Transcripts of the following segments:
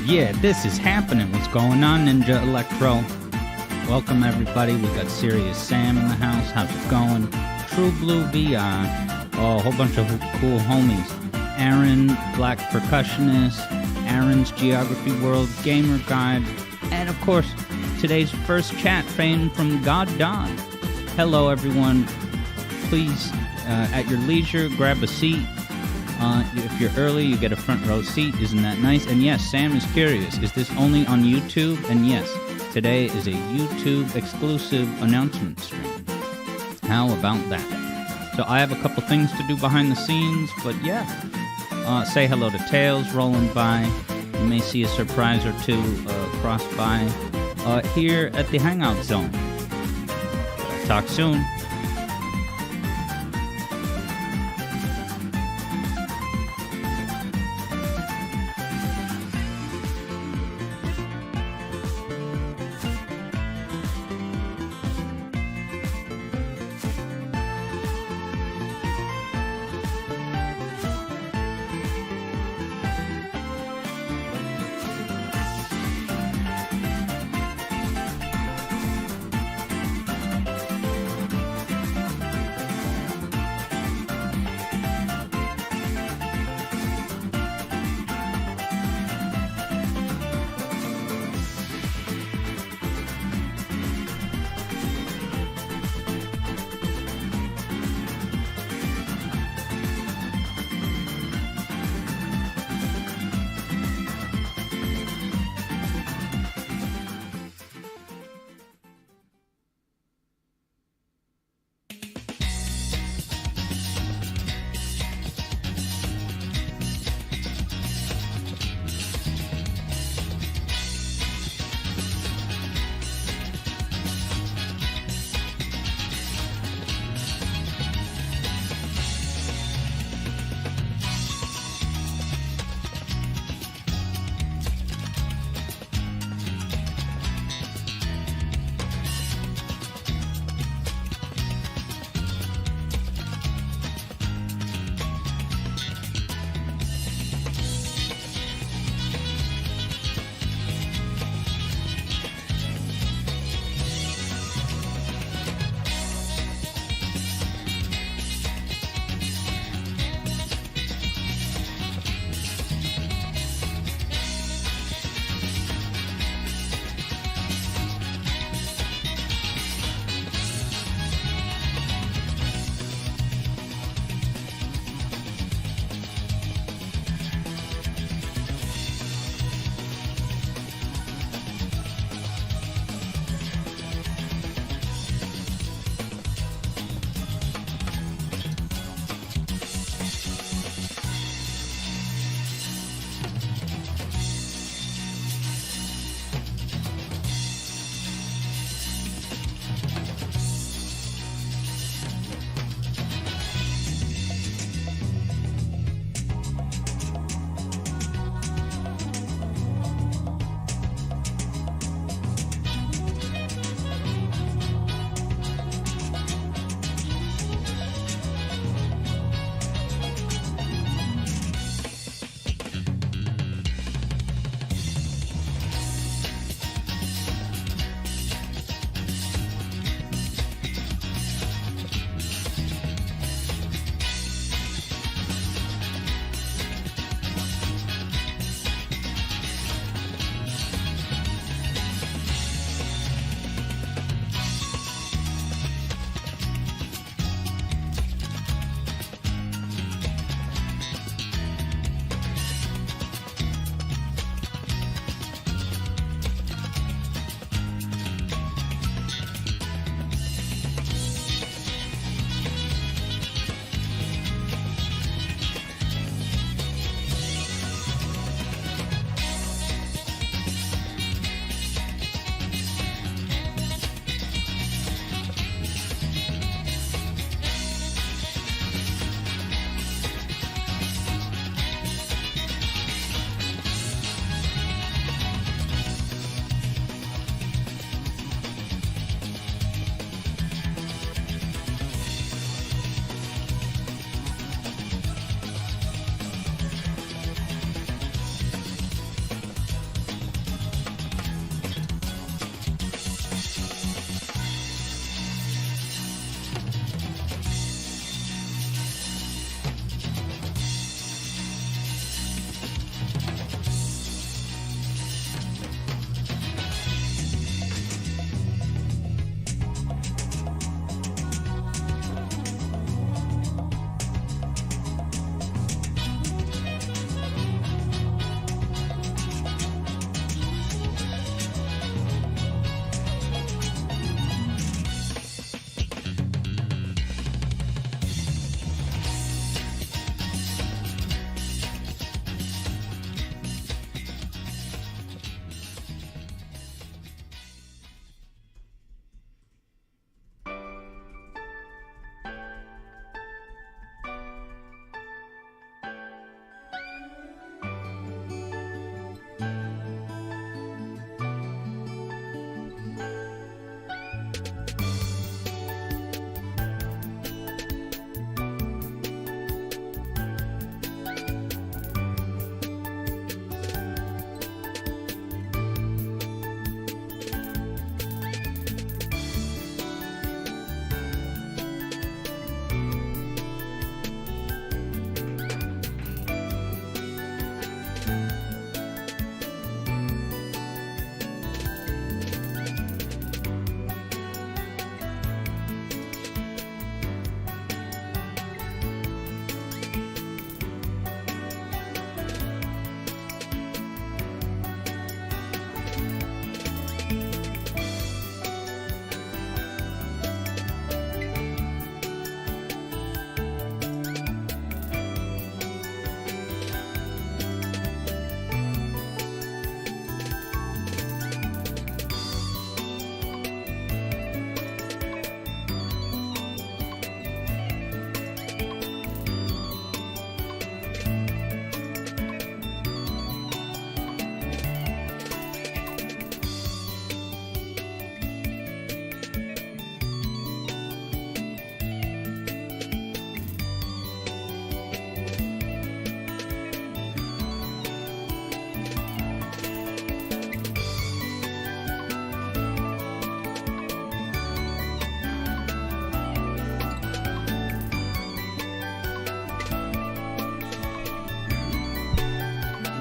Yeah, this is happening. What's going on, Ninja Electro? Welcome, everybody. We got Serious Sam in the house. How's it going? True Blue VR. Oh, a whole bunch of cool homies. Aaron, Black Percussionist. Aaron's Geography World Gamer Guide. And, of course, today's first chat fame from God Don. Hello, everyone. Please, at your leisure, grab a seat. If you're early, you get a front row seat. Isn't that nice? And yes, Sam is curious. Is this only on YouTube? And yes, today is a YouTube exclusive announcement stream. How about that? So I have a couple things to do behind the scenes, but yeah. Say hello to Tails rolling by. You may see a surprise or two cross by here at the Hangout Zone. Talk soon.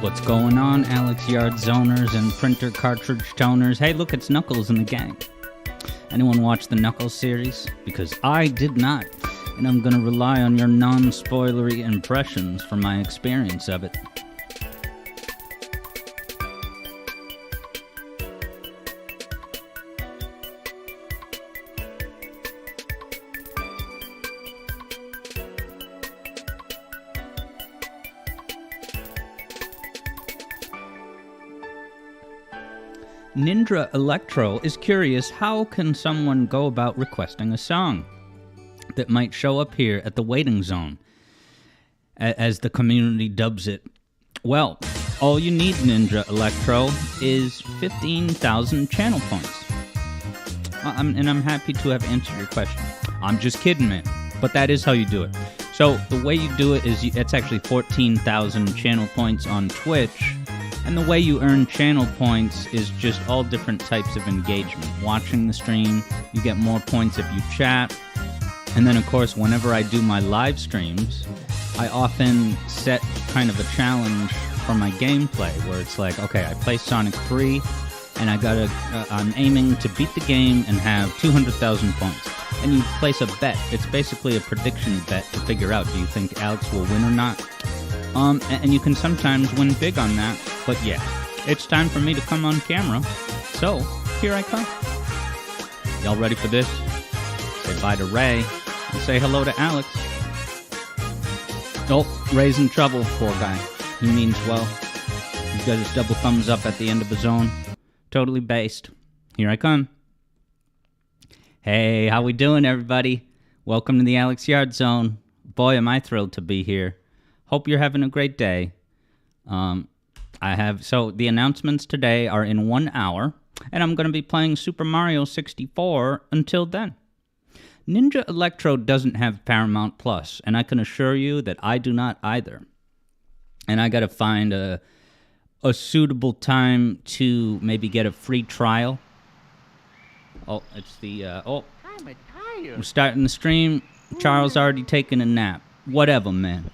What's going on, Alex Yard zoners and printer cartridge toners? Hey, look, it's Knuckles and the gang. Anyone watch the Knuckles series? Because I did not, and I'm gonna rely on your non-spoilery impressions for my experience of it. Ninja Electro is curious, how can someone go about requesting a song that might show up here at the waiting zone, as the community dubs it? Well, all you need, Ninja Electro, is 15,000 channel points. And I'm happy to have answered your question. I'm just kidding, man. But that is how you do it. So the way you do it is, it's actually 14,000 channel points on Twitch. And the way you earn channel points is just all different types of engagement. Watching the stream, you get more points if you chat. And then, of course, whenever I do my live streams, I often set kind of a challenge for my gameplay, where it's like, okay, I play Sonic 3, and I'm aiming to beat the game and have 200,000 points. And you place a bet. It's basically a prediction bet to figure out, do you think Alex will win or not? And you can sometimes win big on that. But yeah, it's time for me to come on camera. So, here I come. Y'all ready for this? Say bye to Ray, and say hello to Alex. Oh, Ray's in trouble, poor guy. He means well. He's got his double thumbs up at the end of his zone. Totally based. Here I come. Hey, how we doing, everybody? Welcome to the Alex Yard Zone. Boy, am I thrilled to be here. Hope you're having a great day. So the announcements today are in 1 hour, and I'm going to be playing Super Mario 64 until then. Ninja Electro doesn't have Paramount Plus, and I can assure you that I do not either. And I got to find a suitable time to maybe get a free trial. Oh, it's the, I'm starting the stream. Charles already taking a nap. Whatever, man.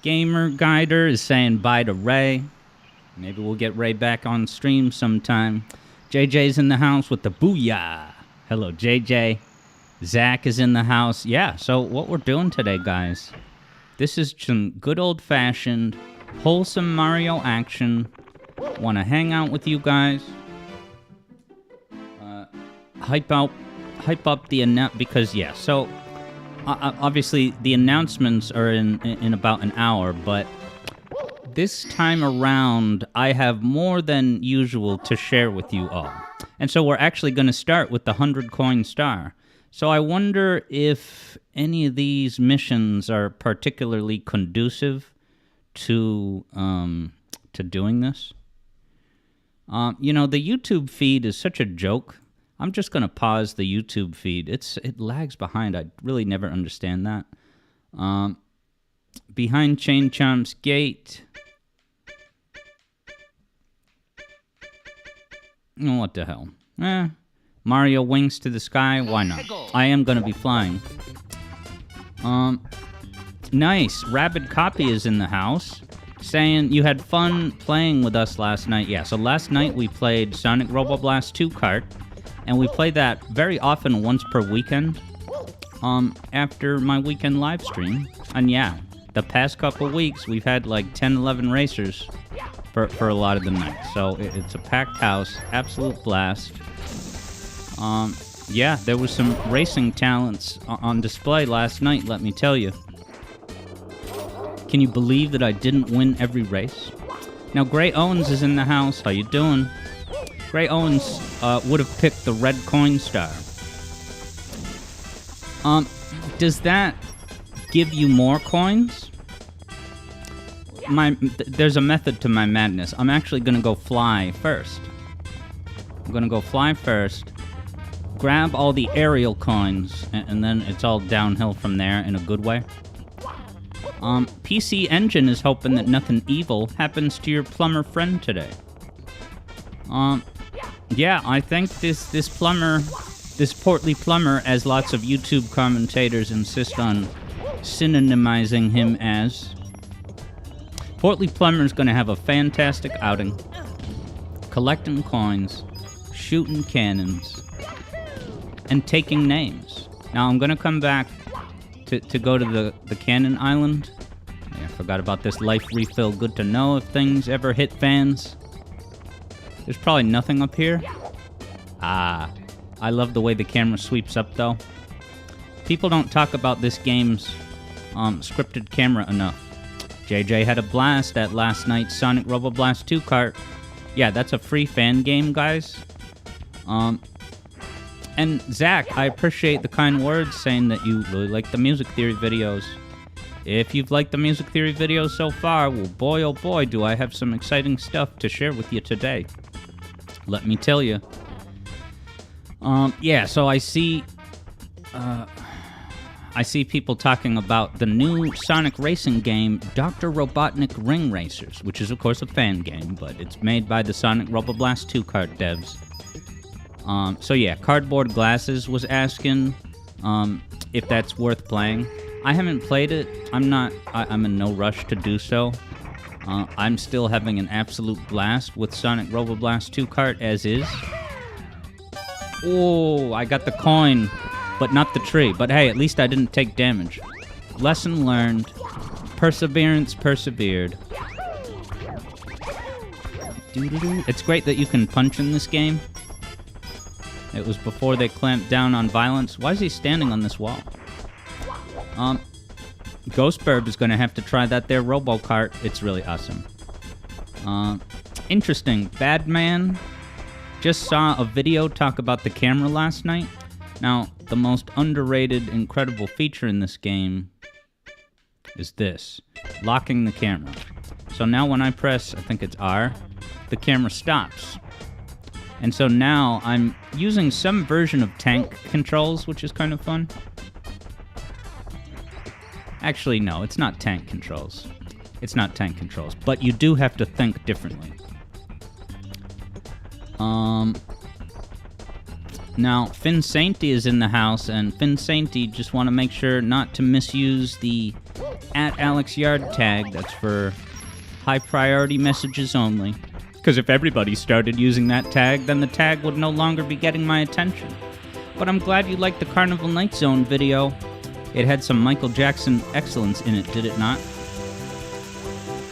Gamer Guider is saying bye to Ray. Maybe we'll get Ray back on stream sometime. JJ's in the house with the booyah. Hello, JJ. Zach is in the house. Yeah, so what we're doing today, guys, this is some good old-fashioned, wholesome Mario action. Want to hang out with you guys. Hype up the because, yeah, so... obviously, the announcements are in about an hour, but this time around, I have more than usual to share with you all. And so we're actually going to start with the 100-coin star. So I wonder if any of these missions are particularly conducive to doing this. You know, the YouTube feed is such a joke. I'm just going to pause the YouTube feed. It lags behind. I really never understand that. Behind Chain Chomp's gate. Oh, what the hell? Mario wings to the sky. Why not? I am going to be flying. Nice. Rabid Copy is in the house. Saying you had fun playing with us last night. Yeah, so last night we played Sonic Robo Blast 2 Kart. And we play that very often, once per weekend, after my weekend live stream. And yeah, the past couple weeks, we've had like 10, 11 racers for a lot of the nights. So it's a packed house, absolute blast. Yeah, there was some racing talents on display last night, let me tell you. Can you believe that I didn't win every race? Now, Gray Owens is in the house. How you doing? Gray Owens would have picked the red coin star. Does that give you more coins? There's a method to my madness. I'm actually going to go fly first. I'm going to go fly first, grab all the aerial coins, and then it's all downhill from there in a good way. PC Engine is hoping that nothing evil happens to your plumber friend today. Yeah, I think this portly plumber, as lots of YouTube commentators insist on synonymizing him as, Portly Plumber's gonna have a fantastic outing. Collecting coins, shooting cannons, and taking names. Now I'm gonna come back to go to the Cannon Island. Yeah, I forgot about this life refill. Good to know if things ever hit fans. There's probably nothing up here. Ah, I love the way the camera sweeps up though. People don't talk about this game's scripted camera enough. JJ had a blast at last night's Sonic Robo Blast 2 cart. Yeah, that's a free fan game, guys. And Zach, I appreciate the kind words saying that you really like the music theory videos. If you've liked the music theory videos so far, well, boy, oh boy, do I have some exciting stuff to share with you today. Let me tell you. Yeah, so I see people talking about the new Sonic racing game, Dr. Robotnik Ring Racers, which is, of course, a fan game, but it's made by the Sonic Robo Blast 2 kart devs. So yeah, Cardboard Glasses was asking if that's worth playing. I haven't played it. I'm in no rush to do so. I'm still having an absolute blast with Sonic Robo Blast 2 kart as is. Oh, I got the coin. But not the tree. But hey, at least I didn't take damage. Lesson learned. Perseverance persevered. It's great that you can punch in this game. It was before they clamped down on violence. Why is he standing on this wall? Ghostburb is going to have to try that there Robo-Kart. It's really awesome. Interesting. Badman just saw a video talk about the camera last night. Now, the most underrated, incredible feature in this game is this. Locking the camera. So now when I press, I think it's R, the camera stops. And so now I'm using some version of tank controls, which is kind of fun. Actually, no, it's not tank controls. It's not tank controls, but you do have to think differently. Now, Finn Sainty is in the house, and Finn Sainty just want to make sure not to misuse the @AlexYard tag. That's for high-priority messages only. Because if everybody started using that tag, then the tag would no longer be getting my attention. But I'm glad you liked the Carnival Night Zone video. It had some Michael Jackson excellence in it, did it not?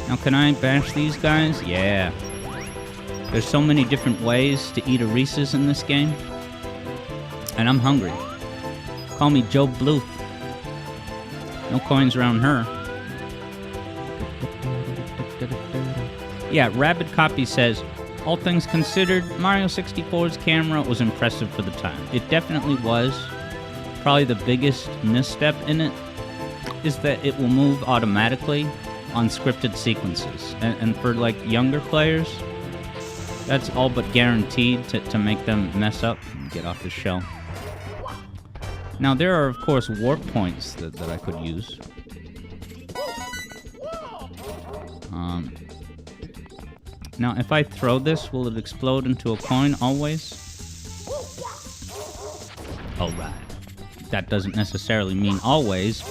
Now, can I bash these guys? Yeah. There's so many different ways to eat a Reese's in this game. And I'm hungry. Call me Joe Bluth. No coins around her. Yeah, Rabid Copy says, all things considered, Mario 64's camera was impressive for the time. It definitely was. Probably the biggest misstep in it is that it will move automatically on scripted sequences. And for, like, younger players, that's all but guaranteed to make them mess up and get off the shell. Now, there are, of course, warp points that I could use. Now, if I throw this, will it explode into a coin always? Oh, right. That doesn't necessarily mean always.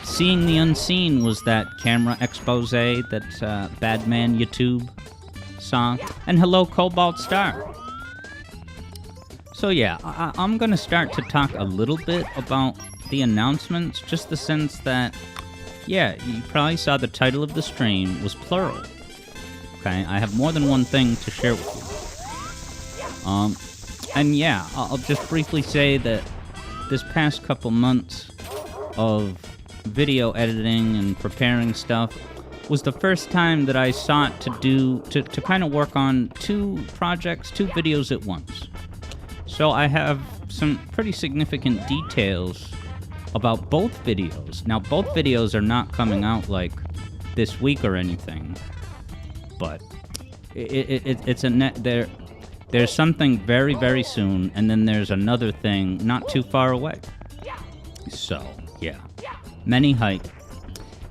Seeing the Unseen was that camera expose that Badman YouTube saw. And hello, Cobalt Star. So yeah, I'm going to start to talk a little bit about the announcements, just the sense that, yeah, you probably saw the title of the stream was plural. Okay, I have more than one thing to share with you. And yeah, I'll just briefly say that this past couple months of video editing and preparing stuff was the first time that I sought to kind of work on two projects, two videos at once. So I have some pretty significant details about both videos. Now, both videos are not coming out like this week or anything, but it's a net there. There's something very, very soon, and then there's another thing not too far away. So, yeah. Many hype.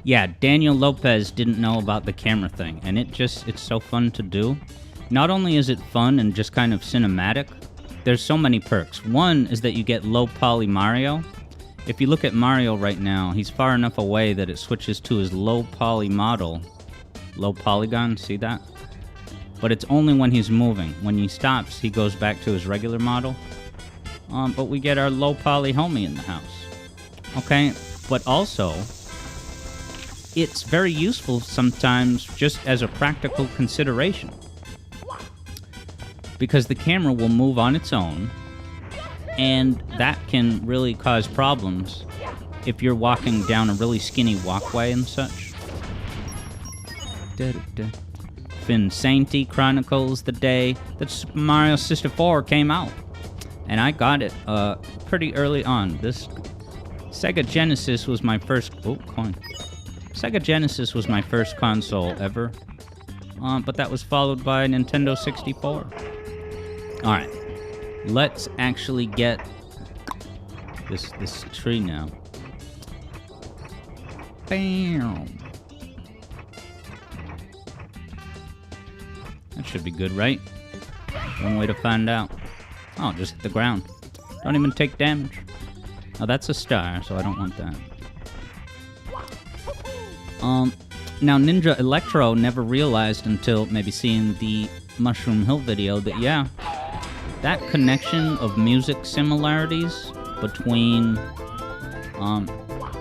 Yeah, Daniel Lopez didn't know about the camera thing, and it's so fun to do. Not only is it fun and just kind of cinematic, there's so many perks. One is that you get low poly Mario. if you look at Mario right now, he's far enough away that it switches to his low poly model. Low polygon, see that? But it's only when he's moving. When he stops, he goes back to his regular model. But we get our low poly homie in the house. Okay, but also, it's very useful sometimes just as a practical consideration. Because the camera will move on its own, and that can really cause problems if you're walking down a really skinny walkway and such. Fin Sainty chronicles the day that Super Mario 64 came out. And I got it pretty early on. This Sega Genesis was my first... Oh, coin. Sega Genesis was my first console ever. But that was followed by Nintendo 64. Alright. Let's actually get this tree now. Bam! That should be good, right? One way to find out. Oh, just hit the ground. Don't even take damage. Oh, that's a star, so I don't want that. Now Ninja Electro never realized until maybe seeing the Mushroom Hill video that, yeah, that connection of music similarities between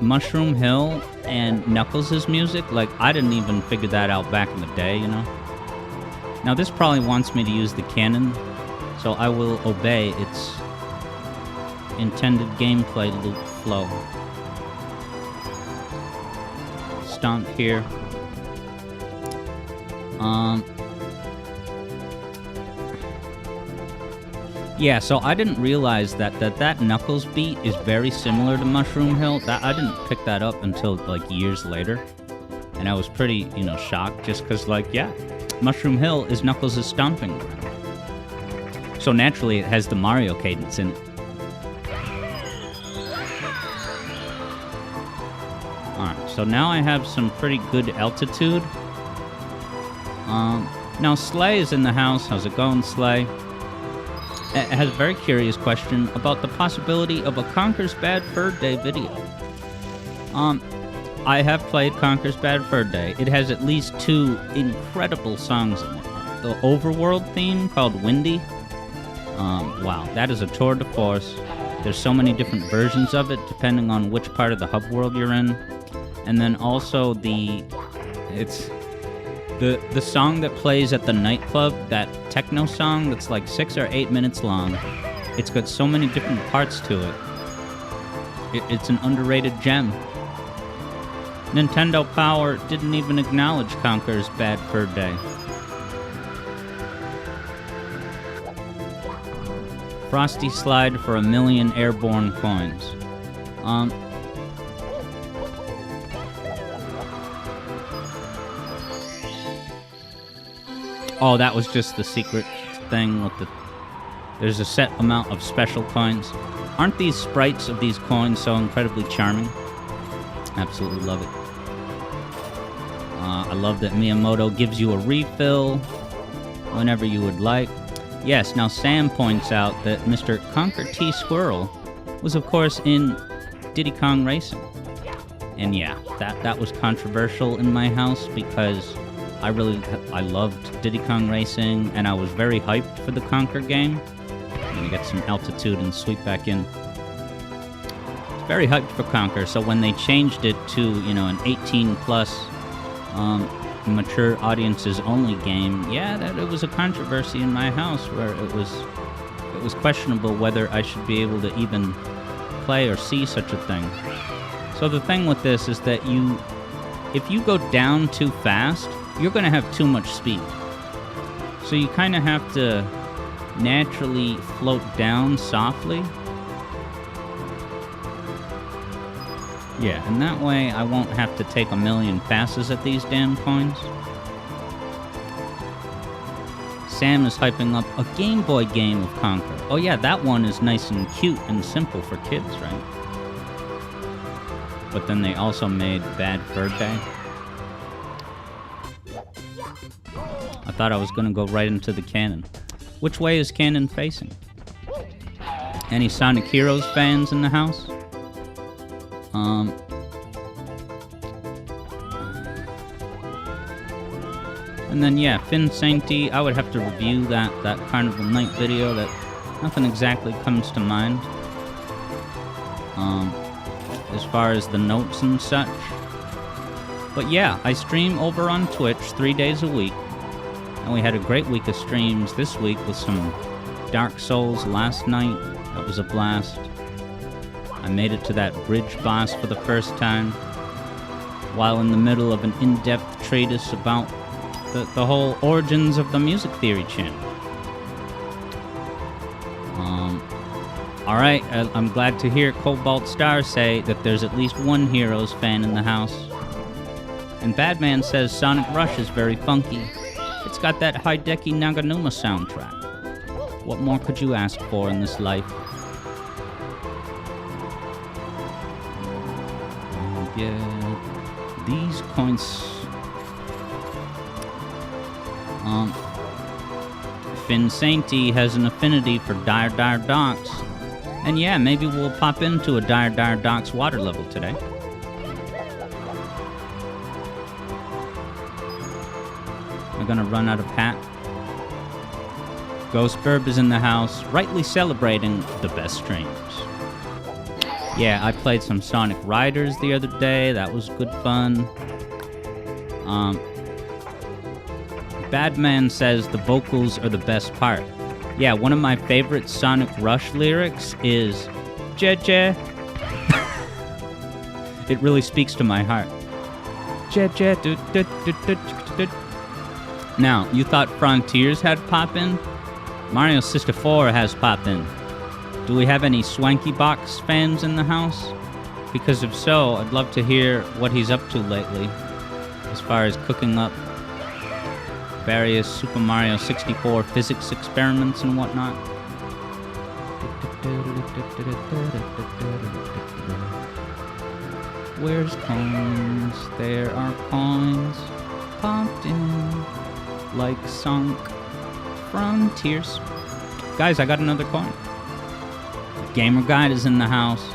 Mushroom Hill and Knuckles' music, like, I didn't even figure that out back in the day, you know? Now this probably wants me to use the cannon, so I will obey its intended gameplay loop flow. Stomp here. Yeah, so I didn't realize that Knuckles beat is very similar to Mushroom Hill. That I didn't pick that up until like years later, and I was pretty, you know, shocked just because, like, yeah, Mushroom Hill is Knuckles' stomping ground. So naturally, it has the Mario cadence in it. Alright, so now I have some pretty good altitude. Now Slay is in the house. How's it going, Slay? It has a very curious question about the possibility of a Conker's Bad Fur Day video. I have played Conker's Bad Fur Day. It has at least 2 incredible songs in it. The Overworld theme called Windy. Wow, that is a tour de force. There's so many different versions of it depending on which part of the hub world you're in. And then also the song that plays at the nightclub, that techno song that's like 6 or 8 minutes long. It's got so many different parts to it. It's an underrated gem. Nintendo Power didn't even acknowledge Conker's Bad Fur Day. Frosty Slide for 1,000,000 airborne coins. Oh, that was just the secret thing with the... There's a set amount of special coins. Aren't these sprites of these coins so incredibly charming? Absolutely love it. I love that Miyamoto gives you a refill whenever you would like. Yes, now Sam points out that Mr. Conker T. Squirrel was, of course, in Diddy Kong Racing. And yeah, that was controversial in my house because I loved Diddy Kong Racing, and I was very hyped for the Conker game. I'm gonna get some altitude and sweep back in. Very hyped for Conker, so when they changed it to, you know, an 18-plus mature audiences only game, yeah, it was a controversy in my house where it was questionable whether I should be able to even play or see such a thing. So the thing with this is that if you go down too fast, you're going to have too much speed. So you kind of have to naturally float down softly. Yeah, and that way I won't have to take 1,000,000 passes at these damn coins. Sam is hyping up a Game Boy game of Conker. Oh yeah, that one is nice and cute and simple for kids, right? But then they also made Bad Fur Day. I thought I was gonna go right into the cannon. Which way is cannon facing? Any Sonic Heroes fans in the house? And then, yeah, Finn Sainty, I would have to review that Carnival Night video. That nothing exactly comes to mind. As far as the notes and such. But yeah, I stream over on Twitch 3 days a week. And we had a great week of streams this week with some Dark Souls last night. That was a blast. I made it to that bridge boss for the first time, while in the middle of an in-depth treatise about the whole origins of the music theory channel. Alright, I'm glad to hear Cobalt Star say that there's at least one Heroes fan in the house. And Badman says Sonic Rush is very funky. It's got that Hideki Naganuma soundtrack. What more could you ask for in this life? Yeah, these coins... Finn Sainty has an affinity for Dire Dire Docks. And yeah, maybe we'll pop into a Dire Dire Docks water level today. I'm gonna run out of hat. Ghost Burb is in the house, rightly celebrating the best streams. Yeah, I played some Sonic Riders the other day. That was good fun. Badman says the vocals are the best part. Yeah, one of my favorite Sonic Rush lyrics is "Jeje." It really speaks to my heart. Jeje. Now, you thought Frontiers had pop-in? Mario 64 has pop-in. Do we have any Swanky Box fans in the house? Because if so, I'd love to hear what he's up to lately, as far as cooking up various Super Mario 64 physics experiments and whatnot. Where's coins? There are coins popped in like sunk frontiers. Guys, I got another coin. Gamer Guide is in the house.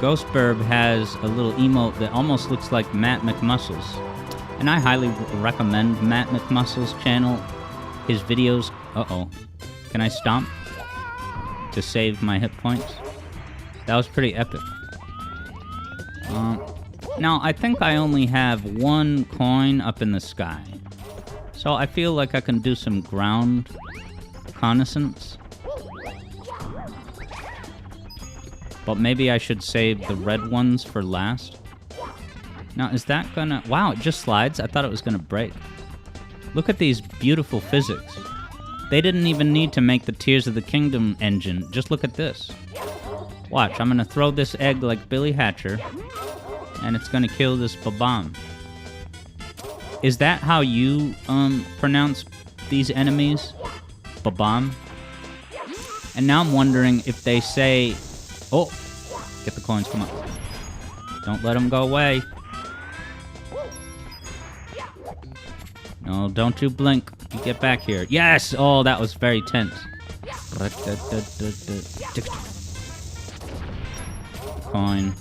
Ghost Burb has a little emote that almost looks like Matt McMuscles. And I highly recommend Matt McMuscles' channel. His videos... Uh-oh. Can I stomp? To save my hit points? That was pretty epic. Now, I think I only have one coin up in the sky. So I feel like I can do some ground reconnaissance. But maybe I should save the red ones for last. Now, is that gonna... Wow, it just slides? I thought it was gonna break. Look at these beautiful physics. They didn't even need to make the Tears of the Kingdom engine. Just look at this. Watch, I'm gonna throw this egg like Billy Hatcher, and it's gonna kill this Babam. Is that how you, pronounce these enemies? Babam? And now I'm wondering if they say... Oh! Get the coins, come on. Don't let them go away. No, don't you blink. You get back here. Yes! Oh, that was very tense. Coin.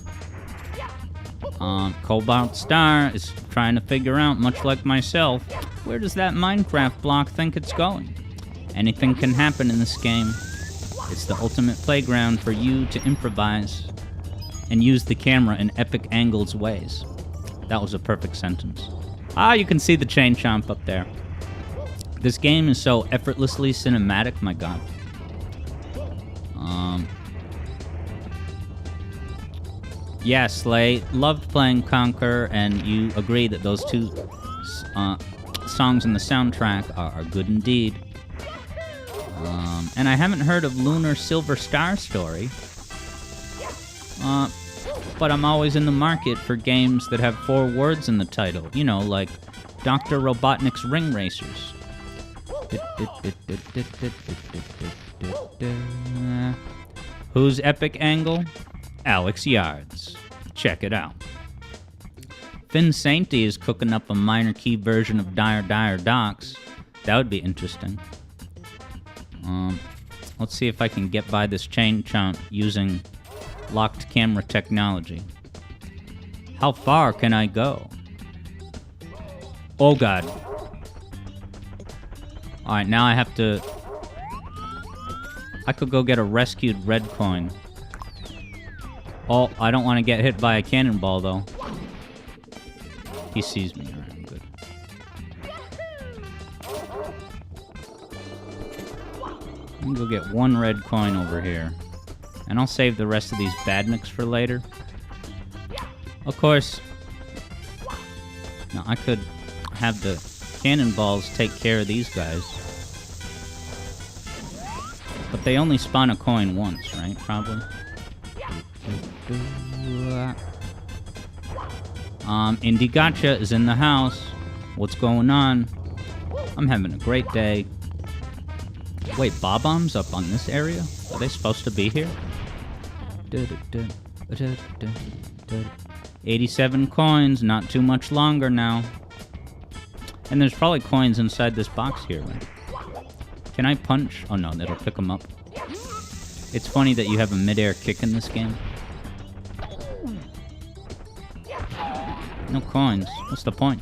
Cobalt Star is trying to figure out, much like myself, where does that Minecraft block think it's going? Anything can happen in this game. It's the ultimate playground for you to improvise and use the camera in epic angles ways. That was a perfect sentence. Ah, you can see the chain chomp up there. This game is so effortlessly cinematic, my god. Yeah, Slay, loved playing Conquer, and you agree that those two songs in the soundtrack are good indeed. And I haven't heard of Lunar Silver Star Story. But I'm always in the market for games that have 4 words in the title. You know, like Dr. Robotnik's Ring Racers. Whose epic angle? Alex Yards. Check it out. Finn Sainty is cooking up a minor key version of Dire Dire Docks. That would be interesting. Let's see if I can get by this chain chomp using Locked camera technology. How far can I go? Oh god. Alright, now I have to... I could go get a rescued red coin. Oh, I don't want to get hit by a cannonball, though. He sees me. Alright, I'm good. I'm gonna go get one red coin over here. And I'll save the rest of these badniks for later. Of course... Now, I could have the cannonballs take care of these guys. But they only spawn a coin once, right? Probably. Indie Gotcha is in the house. What's going on? I'm having a great day. Wait, Bob-omb's up on this area? Are they supposed to be here? 87 coins, not too much longer now. And there's probably coins inside this box here, right? Can I punch? Oh no, that'll pick them up. It's funny that you have a mid-air kick in this game. No coins. What's the point?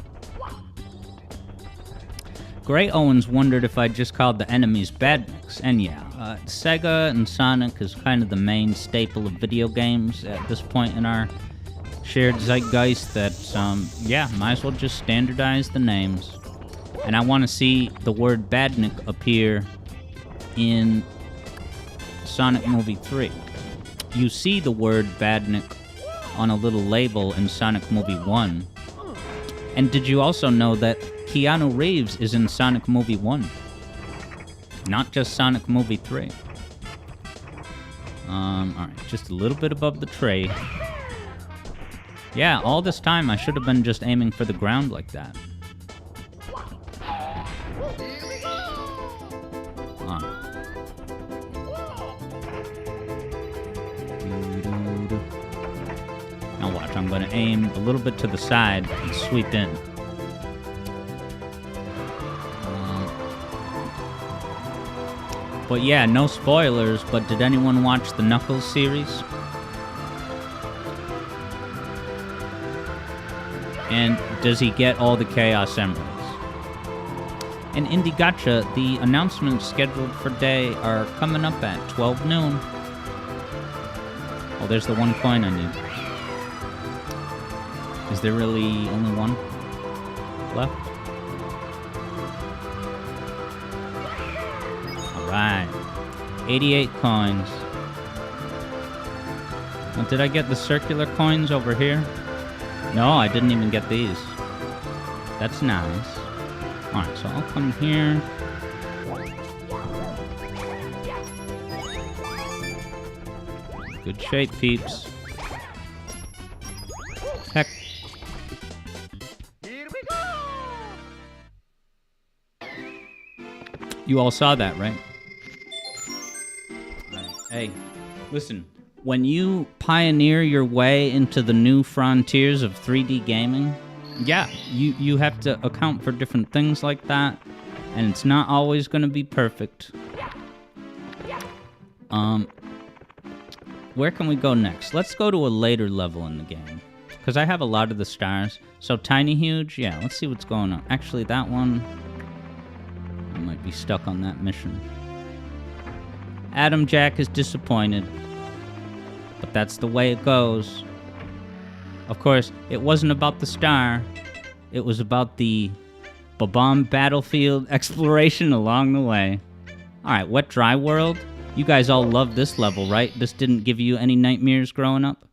Gray Owens wondered if I just called the enemies badniks. And yeah, Sega and Sonic is kind of the main staple of video games at this point in our shared zeitgeist that, yeah, might as well just standardize the names. And I want to see the word badnik appear in Sonic Movie 3. You see the word badnik on a little label in Sonic Movie 1. And did you also know that Keanu Reeves is in Sonic Movie 1? Not just Sonic Movie 3. Alright, just a little bit above the tray. Yeah, all this time I should have been just aiming for the ground like that. Now watch, I'm going to aim a little bit to the side and sweep in. But yeah, no spoilers, but did anyone watch the Knuckles series? And does he get all the Chaos Emeralds? And Indie Gotcha, the announcements scheduled for day are coming up at 12 noon. Oh, there's the one coin I need. Is there really only one left? Alright. 88 coins. Now, did I get the circular coins over here? No, I didn't even get these. That's nice. Alright, so I'll come here. Good shape, peeps. Heck. You all saw that, right? Hey, listen. When you pioneer your way into the new frontiers of 3D gaming, yeah, you have to account for different things like that, and it's not always going to be perfect. Where can we go next? Let's go to a later level in the game, because I have a lot of the stars. So Tiny Huge, yeah, let's see what's going on. Actually, that one, I might be stuck on that mission. Adam Jack is disappointed, but that's the way it goes. Of course, it wasn't about the star. It was about the bomb battlefield exploration along the way. Alright, Wet Dry World. You guys all love this level, right? This didn't give you any nightmares growing up?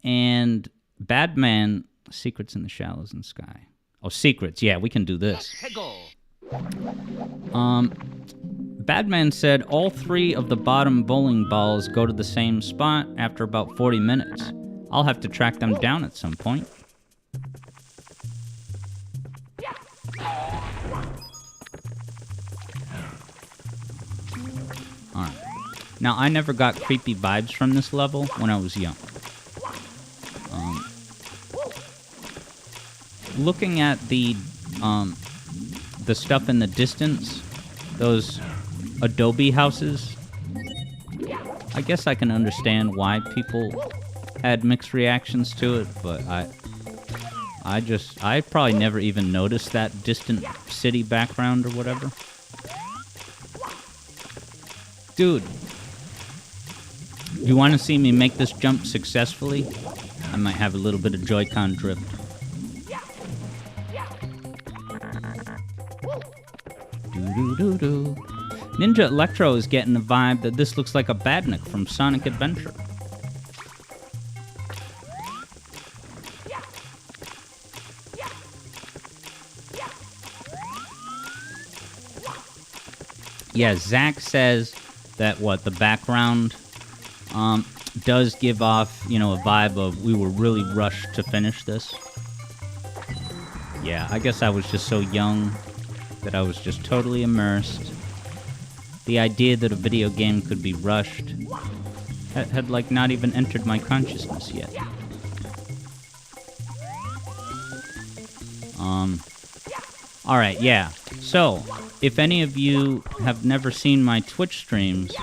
And Badman, Secrets in the Shallows in the Sky. Oh, Secrets. Yeah, we can do this. Badman said all 3 of the bottom bowling balls go to the same spot after about 40 minutes. I'll have to track them down at some point. Alright. Now, I never got creepy vibes from this level when I was young. Looking at the stuff in the distance, those Adobe houses. I guess I can understand why people had mixed reactions to it, but I probably never even noticed that distant city background or whatever. Dude, you want to see me make this jump successfully? I might have a little bit of Joy-Con drift. Doo-doo-doo-doo. Ninja Electro is getting the vibe that this looks like a Badnik from Sonic Adventure. Yeah, Zach says that the background does give off, a vibe of we were really rushed to finish this. Yeah, I guess I was just so young that I was just totally immersed. The idea that a video game could be rushed had not even entered my consciousness yet. Alright, yeah. So, if any of you have never seen my Twitch streams,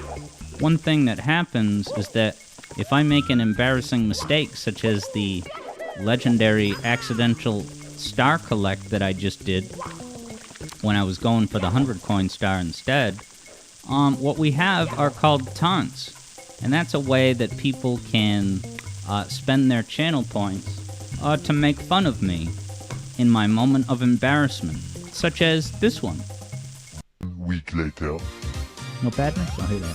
one thing that happens is that if I make an embarrassing mistake, such as the legendary accidental star collect that I just did when I was going for the 100 coin star instead, what we have are called taunts. And that's a way that people can spend their channel points to make fun of me in my moment of embarrassment, such as this one. Week later. No badness? Oh, hey there.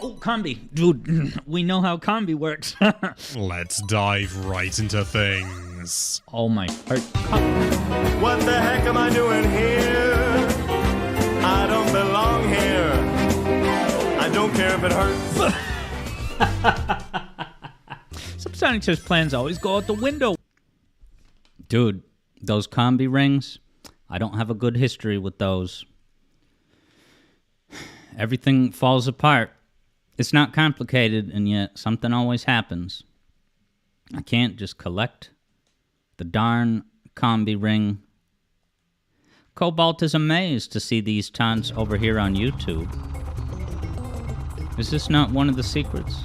Oh, combi. Dude, we know how combi works. Let's dive right into things. Oh my heart. What the heck am I doing here? I don't belong here. I don't care if it hurts. Some Sonic Test plans always go out the window. Dude, those combi rings, I don't have a good history with those. Everything falls apart. It's not complicated, and yet something always happens. I can't just collect the darn combi ring. Cobalt is amazed to see these taunts over here on YouTube. Is this not one of the secrets?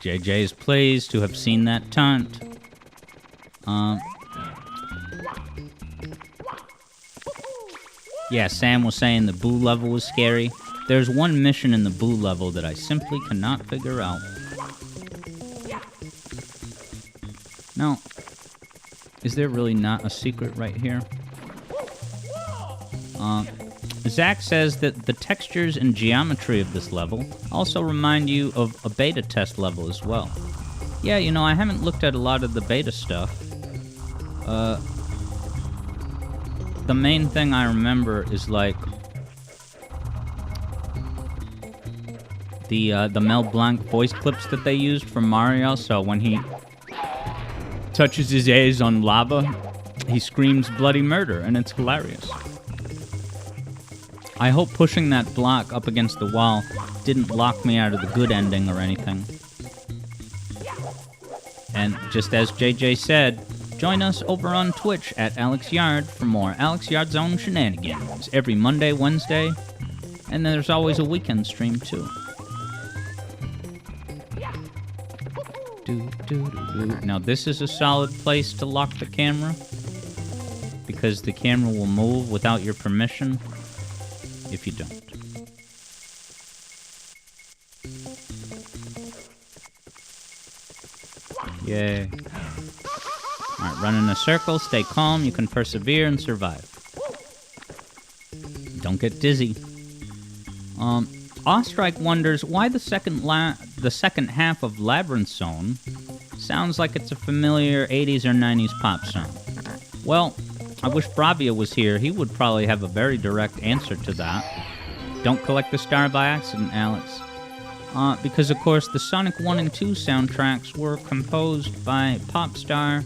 JJ is pleased to have seen that taunt. Yeah, Sam was saying the Boo level was scary. There's one mission in the Boo level that I simply cannot figure out. Now, is there really not a secret right here? Zach says that the textures and geometry of this level also remind you of a beta test level as well. Yeah, I haven't looked at a lot of the beta stuff. The main thing I remember is like the Mel Blanc voice clips that they used from Mario. So when he touches his A's on lava, he screams bloody murder, and it's hilarious. I hope pushing that block up against the wall didn't lock me out of the good ending or anything. And just as JJ said, join us over on Twitch at Alex Yard for more Alex Yard Zone shenanigans every Monday, Wednesday, and there's always a weekend stream too. Now this is a solid place to lock the camera, because the camera will move without your permission if you don't. Yay. Alright, run in a circle, stay calm, you can persevere and survive. Don't get dizzy. Ostrike wonders why the second half of Labyrinth Zone sounds like it's a familiar 80s or 90s pop song. Well, I wish Bravia was here. He would probably have a very direct answer to that. Don't collect the star by accident, Alex. Because, of course, the Sonic 1 and 2 soundtracks were composed by pop star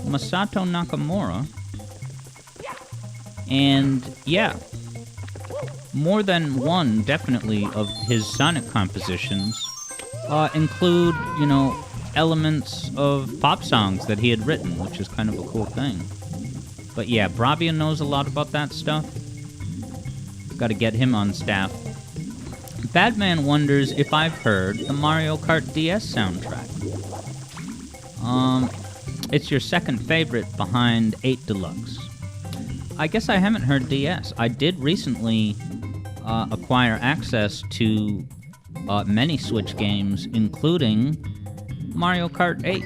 Masato Nakamura. And, yeah, more than one, definitely, of his Sonic compositions include, elements of pop songs that he had written, which is kind of a cool thing. But yeah, Bravia knows a lot about that stuff. Gotta get him on staff. Badman wonders if I've heard the Mario Kart DS soundtrack. It's your second favorite behind 8 Deluxe. I guess I haven't heard DS. I did recently acquire access to many Switch games, including Mario Kart 8.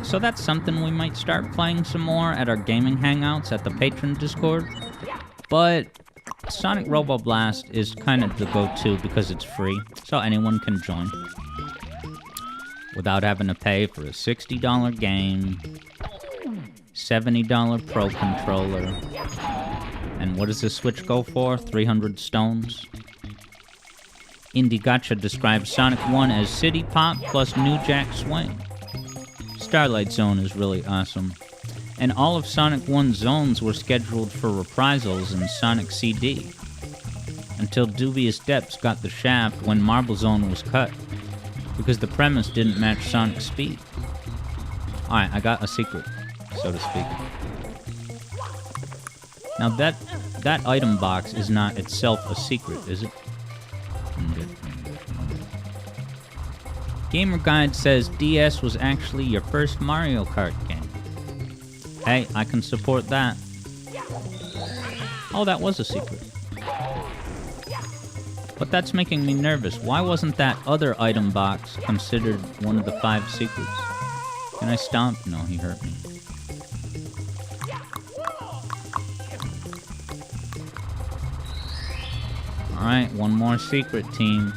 So that's something we might start playing some more at our gaming hangouts at the Patron Discord. But Sonic Robo Blast is kind of the go-to because it's free, so anyone can join. Without having to pay for a $60 game, $70 Pro Controller, and what does the Switch go for? 300 stones? Indie Gacha describes Sonic 1 as City Pop plus New Jack Swing. Starlight Zone is really awesome. And all of Sonic 1's zones were scheduled for reprisals in Sonic CD. Until Dubious Depths got the shaft when Marble Zone was cut, because the premise didn't match Sonic's speed. Alright, I got a secret, so to speak. Now that item box is not itself a secret, is it? Gamer Guide says DS was actually your first Mario Kart game. Hey, I can support that. Oh, that was a secret. But that's making me nervous. Why wasn't that other item box considered one of the 5 secrets? Can I stomp? No, he hurt me. Alright, one more secret, team.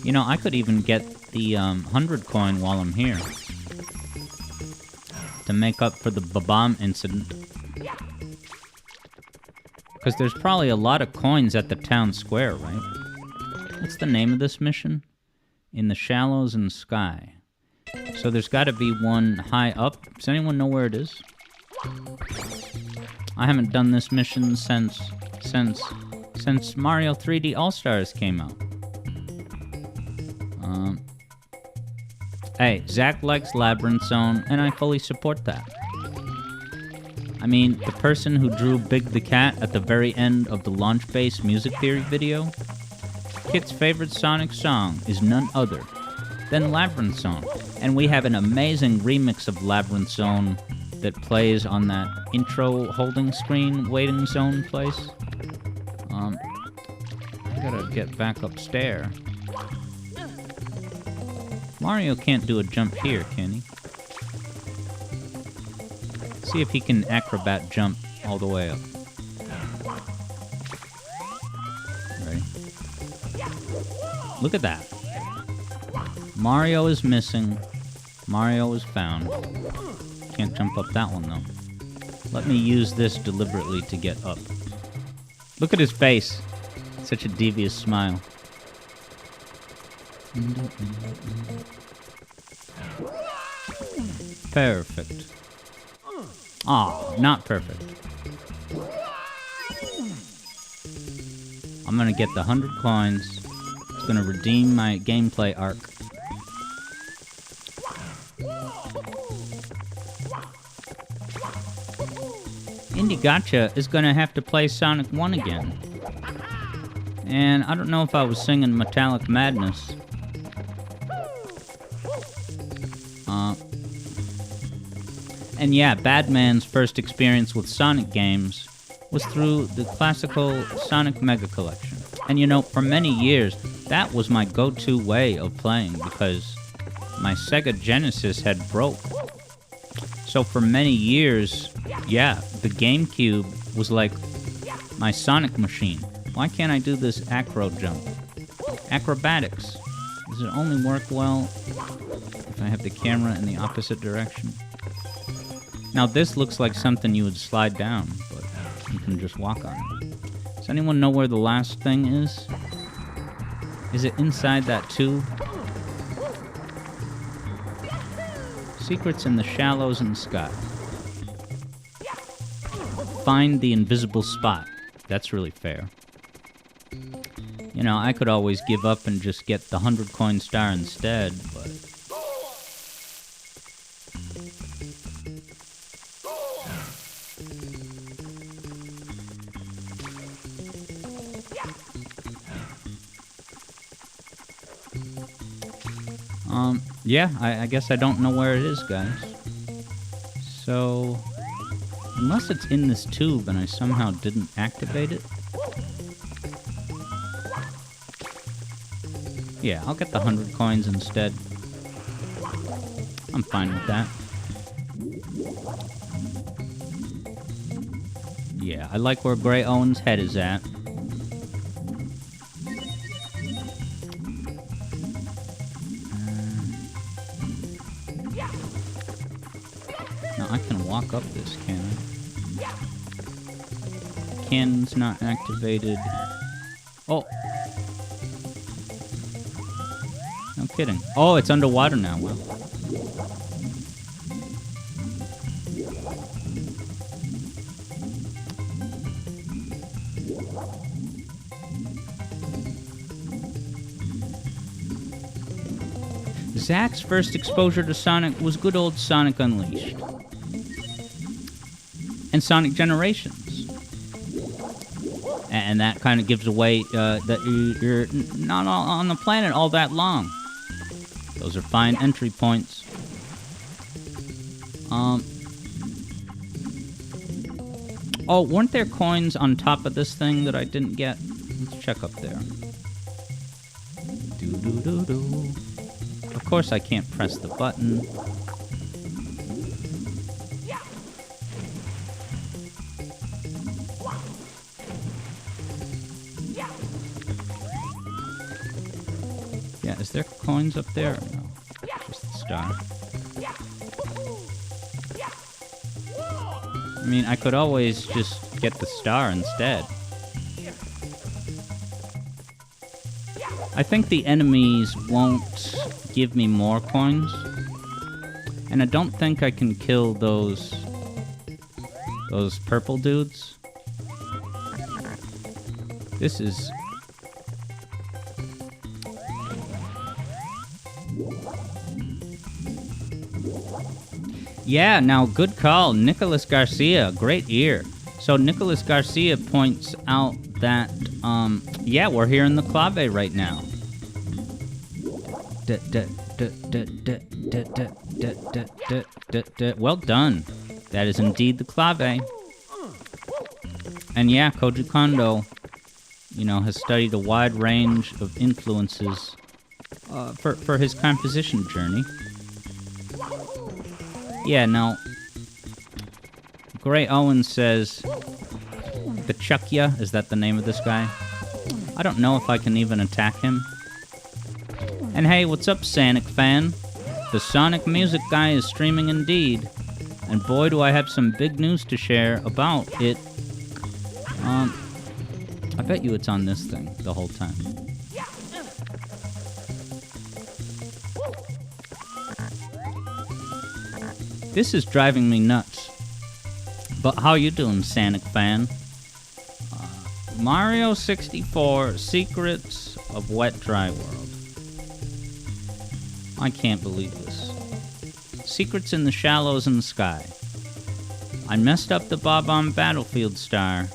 You know, I could even get the 100 coin while I'm here. To make up for the Babam incident. Because there's probably a lot of coins at the town square, right? What's the name of this mission? In the Shallows and Sky. So there's gotta be one high up. Does anyone know where it is? I haven't done this mission since Mario 3D All-Stars came out. Hey, Zach likes Labyrinth Zone, and I fully support that. I mean, the person who drew Big the Cat at the very end of the Launch Base Music Theory video, Kit's favorite Sonic song is none other than Labyrinth Zone. And we have an amazing remix of Labyrinth Zone that plays on that intro holding screen waiting zone place. I gotta get back upstairs. Mario can't do a jump here, can he? See if he can acrobat jump all the way up. Ready? Look at that. Mario is missing. Mario is found. Can't jump up that one, though. Let me use this deliberately to get up. Look at his face. Such a devious smile. Perfect. Aw, not perfect. I'm gonna get the 100 coins. It's gonna redeem my gameplay arc. Indie Gacha is gonna have to play Sonic 1 again. And I don't know if I was singing Metallic Madness. And yeah, Badman's first experience with Sonic games was through the classical Sonic Mega Collection. And you know, for many years, that was my go-to way of playing because my Sega Genesis had broke. So for many years, yeah, the GameCube was like my Sonic machine. Why can't I do this acro jump? Acrobatics. Does it only work well if I have the camera in the opposite direction? Now this looks like something you would slide down, but you can just walk on it. Does anyone know where the last thing is? Is it inside that tube? Secrets in the Shallows and Sky. Find the invisible spot. That's really fair. You know, I could always give up and just get the 100 coin star instead, but... Yeah, I guess I don't know where it is, guys. So, unless it's in this tube and I somehow didn't activate it. Yeah, I'll get the 100 coins instead. I'm fine with that. Yeah, I like where Gray Owen's head is at. I can walk up this, can I? Cannon's not activated. Oh! No kidding. Oh, it's underwater now. Well. Zach's first exposure to Sonic was good old Sonic Unleashed. And Sonic Generations. And that kind of gives away that you're not on the planet all that long. Those are fine entry points. Oh, weren't there coins on top of this thing that I didn't get? Let's check up there. Do-do-do-do. Of course I can't press the button. Yeah, is there coins up there? Or no, just the star. I mean, I could always just get the star instead. I think the enemies won't give me more coins. And I don't think I can kill those purple dudes. This is... Yeah, now, good call. Nicholas Garcia, great ear. So Nicholas Garcia points out that, yeah, we're here in the clave right now. Well done. That is indeed the clave. And yeah, Koji Kondo, you know, has studied a wide range of influences for his composition journey. Yeah, now, Gray Owen says, the Chukya, is that the name of this guy? I don't know if I can even attack him. And hey, what's up, Sonic fan? The Sonic Music guy is streaming indeed. And boy, do I have some big news to share about it. I bet you it's on this thing the whole time. This is driving me nuts. But how you doing, Sonic fan? Mario 64 Secrets of Wet Dry World. I can't believe this. Secrets in the Shallows in the Sky. I messed up the Bob-omb Battlefield star.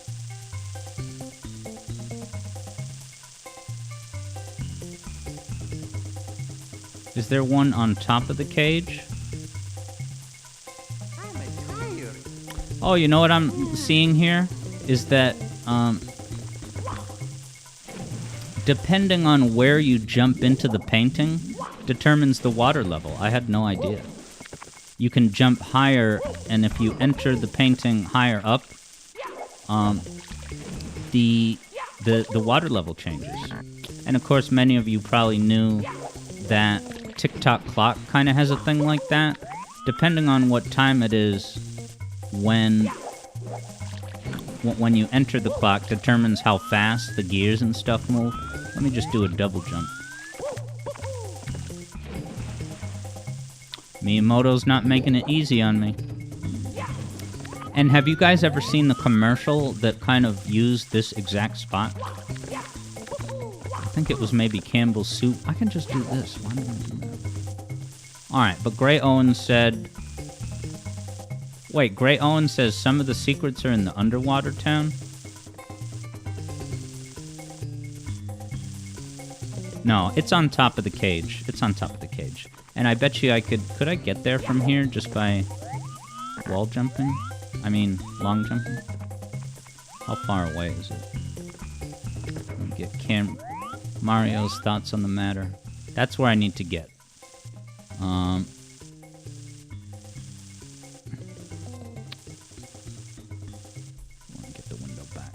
Is there one on top of the cage? Oh, you know what I'm seeing here? Is that, depending on where you jump into the painting, determines the water level. I had no idea. You can jump higher, and if you enter the painting higher up, the water level changes. And of course, many of you probably knew that TikTok clock kind of has a thing like that. Depending on what time it is, when you enter the clock, determines how fast the gears and stuff move. Let me just do a double jump. Miyamoto's not making it easy on me. And have you guys ever seen the commercial that kind of used this exact spot? think it was maybe Campbell's soup. I can just do this. Why don't I do that? Alright, but Gray Owen said... Wait, Gray Owen says some of the secrets are in the underwater town? No, it's on top of the cage. It's on top of the cage. And I bet you I could... Could I get there from here just by wall jumping? I mean, long jumping? How far away is it? Let me get Mario's thoughts on the matter. That's where I need to get. Let me get the window back.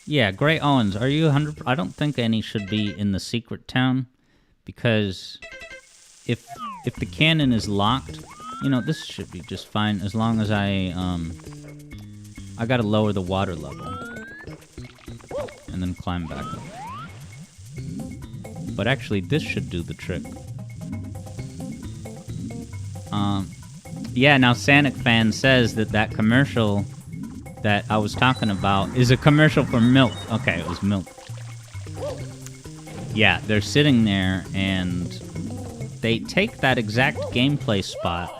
Yeah, Gray Owens, are you 100%? I don't think any should be in the secret town, because if the cannon is locked, you know, this should be just fine as long as I gotta lower the water level and then climb back up. But actually, this should do the trick. Yeah, now Sanic Fan says that commercial that I was talking about is a commercial for milk. Okay, it was milk. Yeah, they're sitting there and they take that exact gameplay spot,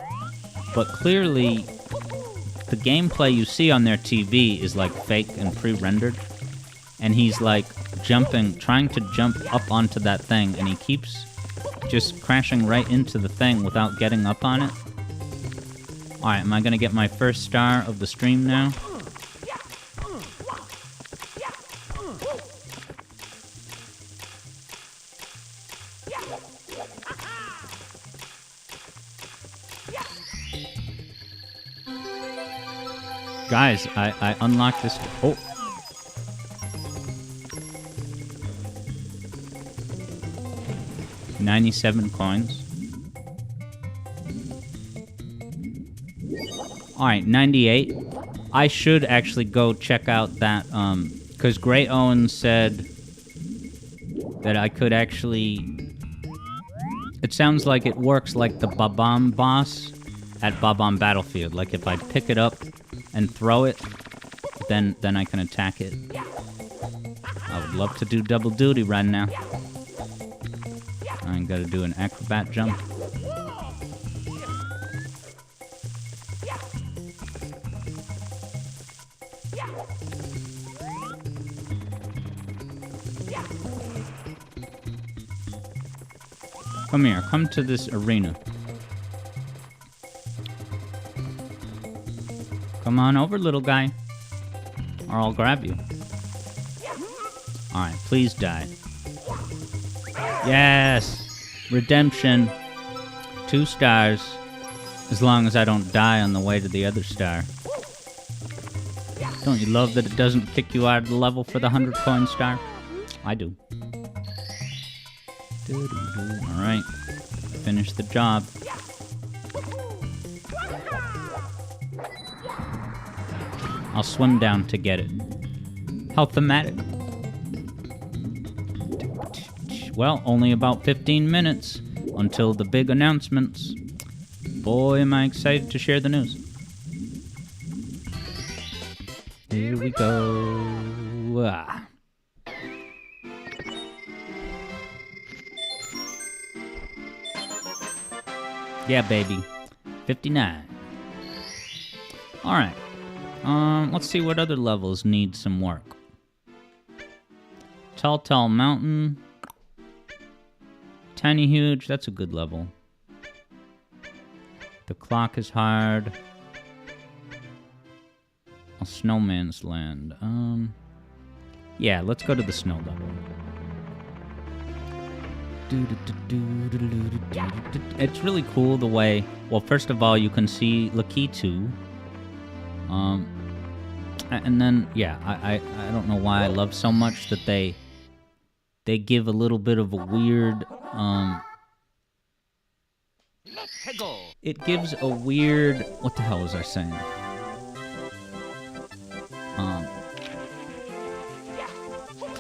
but clearly the gameplay you see on their TV is like fake and pre-rendered, and he's like trying to jump up onto that thing, and he keeps just crashing right into the thing without getting up on it. Alright, am I gonna get my first star of the stream now? Guys, I unlocked this... Oh! $97 coins. Alright, 98. I should actually go check out that, because Gray Owen said that I could actually... It sounds like it works like the Bob-omb boss at Bob-omb Battlefield. Like, if I pick it up and throw it, then I can attack it. I would love to do double duty right now. I gotta do an acrobat jump. Come here, come to this arena. Come on over, little guy. Or I'll grab you. Alright, please die. Yes! Redemption. 2 stars. As long as I don't die on the way to the other star. Don't you love that it doesn't kick you out of the level for the 100 coin star? I do. Alright. Finish the job. I'll swim down to get it. How thematic. Well, only about 15 minutes until the big announcements. Boy, am I excited to share the news. Here we go. Ah. Yeah, baby. 59. Alright. Let's see what other levels need some work. Tall Mountain. Tiny Huge, that's a good level. The Clock is hard. A Snowman's Land. Yeah, let's go to the snow level. It's really cool the way... Well, first of all, you can see Lakitu. And then, yeah, I don't know why I love so much that they give a little bit of a weird, it gives a weird, what the hell was I saying?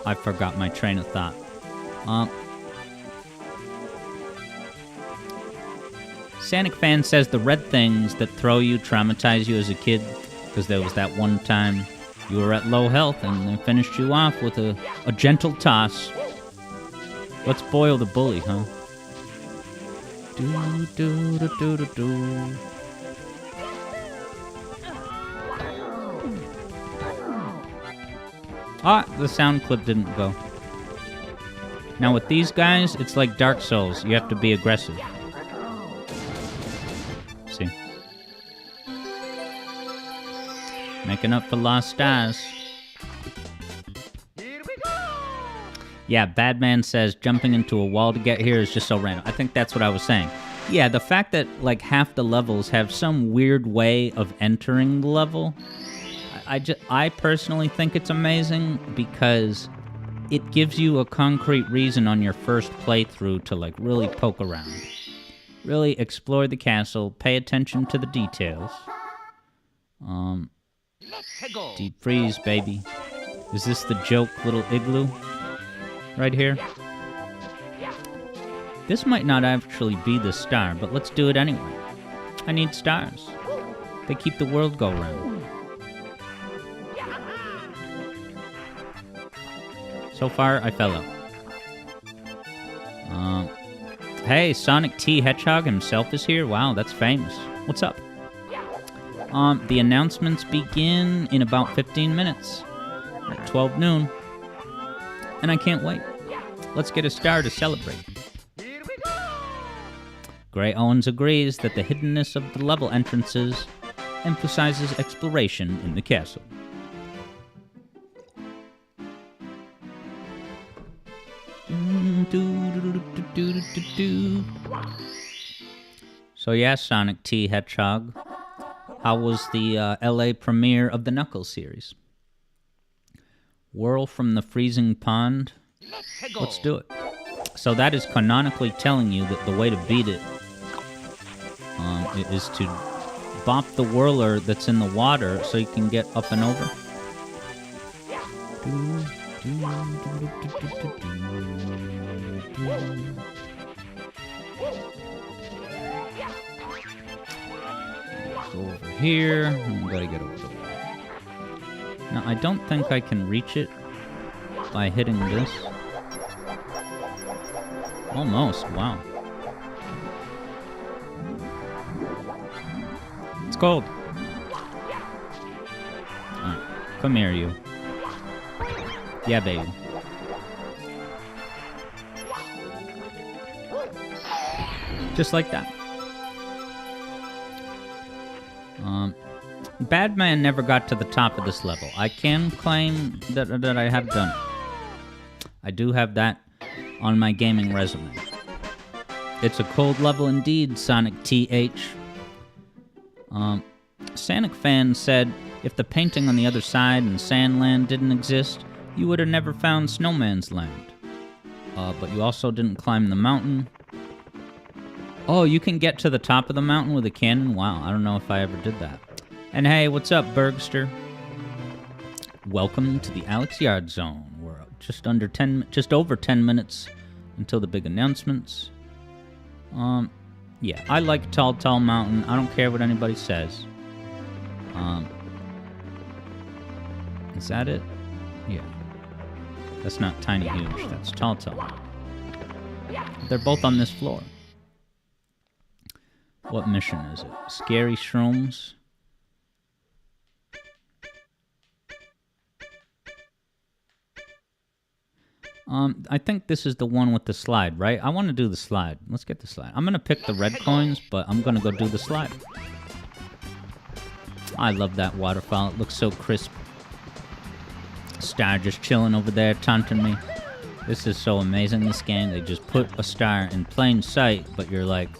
I forgot my train of thought. Sanic Fan says the red things that throw you traumatize you as a kid. Because there was that one time you were at low health and they finished you off with a gentle toss. Let's boil the bully, huh? Do, do, do, do, do, do. Ah, the sound clip didn't go. Now with these guys, it's like Dark Souls. You have to be aggressive. See? Making up for lost stars. Yeah, Badman says jumping into a wall to get here is just so random. I think that's what I was saying. Yeah, the fact that like half the levels have some weird way of entering the level, I personally think it's amazing because it gives you a concrete reason on your first playthrough to like really poke around. Really explore the castle, pay attention to the details. Deep freeze, baby. Is this the joke little igloo? Right here? This might not actually be the star, but let's do it anyway. I need stars. They keep the world go round. So far, I fell out. Hey, Sonic T. Hedgehog himself is here? Wow, that's famous. What's up? The announcements begin in about 15 minutes. At 12 noon. And I can't wait. Let's get a star to celebrate. Gray Owens agrees that the hiddenness of the level entrances emphasizes exploration in the castle. So yeah, Sonic T. Hedgehog, how was the LA premiere of the Knuckles series? Whirl from the freezing pond? Let's do it. So that is canonically telling you that the way to beat it is to bop the whirler that's in the water so you can get up and over. Over here. I gotta get over there. Now, I don't think I can reach it by hitting this. Almost, wow. It's cold. Alright, come here, you. Yeah, baby. Just like that. Badman never got to the top of this level. I can claim that I have done it. I do have that on my gaming resume. It's a cold level indeed, Sonic TH. Sonic fan said, if the painting on the other side and Sandland didn't exist, you would have never found Snowman's Land. But you also didn't climb the mountain. Oh, you can get to the top of the mountain with a cannon? Wow, I don't know if I ever did that. And hey, what's up, Bergster? Welcome to the Alex Yard Zone. We're just over 10 minutes until the big announcements. Yeah, I like Tall Tall Mountain. I don't care what anybody says. Is that it? Yeah. That's not Tiny Huge. That's Tall Tall. They're both on this floor. What mission is it? Scary Shrooms? I think this is the one with the slide, right? I want to do the slide. Let's get the slide. I'm going to pick the red coins, but I'm going to go do the slide. I love that waterfall. It looks so crisp. Star just chilling over there, taunting me. This is so amazing, this game. They just put a star in plain sight, but you're like,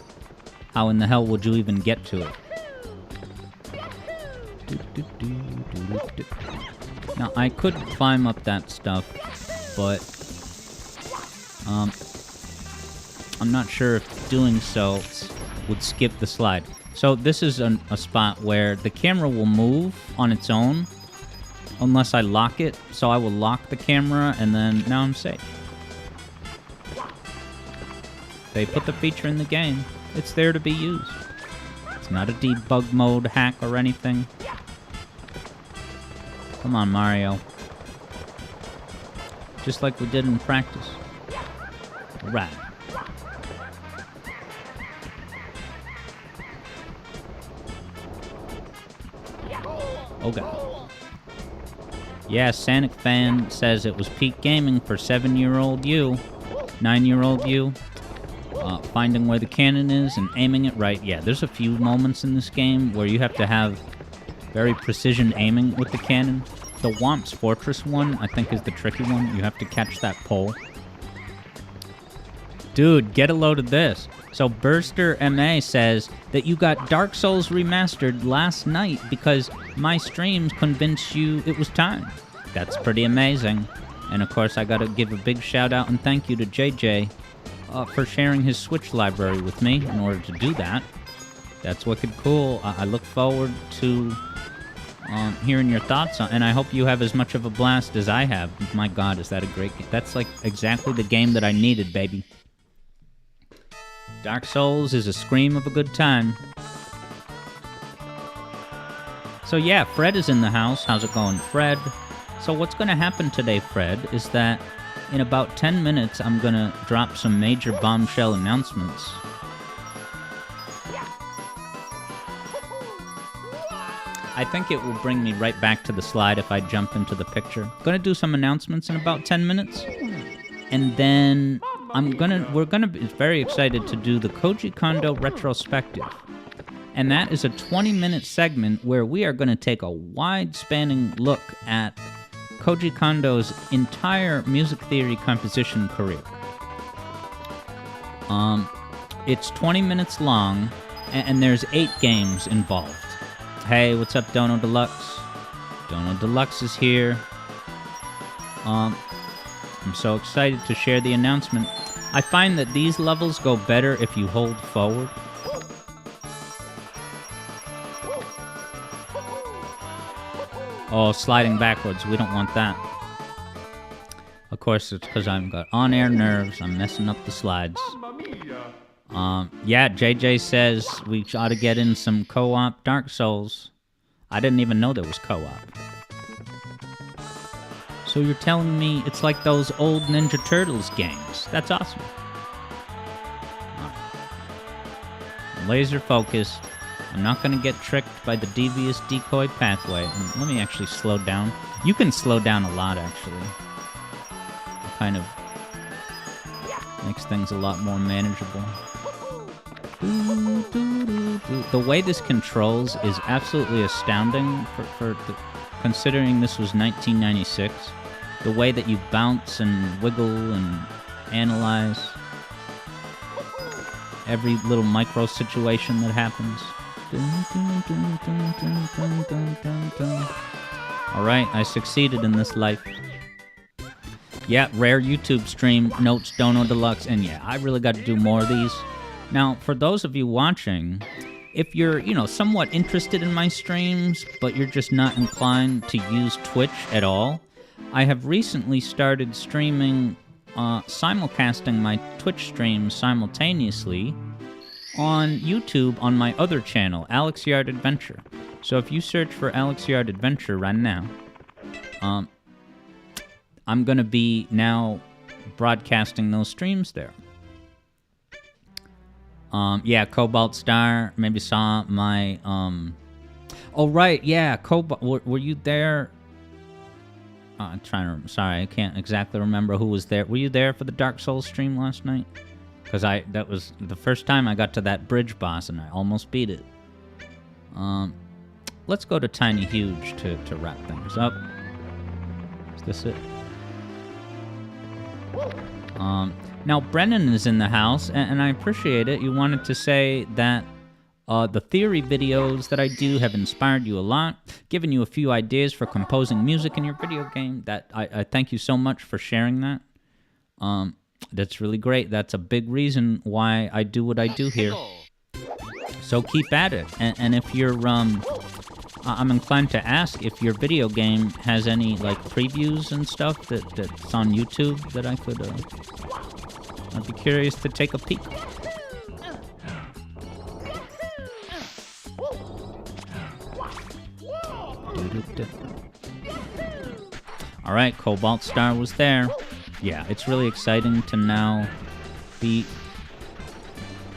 how in the hell would you even get to it? Now, I could climb up that stuff, but I'm not sure if doing so would skip the slide. So this is a spot where the camera will move on its own unless I lock it. So I will lock the camera and then now I'm safe. They put the feature in the game. It's there to be used. It's not a debug mode hack or anything. Come on, Mario. Just like we did in practice. Right. Okay. Yeah, Sonic Fan says it was peak gaming for 7-year-old you. 9-year-old you. Finding where the cannon is and aiming it right. Yeah, there's a few moments in this game where you have to have very precision aiming with the cannon. The Womp's Fortress one, I think, is the tricky one. You have to catch that pole. Dude, get a load of this. So Burster MA says that you got Dark Souls Remastered last night because my streams convinced you it was time. That's pretty amazing. And of course, I gotta give a big shout out and thank you to JJ for sharing his Switch library with me in order to do that. That's wicked cool. I look forward to hearing your thoughts on, and I hope you have as much of a blast as I have. My God, is that a great game? That's like exactly the game that I needed, baby. Dark Souls is a scream of a good time. So yeah, Fred is in the house. How's it going, Fred? So what's going to happen today, Fred, is that in about 10 minutes, I'm going to drop some major bombshell announcements. I think it will bring me right back to the slide if I jump into the picture. Going to do some announcements in about 10 minutes. And then we're gonna be very excited to do the Koji Kondo Retrospective. And that is a 20-minute segment where we are going to take a wide-spanning look at Koji Kondo's entire music theory composition career. It's 20 minutes long, and there's 8 games involved. Hey, what's up, Dono Deluxe? Dono Deluxe is here. I'm so excited to share the announcement. I find that these levels go better if you hold forward. Oh, sliding backwards. We don't want that. Of course, it's because I've got on-air nerves. I'm messing up the slides. Yeah, JJ says we ought to get in some co-op Dark Souls. I didn't even know there was co-op. So you're telling me it's like those old Ninja Turtles games. That's awesome. Laser focused. I'm not going to get tricked by the devious decoy pathway. And let me actually slow down. You can slow down a lot, actually. It kind of makes things a lot more manageable. The way this controls is absolutely astounding considering this was 1996. The way that you bounce and wiggle and analyze every little micro situation that happens. Alright, I succeeded in this life. Yeah, rare YouTube stream, notes Dono Deluxe, and yeah, I really got to do more of these. Now, for those of you watching, if you're, somewhat interested in my streams, but you're just not inclined to use Twitch at all, I have recently started streaming, simulcasting my Twitch streams simultaneously on YouTube on my other channel, Alex Yard Adventure. So if you search for Alex Yard Adventure right now, I'm going to be now broadcasting those streams there. Yeah, Cobalt Star maybe saw my, oh, right, yeah, Cobalt, were you there? I'm trying to remember. Sorry, I can't exactly remember who was there. Were you there for the Dark Souls stream last night? Because that was the first time I got to that bridge boss, and I almost beat it. Let's go to Tiny Huge to wrap things up. Is this it? Now, Brennan is in the house, and I appreciate it. You wanted to say that the theory videos that I do have inspired you a lot, given you a few ideas for composing music in your video game. That I thank you so much for sharing that. That's really great. That's a big reason why I do what I do here. So keep at it. And if you're, I'm inclined to ask if your video game has any, like, previews and stuff that's on YouTube that I could, I'd be curious to take a peek. Alright, Cobalt Star was there. Yeah, it's really exciting to now be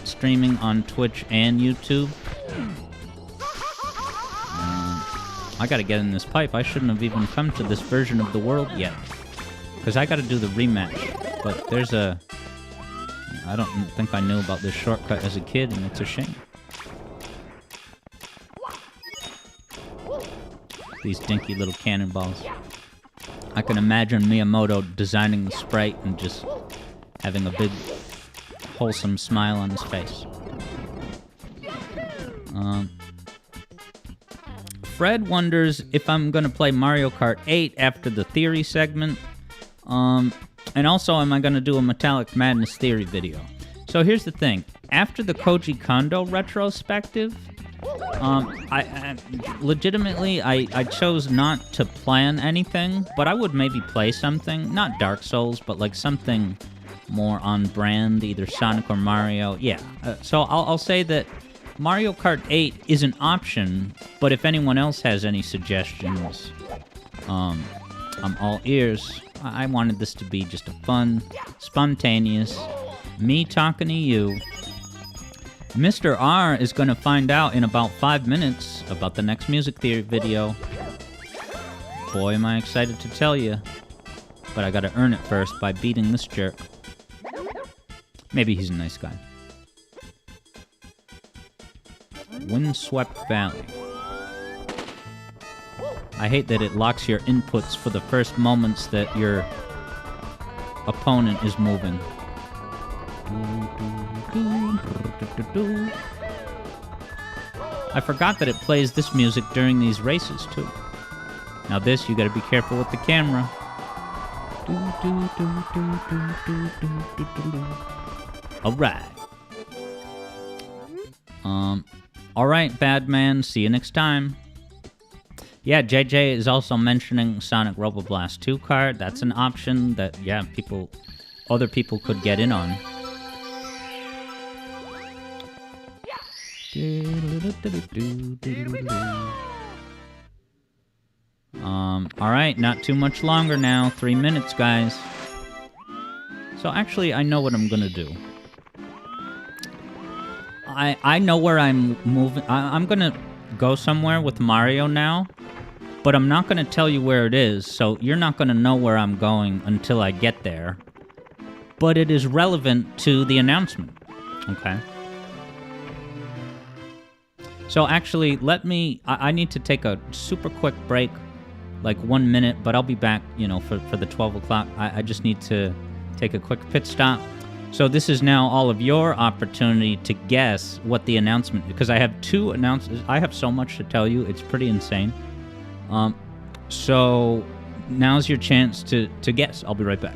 streaming on Twitch and YouTube. I gotta get in this pipe. I shouldn't have even come to this version of the world yet. Because I gotta do the rematch. But there's a... I don't think I knew about this shortcut as a kid, and it's a shame. These dinky little cannonballs. I can imagine Miyamoto designing the sprite and just having a big, wholesome smile on his face. Fred wonders if I'm gonna play Mario Kart 8 after the theory segment. And also, am I gonna do a Metallic Madness theory video? So here's the thing. After the Koji Kondo retrospective, I legitimately chose not to plan anything, but I would maybe play something, not Dark Souls, but like something more on brand, either Sonic or Mario. Yeah, so I'll say that Mario Kart 8 is an option, but if anyone else has any suggestions, I'm all ears. I wanted this to be just a fun, spontaneous, me talking to you. Mr. R is going to find out in about 5 minutes about the next music theory video. Boy, am I excited to tell you. But I gotta earn it first by beating this jerk. Maybe he's a nice guy. Windswept Valley. I hate that it locks your inputs for the first moments that your opponent is moving. I forgot that it plays this music during these races, too. Now this, you gotta be careful with the camera. Alright. Alright, bad man, see you next time. Yeah, JJ is also mentioning Sonic Roboblast 2 card. That's an option that, yeah, other people could get in on. Alright, not too much longer now. 3 minutes, guys. So actually, I know what I'm gonna do. I know where I'm moving. I'm gonna go somewhere with Mario now, but I'm not gonna tell you where it is, so you're not gonna know where I'm going until I get there. But it is relevant to the announcement, okay? So actually, I need to take a super quick break, like 1 minute, but I'll be back, for the 12 o'clock. I just need to take a quick pit stop. So this is now all of your opportunity to guess what the announcement, because I have 2 announcements. I have so much to tell you, it's pretty insane. So now's your chance to guess. I'll be right back.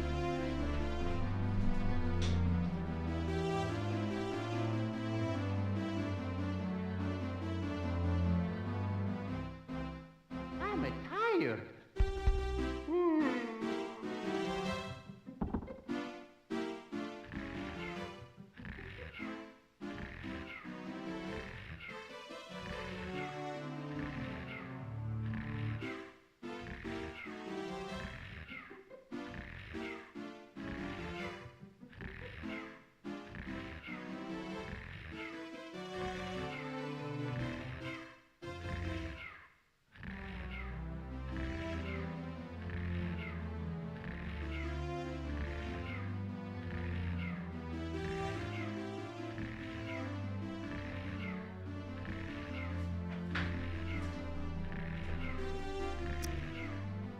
I'm tired.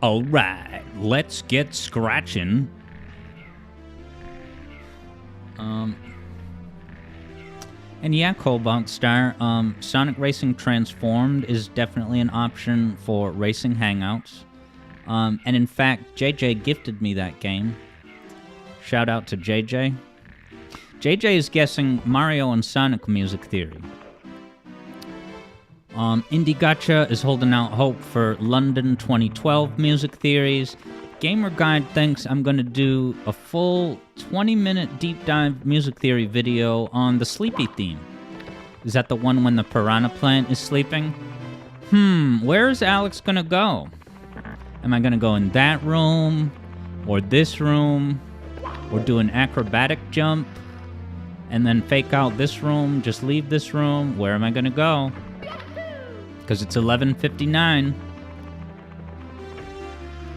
All right, let's get scratching. And yeah, Cobalt Star, Sonic Racing Transformed is definitely an option for racing hangouts. And in fact, JJ gifted me that game. Shout out to JJ. JJ is guessing Mario and Sonic music theory. Indie Gacha is holding out hope for London 2012 music theories. Gamer Guide thinks I'm going to do a full 20-minute deep dive music theory video on the Sleepy theme. Is that the one when the piranha plant is sleeping? Where is Alex going to go? Am I gonna go in that room, or this room, or do an acrobatic jump, and then fake out this room, just leave this room? Where am I gonna go? Because it's 11:59.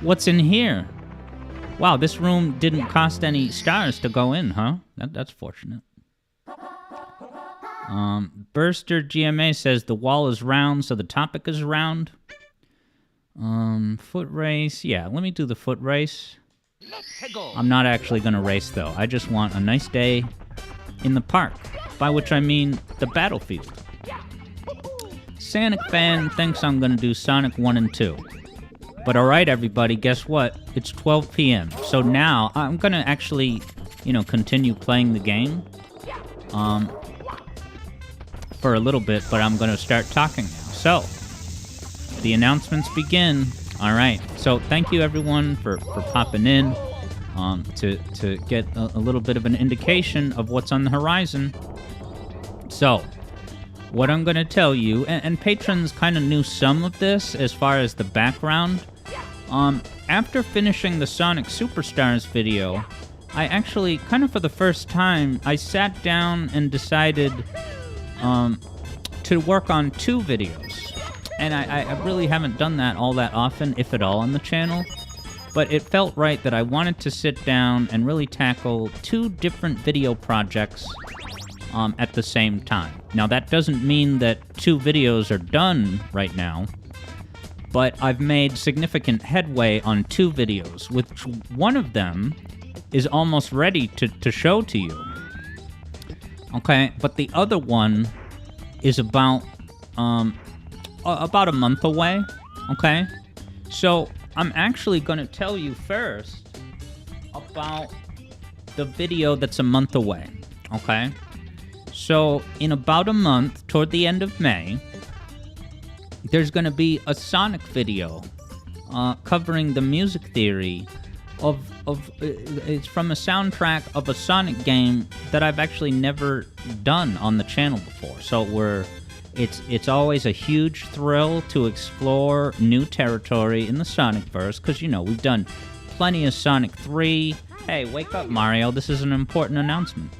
What's in here? Wow, this room didn't cost any stars to go in, huh? That's fortunate. Burster GMA says the wall is round, so the topic is round. Foot race. Yeah, let me do the foot race. I'm not actually going to race, though. I just want a nice day in the park, by which I mean the battlefield. Sonic fan thinks I'm going to do Sonic 1 and 2. But alright, everybody, guess what? It's 12 p.m. So now I'm going to actually, continue playing the game. For a little bit, but I'm going to start talking now. So, the announcements begin. All right. So, thank you everyone for popping in to get a little bit of an indication of what's on the horizon. So, what I'm going to tell you, and patrons kind of knew some of this as far as the background. After finishing the Sonic Superstars video, I actually, kind of for the first time, I sat down and decided to work on 2 videos. And I really haven't done that all that often, if at all, on the channel. But it felt right that I wanted to sit down and really tackle 2 different video projects at the same time. Now, that doesn't mean that 2 videos are done right now, but I've made significant headway on 2 videos, which one of them is almost ready to show to you. Okay, but the other one is about a month away, okay? So, I'm actually going to tell you first about the video that's a month away, okay? So, in about a month, toward the end of May, there's going to be a Sonic video covering the music theory of it's from a soundtrack of a Sonic game that I've actually never done on the channel before. So it's always a huge thrill to explore new territory in the Sonicverse, because we've done plenty of Sonic 3. Hey, wake up, Mario! This is an important announcement.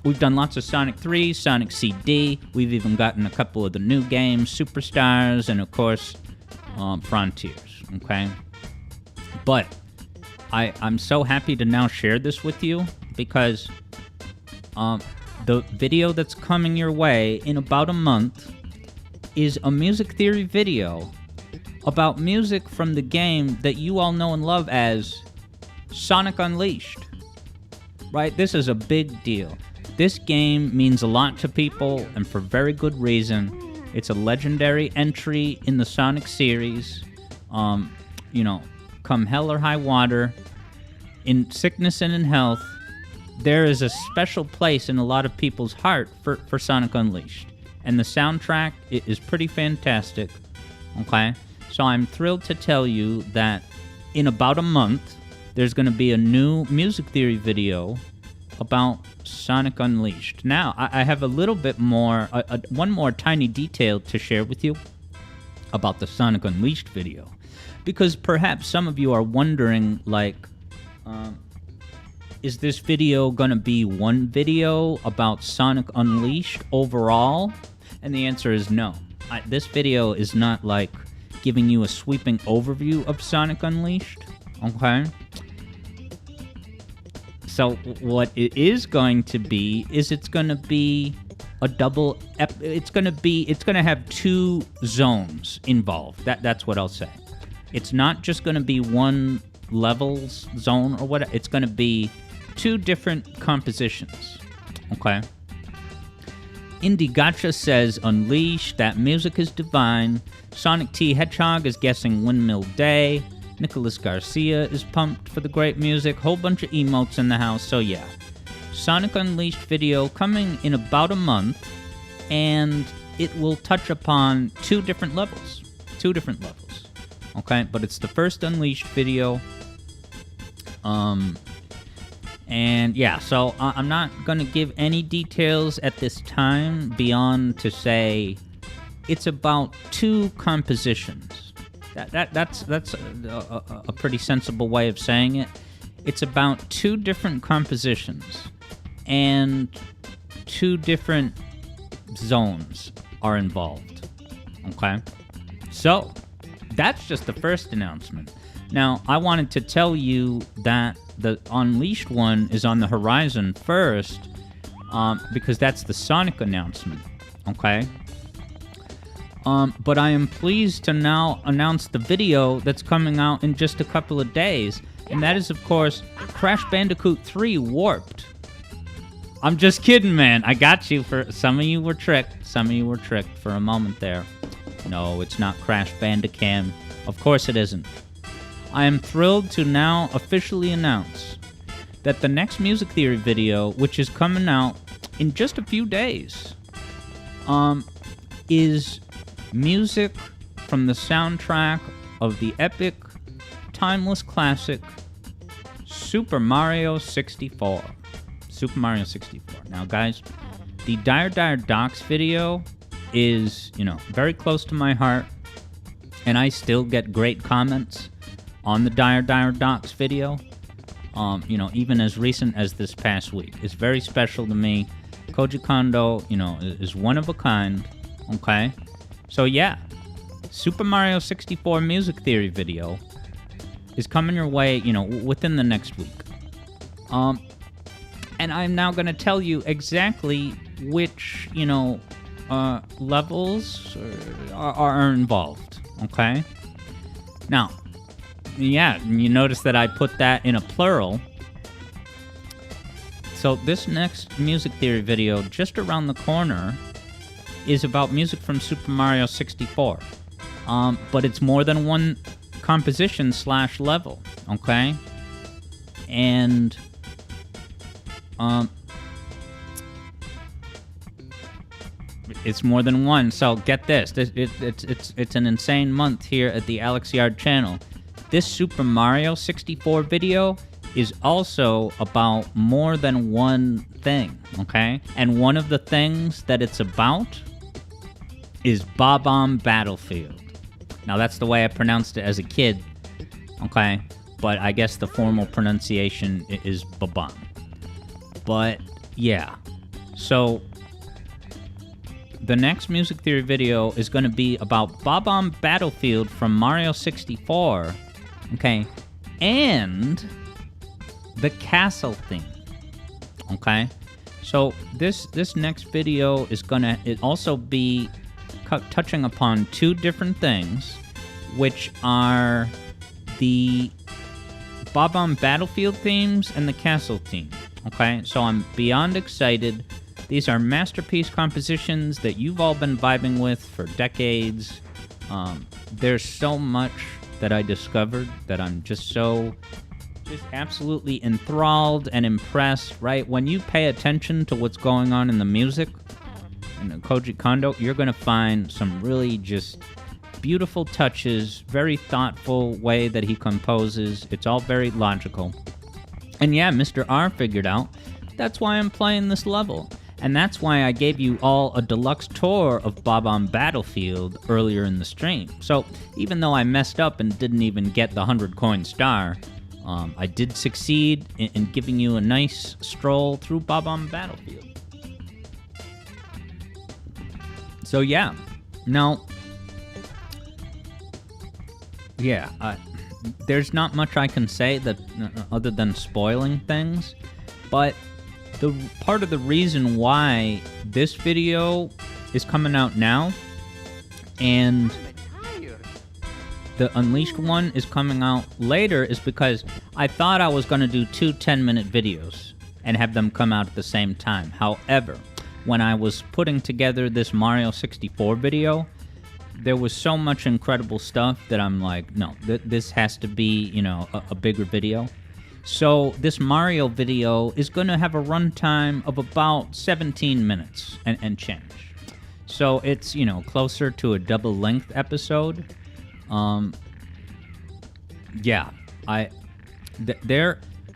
We've done lots of Sonic 3, Sonic CD. We've even gotten a couple of the new games, Superstars, and of course, Frontiers. Okay. But I'm so happy to now share this with you, because the video that's coming your way in about a month is a music theory video about music from the game that you all know and love as Sonic Unleashed. Right? This is a big deal. This game means a lot to people, and for very good reason. It's a legendary entry in the Sonic series. Come hell or high water, in sickness and in health, there is a special place in a lot of people's heart for Sonic Unleashed. And the soundtrack is pretty fantastic, okay? So I'm thrilled to tell you that in about a month, there's going to be a new music theory video about Sonic Unleashed. Now, I have a little bit more, one more tiny detail to share with you about the Sonic Unleashed video. Because perhaps some of you are wondering, is this video gonna be one video about Sonic Unleashed overall? And the answer is no. This video is not giving you a sweeping overview of Sonic Unleashed, okay? So what it is going to be is it's gonna be a double. It's gonna have 2 zones involved. That's what I'll say. It's not just going to be one levels zone or whatever. It's going to be 2 different compositions. Okay? Indie Gotcha says, Unleash, that music is divine. Sonic T Hedgehog is guessing Windmill Day. Nicholas Garcia is pumped for the great music. Whole bunch of emotes in the house. So yeah. Sonic Unleashed video coming in about a month. And it will touch upon 2 different levels. 2 different levels. Okay, but it's the first Unleashed video. And yeah, so I'm not going to give any details at this time beyond to say it's about 2 compositions. That's a pretty sensible way of saying it. It's about 2 different compositions, and 2 different zones are involved. Okay? So, that's just the first announcement. Now, I wanted to tell you that the Unleashed one is on the horizon first, because that's the Sonic announcement. Okay? But I am pleased to now announce the video that's coming out in just a couple of days, and that is, of course, Crash Bandicoot 3 Warped. I'm just kidding, man. I got you. For some of you were tricked. Some of you were tricked for a moment there. No, it's not Crash Bandicam. Of course it isn't. I am thrilled to now officially announce that the next Music Theory video, which is coming out in just a few days, is music from the soundtrack of the epic, timeless classic, Super Mario 64. Super Mario 64. Now, guys, the Dire Dire Docks video is, very close to my heart, and I still get great comments on the Dire Dire Docks video, even as recent as this past week. It's very special to me. Koji Kondo, is one of a kind, okay? So, yeah, Super Mario 64 Music Theory video is coming your way, within the next week. And I'm now going to tell you exactly which, levels are involved, okay? Now, yeah, you notice that I put that in a plural. So this next Music Theory video, just around the corner, is about music from Super Mario 64. But it's more than one composition / level, okay? And it's more than one. So get this. It's an insane month here at the Alex Yard channel. This Super Mario 64 video is also about more than one thing, okay? And one of the things that it's about is Bob-omb Battlefield. Now, that's the way I pronounced it as a kid, okay? But I guess the formal pronunciation is Bob-omb. But, yeah. So, the next Music Theory video is going to be about Bob-omb Battlefield from Mario 64, okay? And the castle theme, okay? So, this next video is going to also be touching upon 2 different things, which are the Bob-omb Battlefield themes and the castle theme, okay? So I'm beyond excited. These are masterpiece compositions that you've all been vibing with for decades. There's so much that I discovered that I'm just absolutely enthralled and impressed, right? When you pay attention to what's going on in the music, in Koji Kondo, you're going to find some really just beautiful touches, very thoughtful way that he composes. It's all very logical. And yeah, Mr. R figured out that's why I'm playing this level. And that's why I gave you all a deluxe tour of Bob-omb Battlefield earlier in the stream. So even though I messed up and didn't even get the 100 coin star, I did succeed in giving you a nice stroll through Bob-omb Battlefield. So yeah, now, yeah, there's not much I can say that other than spoiling things, but the part of the reason why this video is coming out now and the Unleashed one is coming out later is because I thought I was going to do 2 10-minute videos and have them come out at the same time. However, when I was putting together this Mario 64 video, there was so much incredible stuff that I'm like, no, this has to be, a bigger video. So this Mario video is going to have a runtime of about 17 minutes and change. So it's, closer to a double-length episode. Yeah,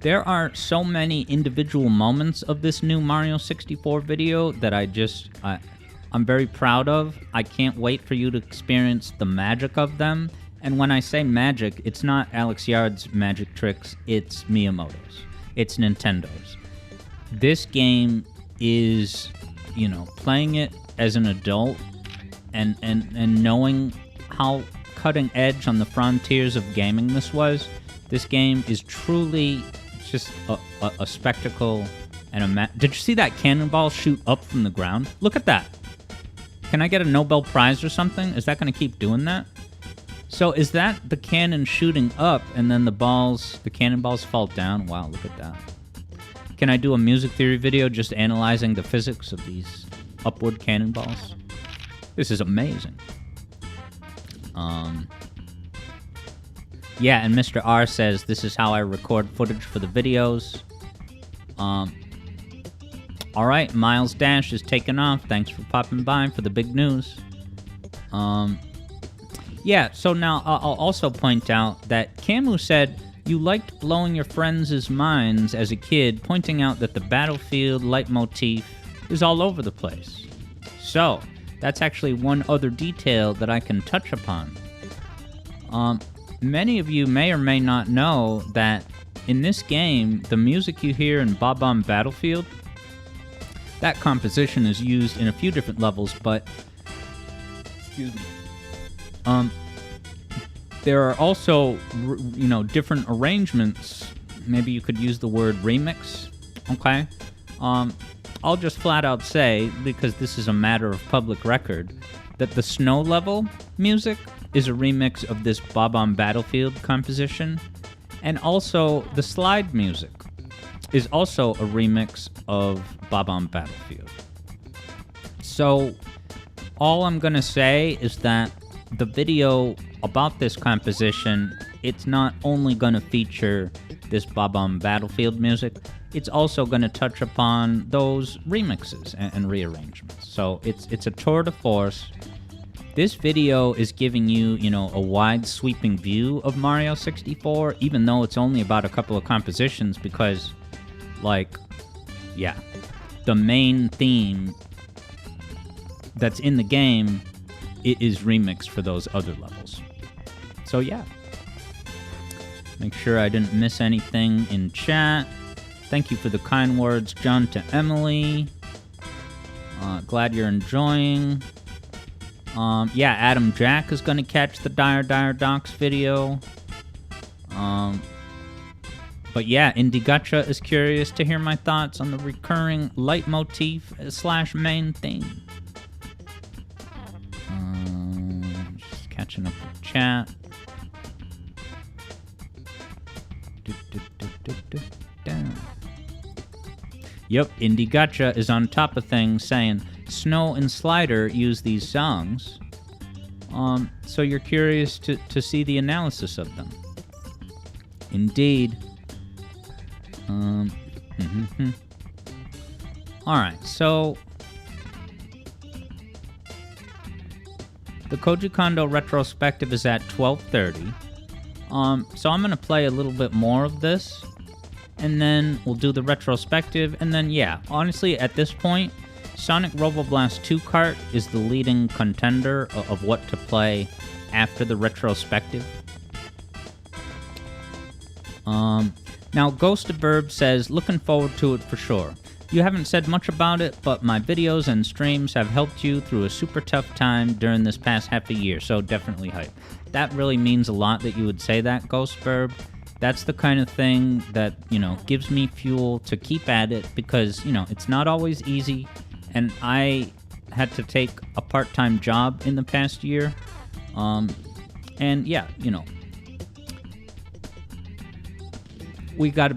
there are so many individual moments of this new Mario 64 video that I'm very proud of. I can't wait for you to experience the magic of them And when I say magic, it's not Alex Yard's magic tricks, it's Miyamoto's. It's Nintendo's. This game is, playing it as an adult and knowing how cutting edge on the frontiers of gaming this game is truly just a spectacle and Did you see that cannonball shoot up from the ground? Look at that. Can I get a Nobel Prize or something? Is that going to keep doing that? So is that the cannon shooting up and then the cannonballs fall down? Wow, look at that. Can I do a music theory video just analyzing the physics of these upward cannonballs? This is amazing. Yeah, and Mr. R says, this is how I record footage for the videos. Alright, Miles Dash is taking off. Thanks for popping by for the big news. Yeah, so now I'll also point out that Camus said you liked blowing your friends' minds as a kid, pointing out that the battlefield leitmotif is all over the place. So, that's actually one other detail that I can touch upon. Many of you may or may not know that in this game, the music you hear in Bob-omb Battlefield, that composition is used in a few different levels, but excuse me. There are also, different arrangements. Maybe you could use the word remix. Okay. I'll just flat out say, because this is a matter of public record, that the snow level music is a remix of this Bob-omb Battlefield composition, and also the slide music is also a remix of Bob-omb Battlefield. So, all I'm gonna say is that the video about this composition, it's not only gonna feature this Bob-omb Battlefield music, it's also gonna touch upon those remixes and rearrangements. So it's a tour de force. This video is giving you, a wide sweeping view of Mario 64, even though it's only about a couple of compositions, because, the main theme that's in the game, it is remixed for those other levels. So yeah. Make sure I didn't miss anything in chat. Thank you for the kind words, John, to Emily. Glad you're enjoying. Yeah, Adam Jack is going to catch the Dire Docs video. But yeah, Indie Gotcha is curious to hear my thoughts on the recurring leitmotif / main theme. Just catching up with chat. Yep, Indie Gotcha is on top of things saying Snow and Slider use these songs. So you're curious to see the analysis of them. Indeed. Alright, so the Koji Kondo retrospective is at 12:30. So I'm going to play a little bit more of this, and then we'll do the retrospective, and then, yeah, honestly, at this point, Sonic Roboblast 2 Kart is the leading contender of what to play after the retrospective. Now, Ghost of Burb says, looking forward to it for sure. You haven't said much about it, but my videos and streams have helped you through a super tough time during this past half a year, so definitely hype. That really means a lot that you would say that, Ghost Burb. That's the kind of thing that, gives me fuel to keep at it, because, it's not always easy, and I had to take a part-time job in the past year, and yeah,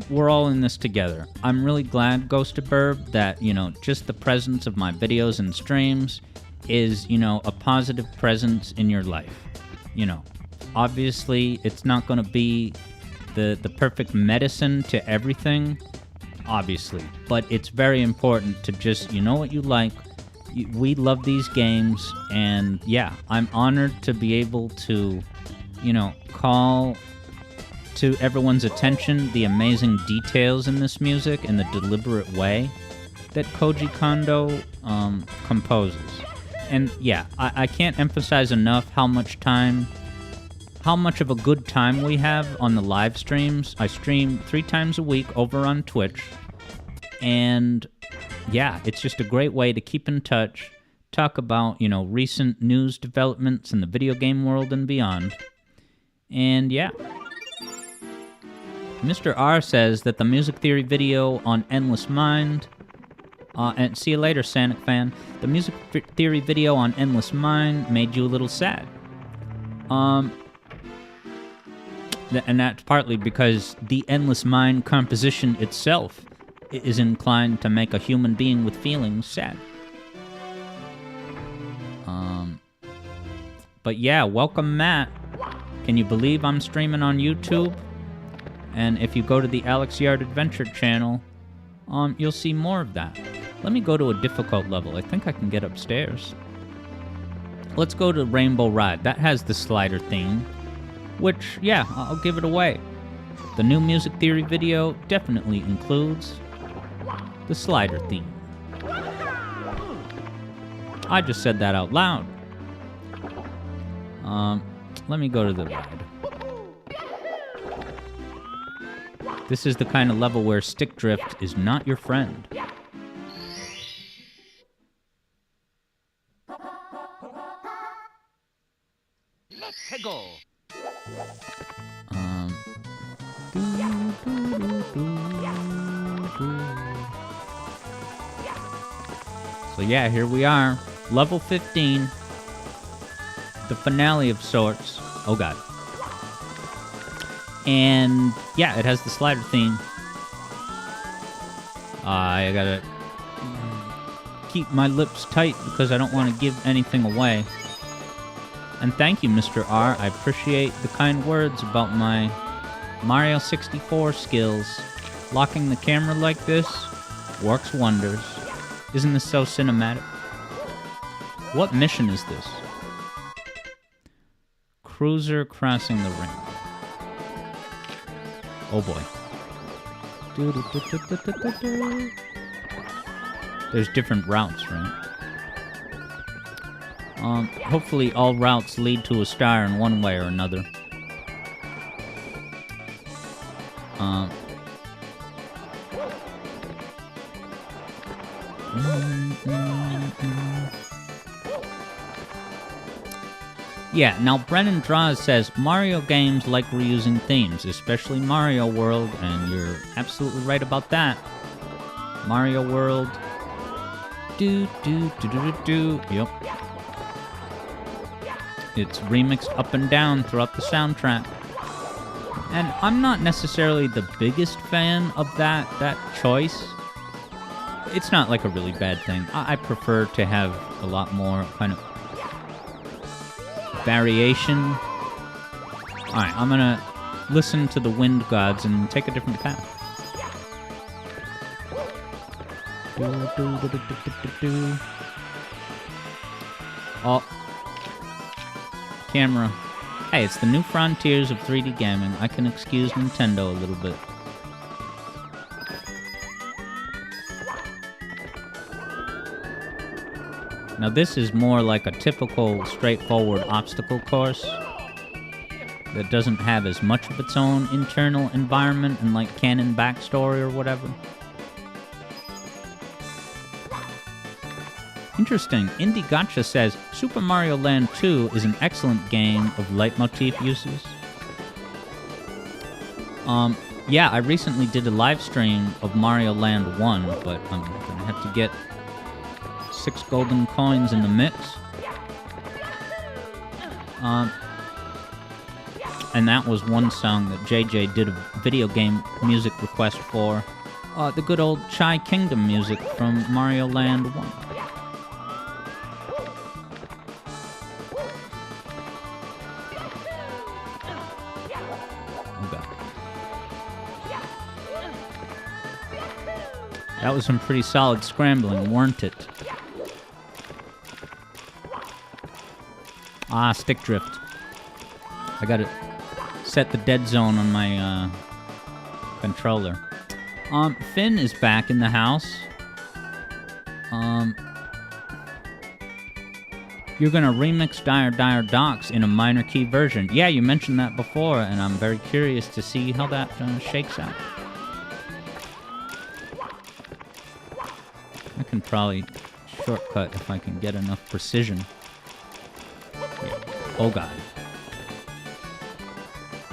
we're all in this together. I'm really glad, Ghost of Burb, that, just the presence of my videos and streams is, a positive presence in your life. Obviously, it's not going to be the perfect medicine to everything, obviously, but it's very important to just, what you like. We love these games, and yeah, I'm honored to be able to, call to everyone's attention the amazing details in this music and the deliberate way that Koji Kondo composes. And yeah, I can't emphasize enough how much time how much of a good time we have on the live streams. I stream 3 times a week over on Twitch. And yeah, it's just a great way to keep in touch, talk about, recent news developments in the video game world and beyond. And yeah. Mr. R says that the music theory video on Endless Mind... and see you later, Sanic fan. The music theory video on Endless Mind made you a little sad. And that's partly because the Endless Mind composition itself is inclined to make a human being with feelings sad. But yeah, welcome, Matt. Can you believe I'm streaming on YouTube? And if you go to the Alex Yard Adventure channel, you'll see more of that. Let me go to a difficult level. I think I can get upstairs. Let's go to Rainbow Ride. That has the slider theme, which, yeah, I'll give it away. The new music theory video definitely includes the slider theme. I just said that out loud. Let me go to the ride. This is the kind of level where stick drift is not your friend. Let's go. So yeah, here we are. Level 15. The finale of sorts. Oh god. And yeah, it has the slider theme. I gotta keep my lips tight because I don't want to give anything away. And thank you, Mr. R. I appreciate the kind words about my Mario 64 skills. Locking the camera like this works wonders. Isn't this so cinematic? What mission is this? Cruiser crossing the ring. Oh boy. There's different routes, right? Hopefully all routes lead to a star in one way or another. Yeah, now Brennan Draws says, Mario games like reusing themes, especially Mario World, and you're absolutely right about that. Mario World. Yep. It's remixed up and down throughout the soundtrack. And I'm not necessarily the biggest fan of that choice. It's not like a really bad thing. I prefer to have a lot more kind of variation. Alright, I'm gonna listen to the wind gods and take a different path. Oh. Camera. Hey, it's the new frontiers of 3D gaming. I can excuse Nintendo a little bit. Now this is more like a typical, straightforward obstacle course that doesn't have as much of its own internal environment and like canon backstory or whatever. Interesting. Indie Gotcha says, Super Mario Land 2 is an excellent game of leitmotif uses. Yeah, I recently did a live stream of Mario Land 1, but I'm gonna have to get 6 golden coins in the mix. And that was one song that JJ did a video game music request for. The good old Chai Kingdom music from Mario Land 1. That was some pretty solid scrambling, weren't it? Ah, stick drift. I gotta set the dead zone on my controller. Finn is back in the house. You're gonna remix Dire Dire Docks in a minor key version. Yeah, you mentioned that before, and I'm very curious to see how that shakes out. I can probably shortcut if I can get enough precision. Yeah. Oh god.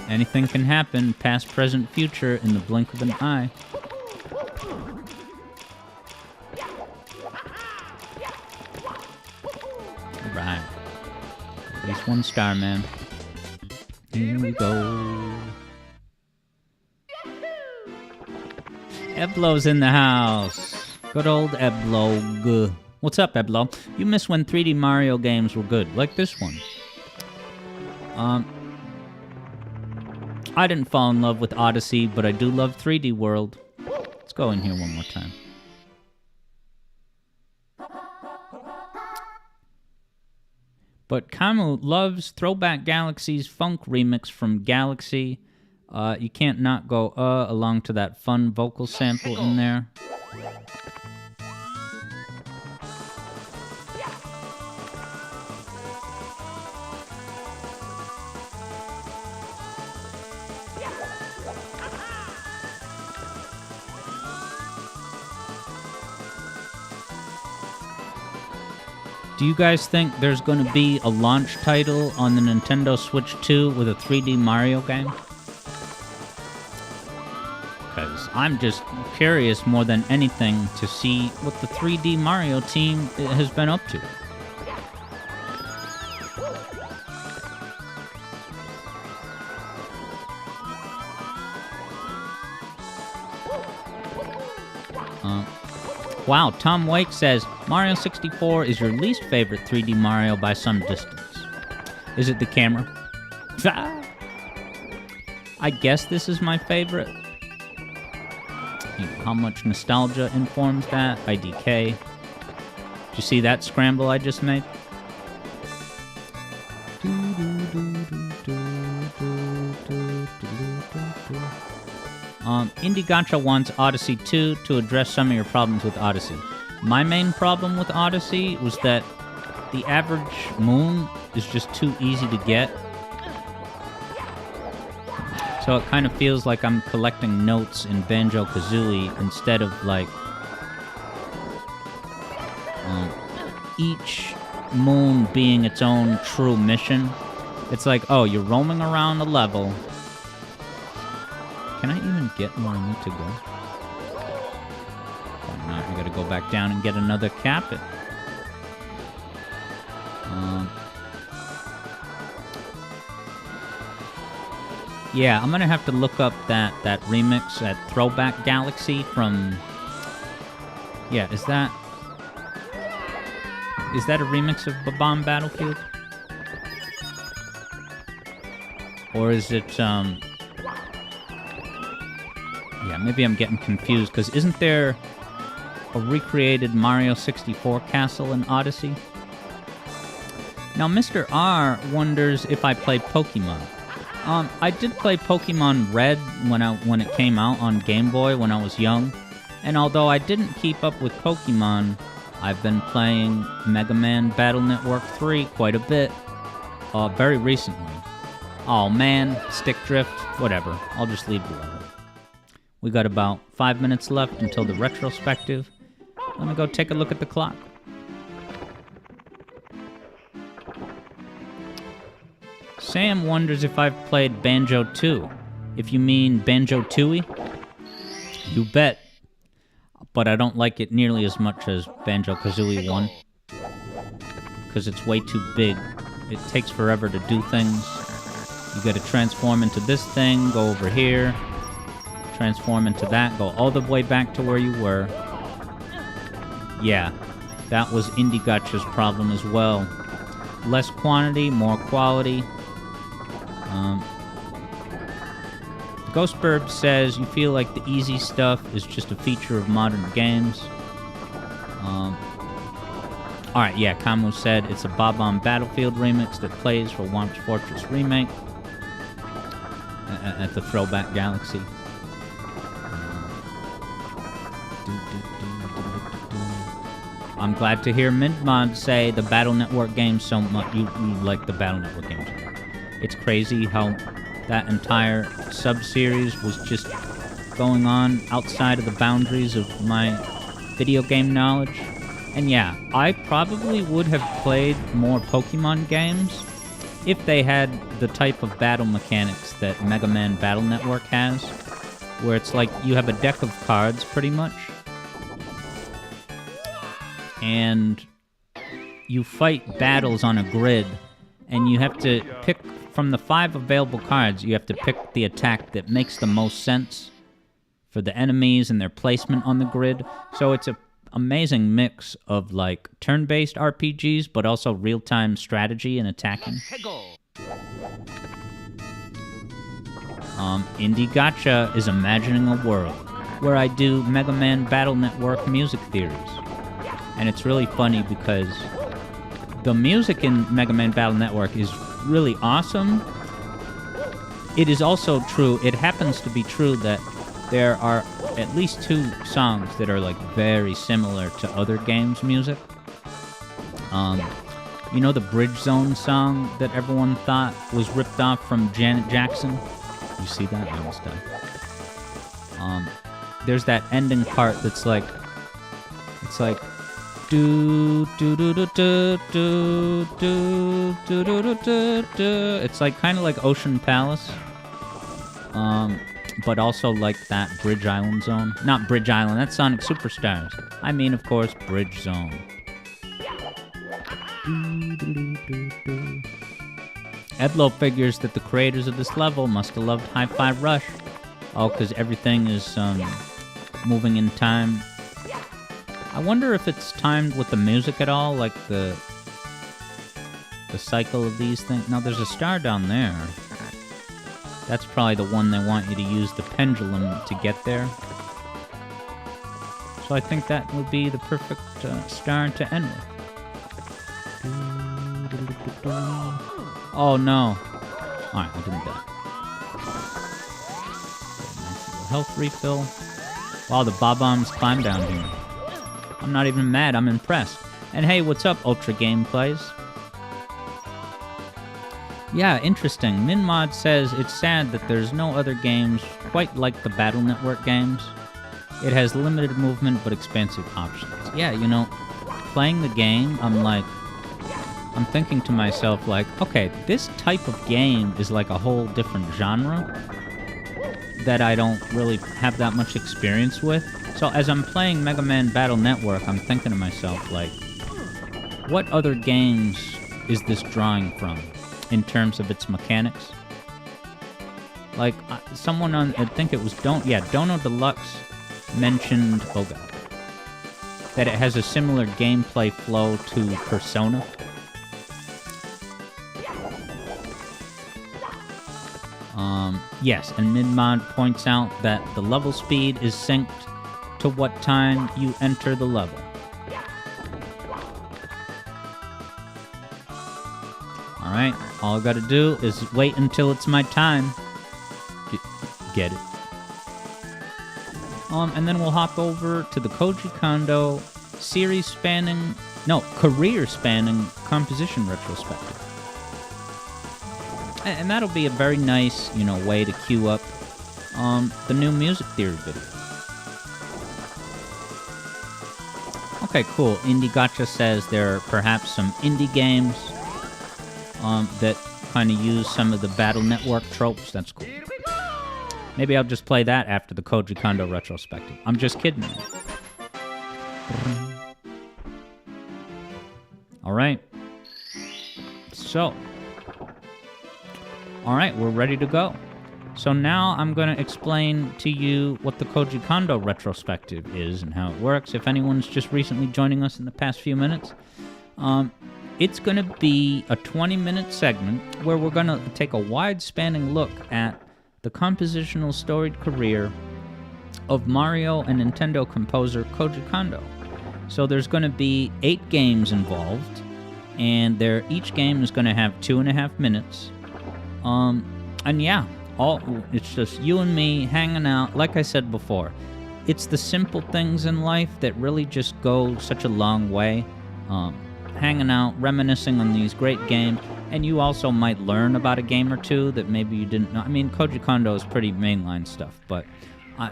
Anything can happen, past, present, future, in the blink of an eye. Right. At least 1 star, man. Here we go. Eblo's in the house. Good old Eblo. What's up, Eblo? You miss when 3D Mario games were good, like this one. I didn't fall in love with Odyssey, but I do love 3D World. Let's go in here one more time. But Camu loves Throwback Galaxy's funk remix from Galaxy. You can't not go along to that fun vocal sample in there. Do you guys think there's going to be a launch title on the Nintendo Switch 2 with a 3D Mario game? Because I'm just curious more than anything to see what the 3D Mario team has been up to. Wow, Tom Wake says, Mario 64 is your least favorite 3D Mario by some distance. Is it the camera? I guess this is my favorite. You know, how much nostalgia informs that? IDK. Did you see that scramble I just made? Indie Gacha wants Odyssey 2 to address some of your problems with Odyssey. My main problem with Odyssey was that the average moon is just too easy to get. So it kind of feels like I'm collecting notes in Banjo-Kazooie instead of like each moon being its own true mission. It's like, oh, you're roaming around a level. Can I even get where I need to go? Oh, no, I gotta go back down and get another Capit. Yeah, I'm gonna have to look up that remix at Throwback Galaxy from... Yeah, is that a remix of Bomb Battlefield? Or is it, Yeah, maybe I'm getting confused, because isn't there a recreated Mario 64 castle in Odyssey? Now, Mr. R wonders if I play Pokemon. I did play Pokemon Red when it came out on Game Boy when I was young, and although I didn't keep up with Pokemon, I've been playing Mega Man Battle Network 3 quite a bit, very recently. Oh man, stick drift, whatever, I'll just leave it alone. We got about 5 minutes left until the retrospective. Let me go take a look at the clock. Sam wonders if I've played Banjo 2. If you mean Banjo-Tooie? You bet. But I don't like it nearly as much as Banjo-Kazooie 1. Because it's way too big. It takes forever to do things. You gotta transform into this thing, go over here, transform into that, go all the way back to where you were. Yeah, that was Indie Gacha's problem as well. Less quantity, more quality. Ghostburb says you feel like the easy stuff is just a feature of modern games. Alright, yeah, Camus said it's a Bob-omb Battlefield remix that plays for Whomp's Fortress Remake at the Throwback Galaxy. I'm glad to hear Mintmod say the Battle Network games so much. You like the Battle Network games. It's crazy how that entire sub-series was just going on outside of the boundaries of my video game knowledge. And yeah, I probably would have played more Pokemon games if they had the type of battle mechanics that Mega Man Battle Network has, where it's like you have a deck of cards, pretty much, and you fight battles on a grid, and you have to pick from the 5 available cards, you have to pick the attack that makes the most sense for the enemies and their placement on the grid. So it's an amazing mix of like turn-based RPGs, but also real-time strategy and attacking. Let's go. Indie Gacha is imagining a world where I do Mega Man Battle Network music theories. And it's really funny because the music in Mega Man Battle Network is really awesome. It is also true, it happens to be true that there are at least 2 songs that are like very similar to other games' music. You know the Bridge Zone song that everyone thought was ripped off from Janet Jackson? You see that? I almost died. There's that ending part that's like, it's like, do do do do do do do do do do do do. It's like kind of like Ocean Palace, but also like that Bridge Island Zone. Not Bridge Island. That's Sonic Superstars. I mean, of course, Bridge Zone. Edlo figures that the creators of this level must have loved Hi-Fi Rush. Oh, because everything is moving in time. I wonder if it's timed with the music at all, like the cycle of these things. Now, there's a star down there. That's probably the one they want you to use the pendulum to get there. So I think that would be the perfect star to end with. Oh no. Alright, I didn't die. Nice little health refill. Wow, the Bob-ombs climb down here. I'm not even mad, I'm impressed. And hey, what's up, Ultra Gameplays? Yeah, interesting. Minmod says it's sad that there's no other games quite like the Battle Network games. It has limited movement but expansive options. Yeah, you know, playing the game, I'm thinking to myself, like, okay, this type of game is like a whole different genre that I don't really have that much experience with. So as I'm playing Mega Man Battle Network, I'm thinking to myself, like, what other games is this drawing from in terms of its mechanics? Like, someone on, I think it was Dono Deluxe mentioned, oh god, that it has a similar gameplay flow to Persona. Yes, and Midmod points out that the level speed is synced to what time you enter the level. Alright, all I gotta do is wait until it's my time. Get it. And then we'll hop over to the Koji Kondo career-spanning composition retrospective. And that'll be a very nice, way to queue up the new music theory video. Okay, cool. Indie Gacha says there are perhaps some indie games that kind of use some of the Battle Network tropes. That's cool. Maybe I'll just play that after the Koji Kondo retrospective. I'm just kidding. Alright. Alright, we're ready to go. So now I'm going to explain to you what the Koji Kondo retrospective is and how it works. If anyone's just recently joining us in the past few minutes, it's going to be a 20-minute segment where we're going to take a wide-spanning look at the compositional storied career of Mario and Nintendo composer Koji Kondo. So there's going to be 8 games involved, and each game is going to have 2.5 minutes. And yeah, it's just you and me hanging out. Like I said before, it's the simple things in life that really just go such a long way. Hanging out, reminiscing on these great games, and you also might learn about a game or two that maybe you didn't know. I mean, Koji Kondo is pretty mainline stuff, but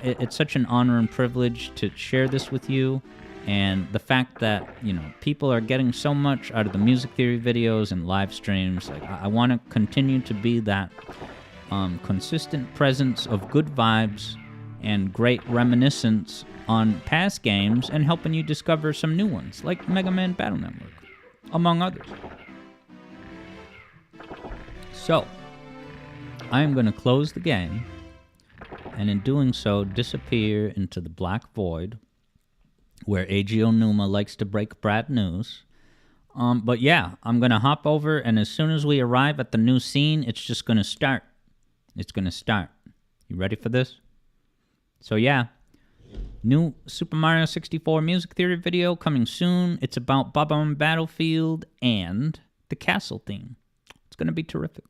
it's such an honor and privilege to share this with you, and the fact that, you know, people are getting so much out of the music theory videos and live streams. Like, I want to continue to be that consistent presence of good vibes and great reminiscence on past games and helping you discover some new ones, like Mega Man Battle Network, among others. So, I am going to close the game, and in doing so, disappear into the black void, where Eiji Onuma likes to break bad news. But yeah, I'm going to hop over, and as soon as we arrive at the new scene, it's just going to start. It's going to start. You ready for this? So yeah, new Super Mario 64 music theory video coming soon. It's about Bob-omb Battlefield and the castle theme. It's going to be terrific.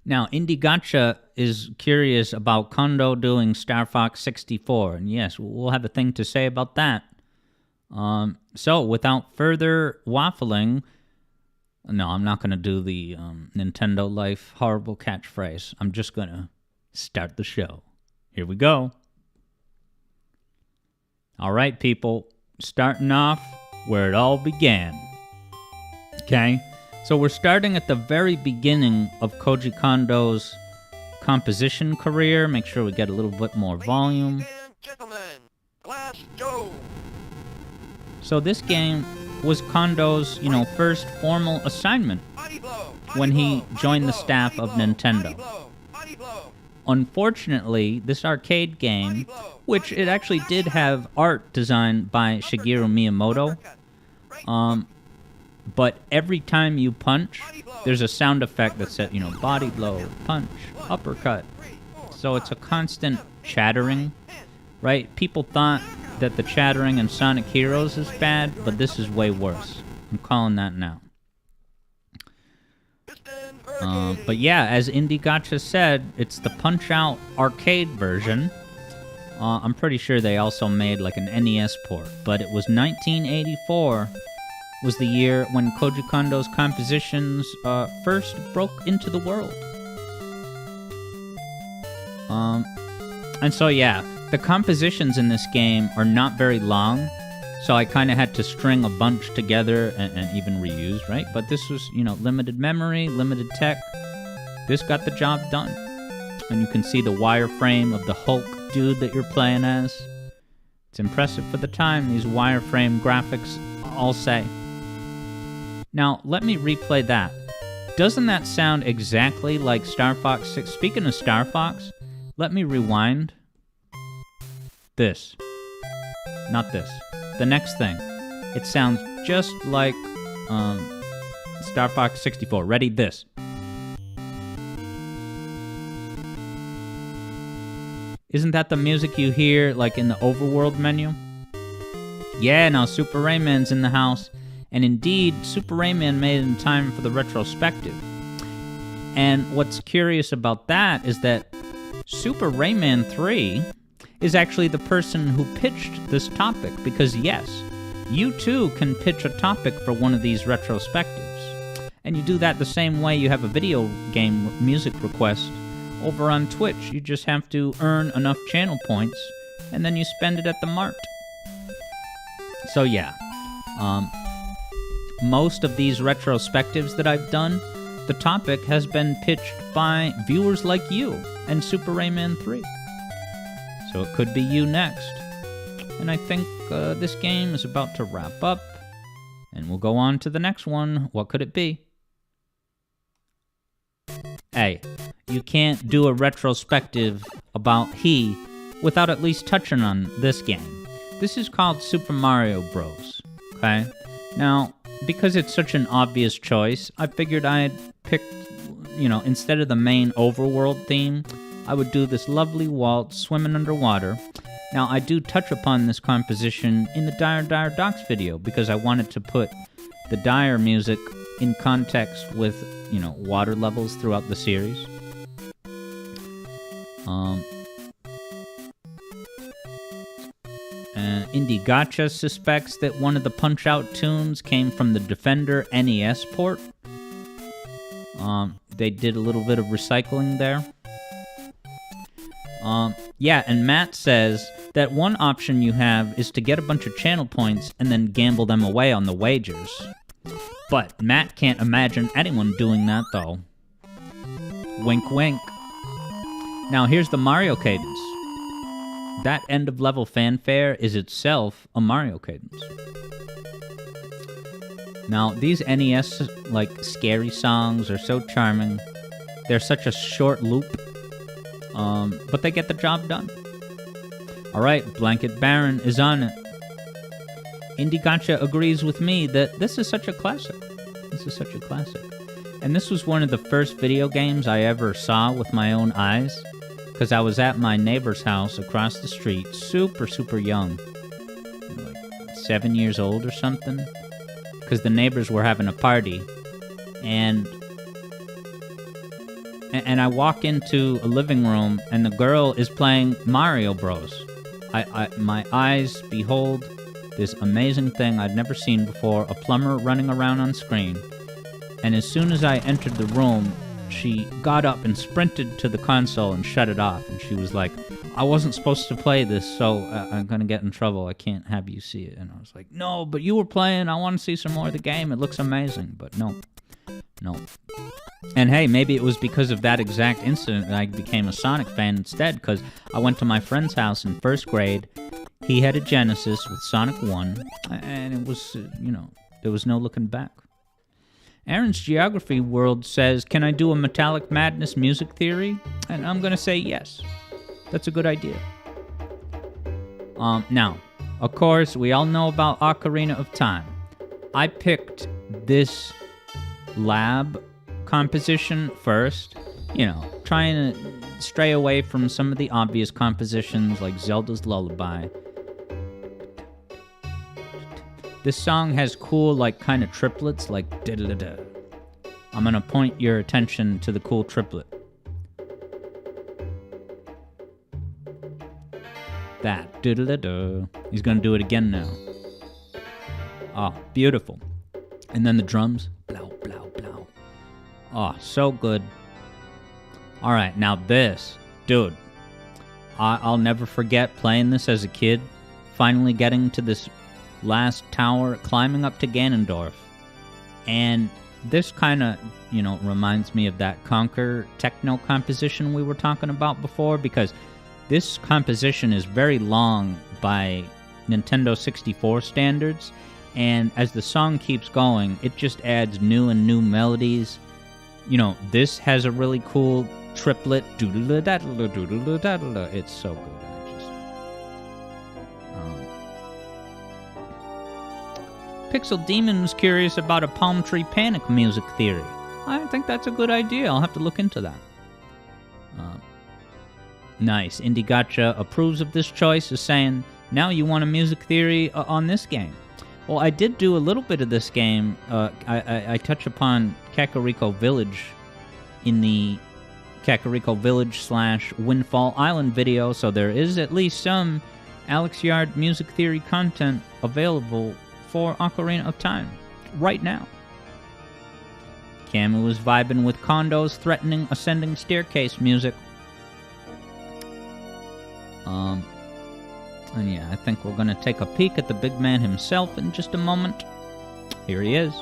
Now, Indie Gotcha is curious about Kondo doing Star Fox 64, and yes, we'll have a thing to say about that. So, without further waffling, no, I'm not going to do the Nintendo Life horrible catchphrase. I'm just going to start the show. Here we go. All right, people, starting off where it all began. Okay? So we're starting at the very beginning of Koji Kondo's composition career. Make sure we get a little bit more volume. So this game was Kondo's, first formal assignment when he joined the staff of Nintendo. Unfortunately, this arcade game, which it actually did have art designed by Shigeru Miyamoto, but every time you punch, there's a sound effect that said, body blow, punch, uppercut. So it's a constant chattering, right? People thought that the chattering in Sonic Heroes is bad, but this is way worse. I'm calling that now. But yeah, as Indie Gotcha said, it's the Punch-Out arcade version. I'm pretty sure they also made like an NES port, but it was 1984 was the year when Koji Kondo's compositions first broke into the world. And so yeah, the compositions in this game are not very long, so I kind of had to string a bunch together and even reuse, right? But this was, limited memory, limited tech. This got the job done. And you can see the wireframe of the Hulk dude that you're playing as. It's impressive for the time, these wireframe graphics, I'll say. Now, let me replay that. Doesn't that sound exactly like Star Fox 6? Speaking of Star Fox, let me rewind. This. Not this. The next thing. It sounds just like Star Fox 64. Ready? This. Isn't that the music you hear like in the overworld menu? Yeah, now Super Rayman's in the house. And indeed, Super Rayman made it in time for the retrospective. And what's curious about that is that Super Rayman 3 is actually the person who pitched this topic, because yes, you too can pitch a topic for one of these retrospectives. And you do that the same way you have a video game music request over on Twitch. You just have to earn enough channel points, and then you spend it at the mart. So yeah, most of these retrospectives that I've done, the topic has been pitched by viewers like you and Super Rayman 3. So it could be you next. And I think this game is about to wrap up, and we'll go on to the next one. What could it be? Hey, you can't do a retrospective about He without at least touching on this game. This is called Super Mario Bros. Okay? Now, because it's such an obvious choice, I figured I'd pick, instead of the main overworld theme, I would do this lovely waltz swimming underwater. Now, I do touch upon this composition in the Dire Dire Docs video because I wanted to put the Dire music in context with, water levels throughout the series. Indie Gotcha suspects that one of the Punch-Out tunes came from the Defender NES port. They did a little bit of recycling there. Yeah, and Matt says that one option you have is to get a bunch of channel points and then gamble them away on the wagers. But Matt can't imagine anyone doing that, though. Wink, wink. Now, here's the Mario cadence. That end-of-level fanfare is itself a Mario cadence. Now, these NES, scary songs are so charming. They're such a short loop. But they get the job done. Alright, Blanket Baron is on it. Indie Gotcha agrees with me that this is such a classic. This is such a classic. And this was one of the first video games I ever saw with my own eyes, because I was at my neighbor's house across the street, super, super young. 7 years old or something. Because the neighbors were having a party. And I walk into a living room, and the girl is playing Mario Bros. My eyes behold this amazing thing I'd never seen before, a plumber running around on screen. And as soon as I entered the room, she got up and sprinted to the console and shut it off. And she was like, I wasn't supposed to play this, so I'm going to get in trouble. I can't have you see it. And I was like, no, but you were playing. I want to see some more of the game. It looks amazing. But no. And hey, maybe it was because of that exact incident that I became a Sonic fan instead, because I went to my friend's house in first grade. He had a Genesis with Sonic 1, and it was, there was no looking back. Aaron's Geography World says, can I do a Metallic Madness music theory? And I'm going to say yes. That's a good idea. Now, of course, we all know about Ocarina of Time. I picked this lab composition first, trying to stray away from some of the obvious compositions like Zelda's Lullaby. This song has cool, kind of triplets, like da-da-da-da. I'm gonna point your attention to the cool triplet. That, da-da-da-da. He's gonna do it again now. Oh, beautiful. And then the drums. Blow, blow, blow. Oh, so good. Alright, now this. Dude. I'll never forget playing this as a kid. Finally getting to this last tower, climbing up to Ganondorf. And this kind of, reminds me of that Conquer techno composition we were talking about before, because this composition is very long by Nintendo 64 standards, and as the song keeps going, it just adds new and new melodies. This has a really cool triplet. It's so good. Pixel Demon was curious about a Palm Tree Panic music theory. I think that's a good idea. I'll have to look into that. Nice. Indie Gotcha approves of this choice, is saying, now you want a music theory on this game. Well, I did do a little bit of this game. I touch upon Kakariko Village in the Kakariko Village / Windfall Island video, so there is at least some Alex Yard music theory content available for Ocarina of Time right now. Camu was vibing with Kondo's threatening ascending staircase music. And yeah, I think we're gonna take a peek at the big man himself in just a moment. Here he is.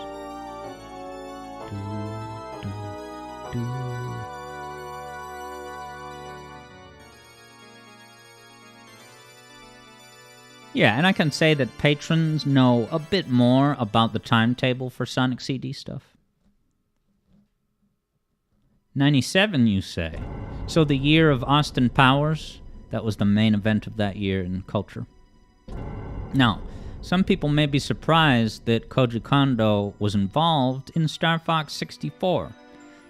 Yeah, and I can say that patrons know a bit more about the timetable for Sonic CD stuff. 97, you say? So the year of Austin Powers, that was the main event of that year in culture. Now, some people may be surprised that Koji Kondo was involved in Star Fox 64.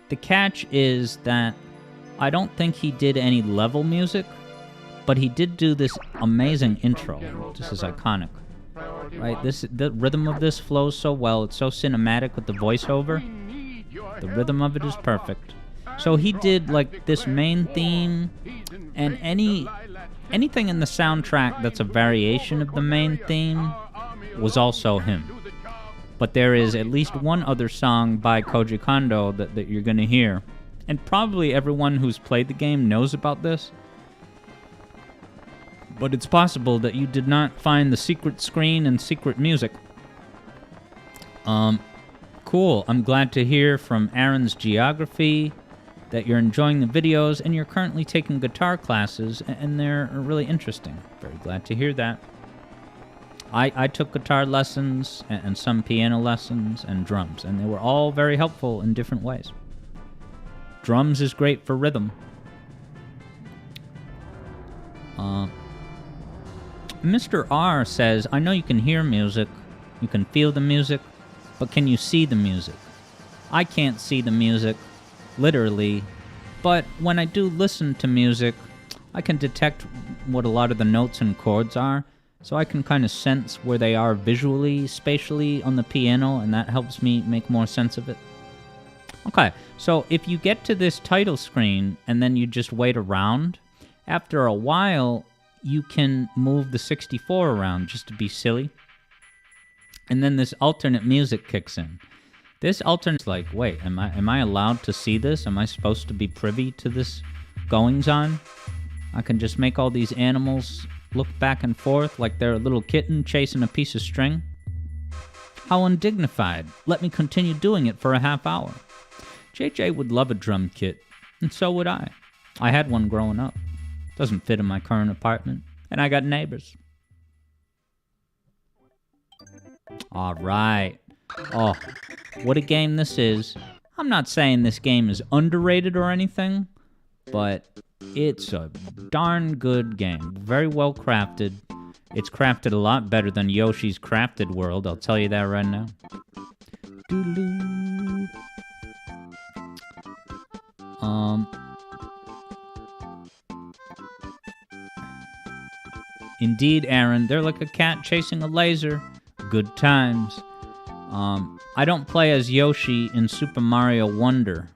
The catch is that I don't think he did any level music, but he did do this amazing intro. This is iconic, right? The rhythm of this flows so well. It's so cinematic with the voiceover. The rhythm of it is perfect. So he did this main theme, and any anything in the soundtrack that's a variation of the main theme was also him. But there is at least one other song by Koji Kondo that you're going to hear. And probably everyone who's played the game knows about this. But it's possible that you did not find the secret screen and secret music. Cool. I'm glad to hear from Aaron's Geography that you're enjoying the videos and you're currently taking guitar classes, and they're really interesting. Very glad to hear that. I took guitar lessons and some piano lessons and drums, and they were all very helpful in different ways. Drums is great for rhythm. Mr. R says, I know you can hear music, you can feel the music, but can you see the music? I can't see the music, literally, but when I do listen to music, I can detect what a lot of the notes and chords are, so I can kind of sense where they are visually, spatially on the piano, and that helps me make more sense of it. Okay, so if you get to this title screen and then you just wait around, after a while, you can move the 64 around just to be silly. And then this alternate music kicks in. This alternate's like, wait, am I allowed to see this? Am I supposed to be privy to this goings-on? I can just make all these animals look back and forth like they're a little kitten chasing a piece of string? How undignified. Let me continue doing it for a half hour. JJ would love a drum kit, and so would I. I had one growing up. Doesn't fit in my current apartment, and I got neighbors. Alright. Oh, what a game this is. I'm not saying this game is underrated or anything, but it's a darn good game. Very well crafted. It's crafted a lot better than Yoshi's Crafted World, I'll tell you that right now. Doo-doo. Indeed, Aaron, they're like a cat chasing a laser. Good times. I don't play as Yoshi in Super Mario Wonder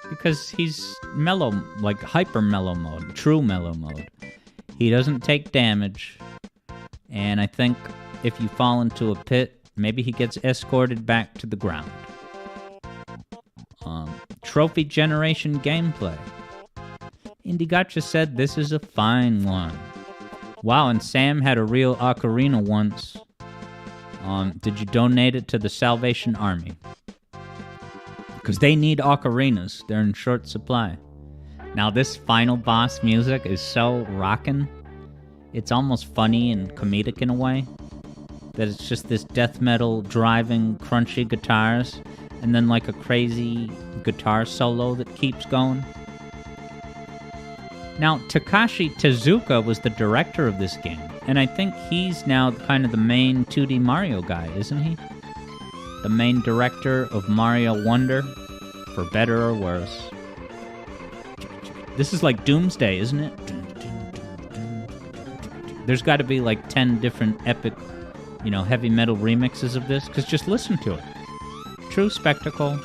because he's mellow, like hyper mellow mode, true mellow mode. He doesn't take damage, and I think if you fall into a pit, maybe he gets escorted back to the ground. Trophy generation gameplay. Indigotcha said this is a fine one. Wow, and Sam had a real ocarina once. Did you donate it to the Salvation Army? Because they need ocarinas. They're in short supply. Now, this final boss music is so rockin'. It's almost funny and comedic in a way. That it's just this death metal driving, crunchy guitars, and then like a crazy guitar solo that keeps going. Now, Takashi Tezuka was the director of this game, and I think he's now kind of the main 2D Mario guy, isn't he? The main director of Mario Wonder, for better or worse. This is like Doomsday, isn't it? There's got to be like 10 different epic, heavy metal remixes of this, because just listen to it. True spectacle,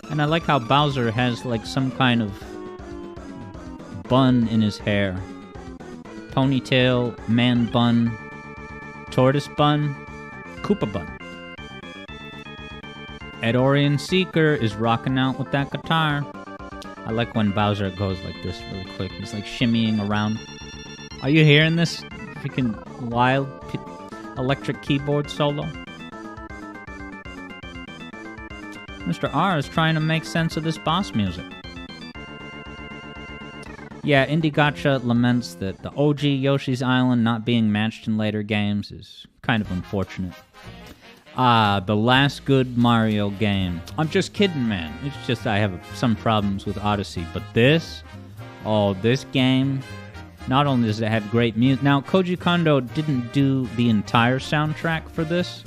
and I like how Bowser has like some kind of bun in his hair. Ponytail, man bun, tortoise bun, Koopa bun. Edorian Seeker is rocking out with that guitar. I like when Bowser goes like this really quick. He's like shimmying around. Are you hearing this freaking wild electric keyboard solo? Mr. R is trying to make sense of this boss music. Yeah, Indigotcha laments that the OG Yoshi's Island not being matched in later games is kind of unfortunate. The last good Mario game. I'm just kidding, man. It's just I have some problems with Odyssey, but this game, not only does it have great music. Now, Koji Kondo didn't do the entire soundtrack for this,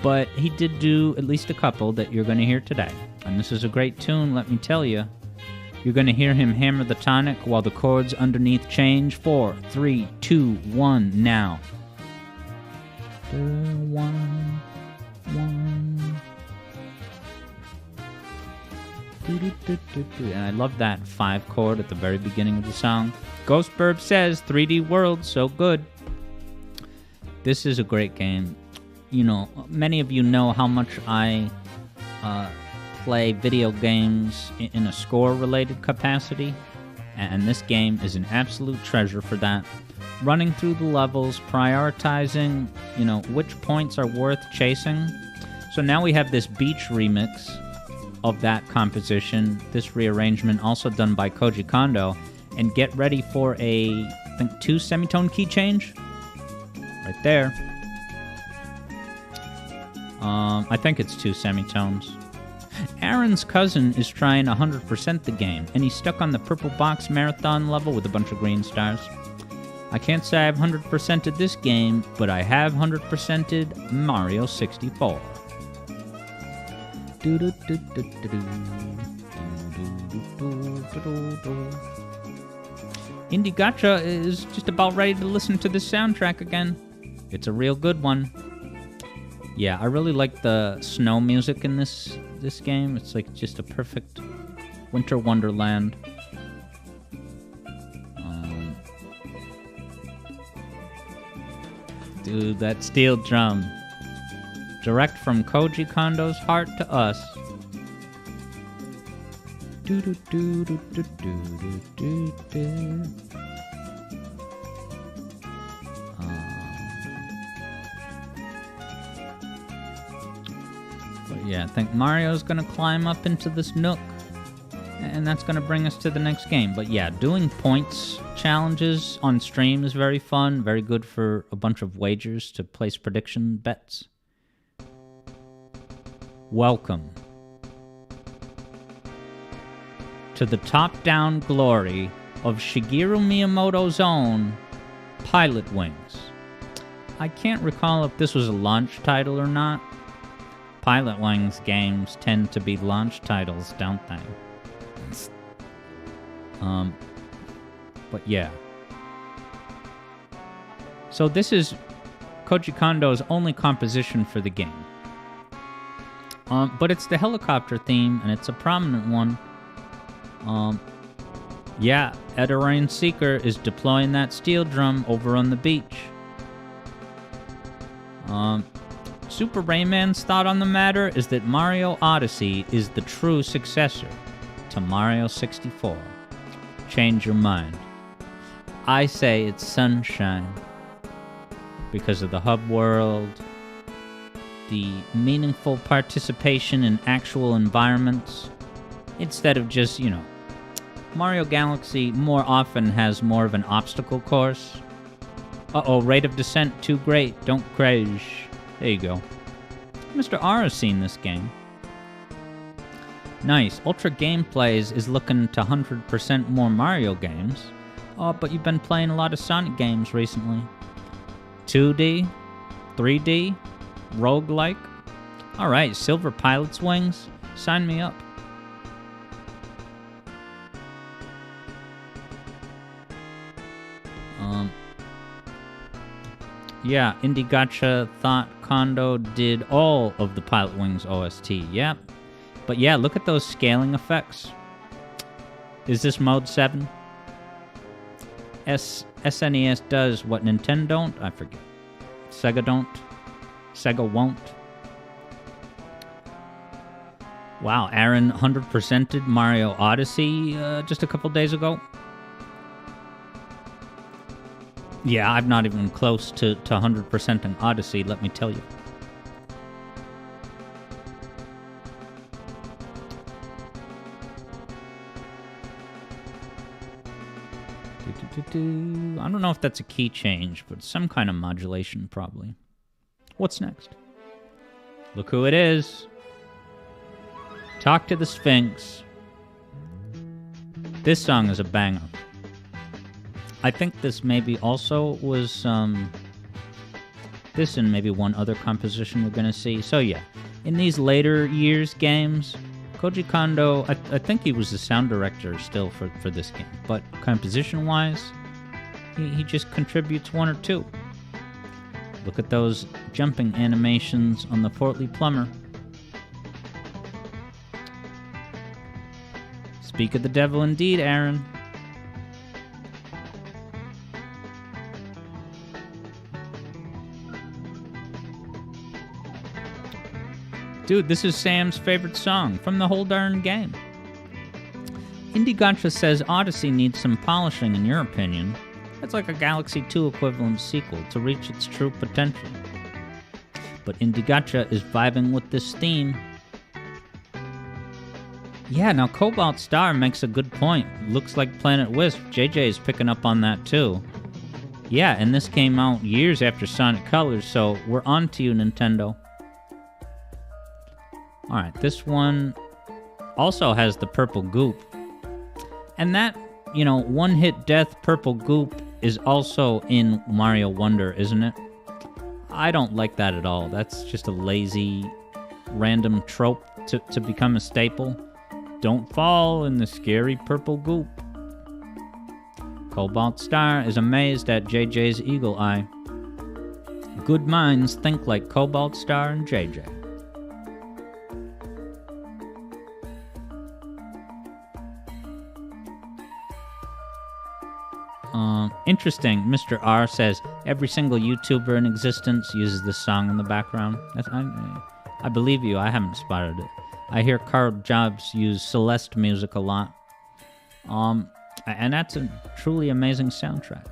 but he did do at least a couple that you're going to hear today. And this is a great tune, let me tell you. You're going to hear him hammer the tonic while the chords underneath change. 4, 3, 2, 1, now. 1, 1. And I love that 5 chord at the very beginning of the song. Ghostburb says 3D World, so good. This is a great game. You know, many of you know how much I play video games in a score-related capacity, and this game is an absolute treasure for that. Running through the levels, prioritizing, you know, which points are worth chasing. So now we have this beach remix of that composition, this rearrangement also done by Koji Kondo, and get ready for a, I think, 2 semitone key change. Right there. I think it's 2 semitones. Aaron's cousin is trying 100% the game, and he's stuck on the purple box marathon level with a bunch of green stars. I can't say I've 100%ed this game, but I have 100%ed Mario 64. Indie Gacha is just about ready to listen to this soundtrack again. It's a real good one. Yeah, I really like the snow music in this game. It's like just a perfect winter wonderland. Dude, that steel drum. Direct from Koji Kondo's heart to us. But yeah, I think Mario's gonna climb up into this nook, and that's gonna bring us to the next game. But yeah, doing points challenges on stream is very fun, very good for a bunch of wagers to place prediction bets. Welcome to the top-down glory of Shigeru Miyamoto's own Pilot Wings. I can't recall if this was a launch title or not. Pilot Wings games tend to be launch titles, don't they? But yeah. So this is Koji Kondo's only composition for the game. But it's the helicopter theme, and it's a prominent one. Yeah, Edarain Seeker is deploying that steel drum over on the beach. Super Rayman's thought on the matter is that Mario Odyssey is the true successor to Mario 64. Change your mind. I say it's Sunshine because of the hub world, the meaningful participation in actual environments, instead of just, you know, Mario Galaxy more often has more of an obstacle course. Uh-oh, rate of descent too great, don't crash. There you go. Mr. R has seen this game. Nice. Ultra Gameplays is looking to 100% more Mario games. Oh, but you've been playing a lot of Sonic games recently. 2D? 3D? Roguelike? Alright, Silver Pilot's Wings? Sign me up. Yeah, Indie Gacha thought Kondo did all of the Pilot Wings OST. Yep. But yeah, look at those scaling effects. Is this Mode 7? SNES does what Nintendo don't? I forget. Sega don't? Sega won't? Wow, Aaron 100%ed Mario Odyssey just a couple days ago. Yeah, I'm not even close to 100%ing Odyssey, let me tell you. I don't know if that's a key change, but some kind of modulation, probably. What's next? Look who it is. Talk to the Sphinx. This song is a banger. I think this maybe also was, this and maybe one other composition we're gonna see. So yeah, in these later years games, Koji Kondo, I think he was the sound director still for this game, but composition-wise, he just contributes one or two. Look at those jumping animations on the portly plumber. Speak of the devil indeed, Aaron. Dude, this is Sam's favorite song from the whole darn game. Indie Gotcha says Odyssey needs some polishing in your opinion. It's like a Galaxy 2 equivalent sequel to reach its true potential. But Indie Gotcha is vibing with this theme. Yeah, now Cobalt Star makes a good point. Looks like Planet Wisp. JJ is picking up on that too. Yeah, and this came out years after Sonic Colors, so we're on to you, Nintendo. Alright, this one also has the purple goop. And that, one-hit death purple goop is also in Mario Wonder, isn't it? I don't like that at all. That's just a lazy, random trope to become a staple. Don't fall in the scary purple goop. Cobalt Star is amazed at JJ's eagle eye. Good minds think like Cobalt Star and JJ. Interesting. Mr. R says every single YouTuber in existence uses this song in the background. I believe you. I haven't spotted it. I hear Carl Jobs use Celeste music a lot. And that's a truly amazing soundtrack.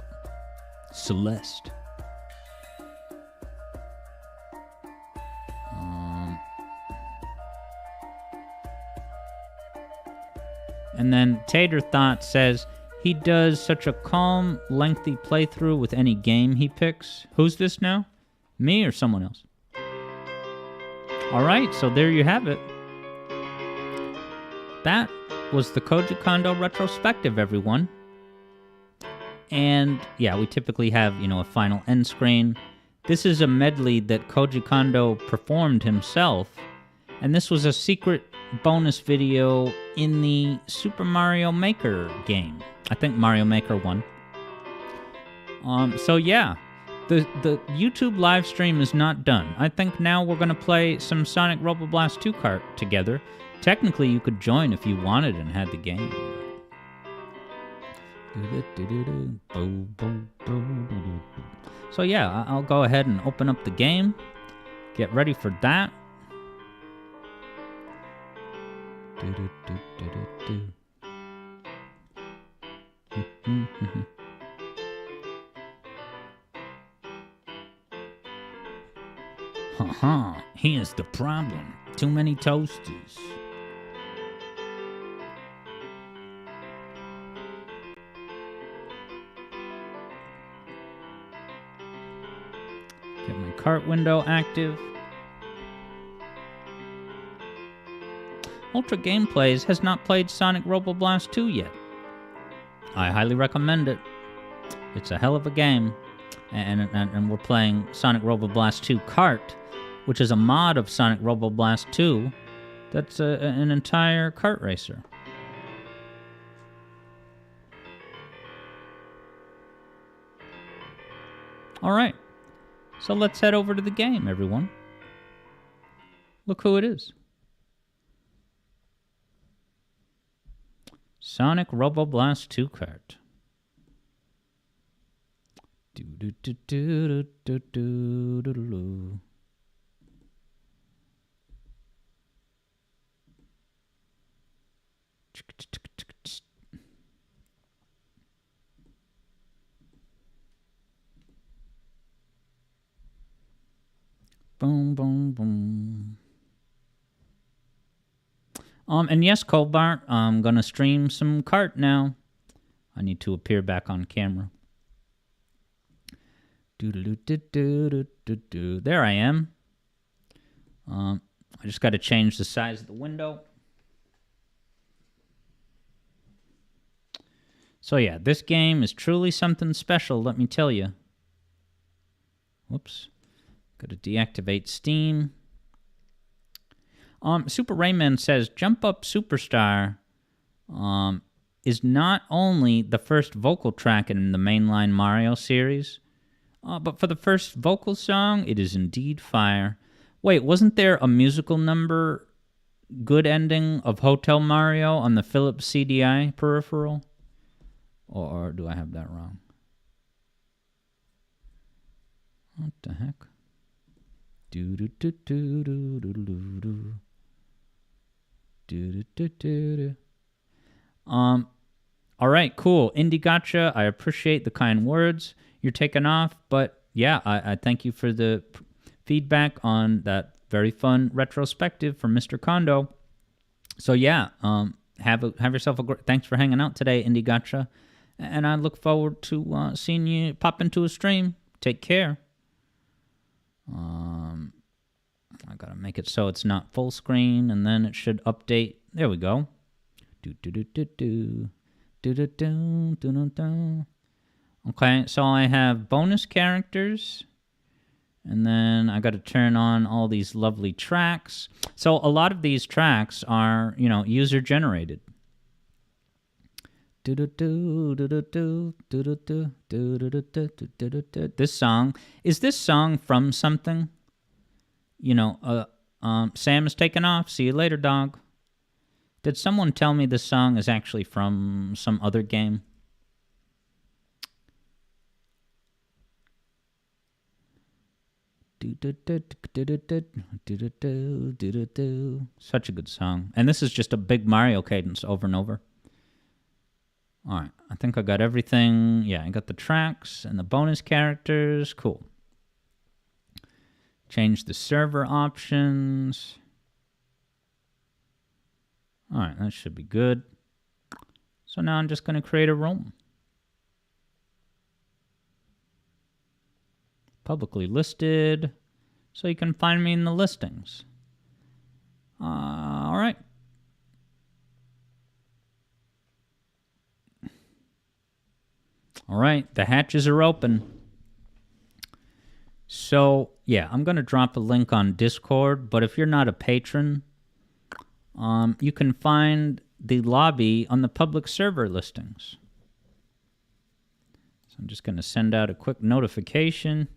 Celeste. And then Tater Thought says he does such a calm, lengthy playthrough with any game he picks. Who's this now? Me or someone else? Alright, so there you have it. That was the Koji Kondo Retrospective, everyone. And yeah, we typically have, a final end screen. This is a medley that Koji Kondo performed himself. And this was a secret bonus video in the Super Mario Maker game. I think Mario Maker 1. So yeah, the YouTube live stream is not done. I think now we're going to play some Sonic Robo Blast 2 kart together. Technically, you could join if you wanted and had the game. So yeah, I'll go ahead and open up the game. Get ready for that. Haha, here's the problem. Too many toasters. Get my cart window active. Ultra Gameplays has not played Sonic Robo Blast 2 yet. I highly recommend it. It's a hell of a game. And we're playing Sonic Robo Blast 2 Kart, which is a mod of Sonic Robo Blast 2 that's an entire kart racer. Alright, so let's head over to the game, everyone. Look who it is. Sonic Robo Blast 2 Kart. Boom, boom, boom. And yes, Colbart, I'm gonna stream some kart now. I need to appear back on camera. There I am. I just got to change the size of the window. So yeah, this game is truly something special, let me tell you. Whoops. Got to deactivate Steam. Super Rayman says, Jump Up Superstar is not only the first vocal track in the mainline Mario series, but for the first vocal song, it is indeed fire. Wait, wasn't there a musical number good ending of Hotel Mario on the Philips CDI peripheral? Or do I have that wrong? What the heck? Do do do do do do do do. Do do do do do. All right, cool. Indie Gotcha, I appreciate the kind words. You're taking off, but yeah, I thank you for the feedback on that very fun retrospective from Mr. Kondo. So yeah, have yourself a great. Thanks for hanging out today, Indie Gotcha, and I look forward to seeing you pop into a stream. Take care. I gotta make it so it's not full screen, and then it should update. There we go. Do do do do do do do do do do. Okay, so I have bonus characters, and then I got to turn on all these lovely tracks. So a lot of these tracks are, user generated. This song is from something? Sam is taking off. See you later, dog. Did someone tell me this song is actually from some other game? Such a good song. And this is just a big Mario cadence over and over. All right, I think I got everything. Yeah, I got the tracks and the bonus characters. Cool. Change the server options. All right, that should be good. So now I'm just going to create a room. Publicly listed, so you can find me in the listings. All right. All right, the hatches are open. So, yeah, I'm going to drop a link on Discord, but if you're not a patron, you can find the lobby on the public server listings. So I'm just going to send out a quick notification.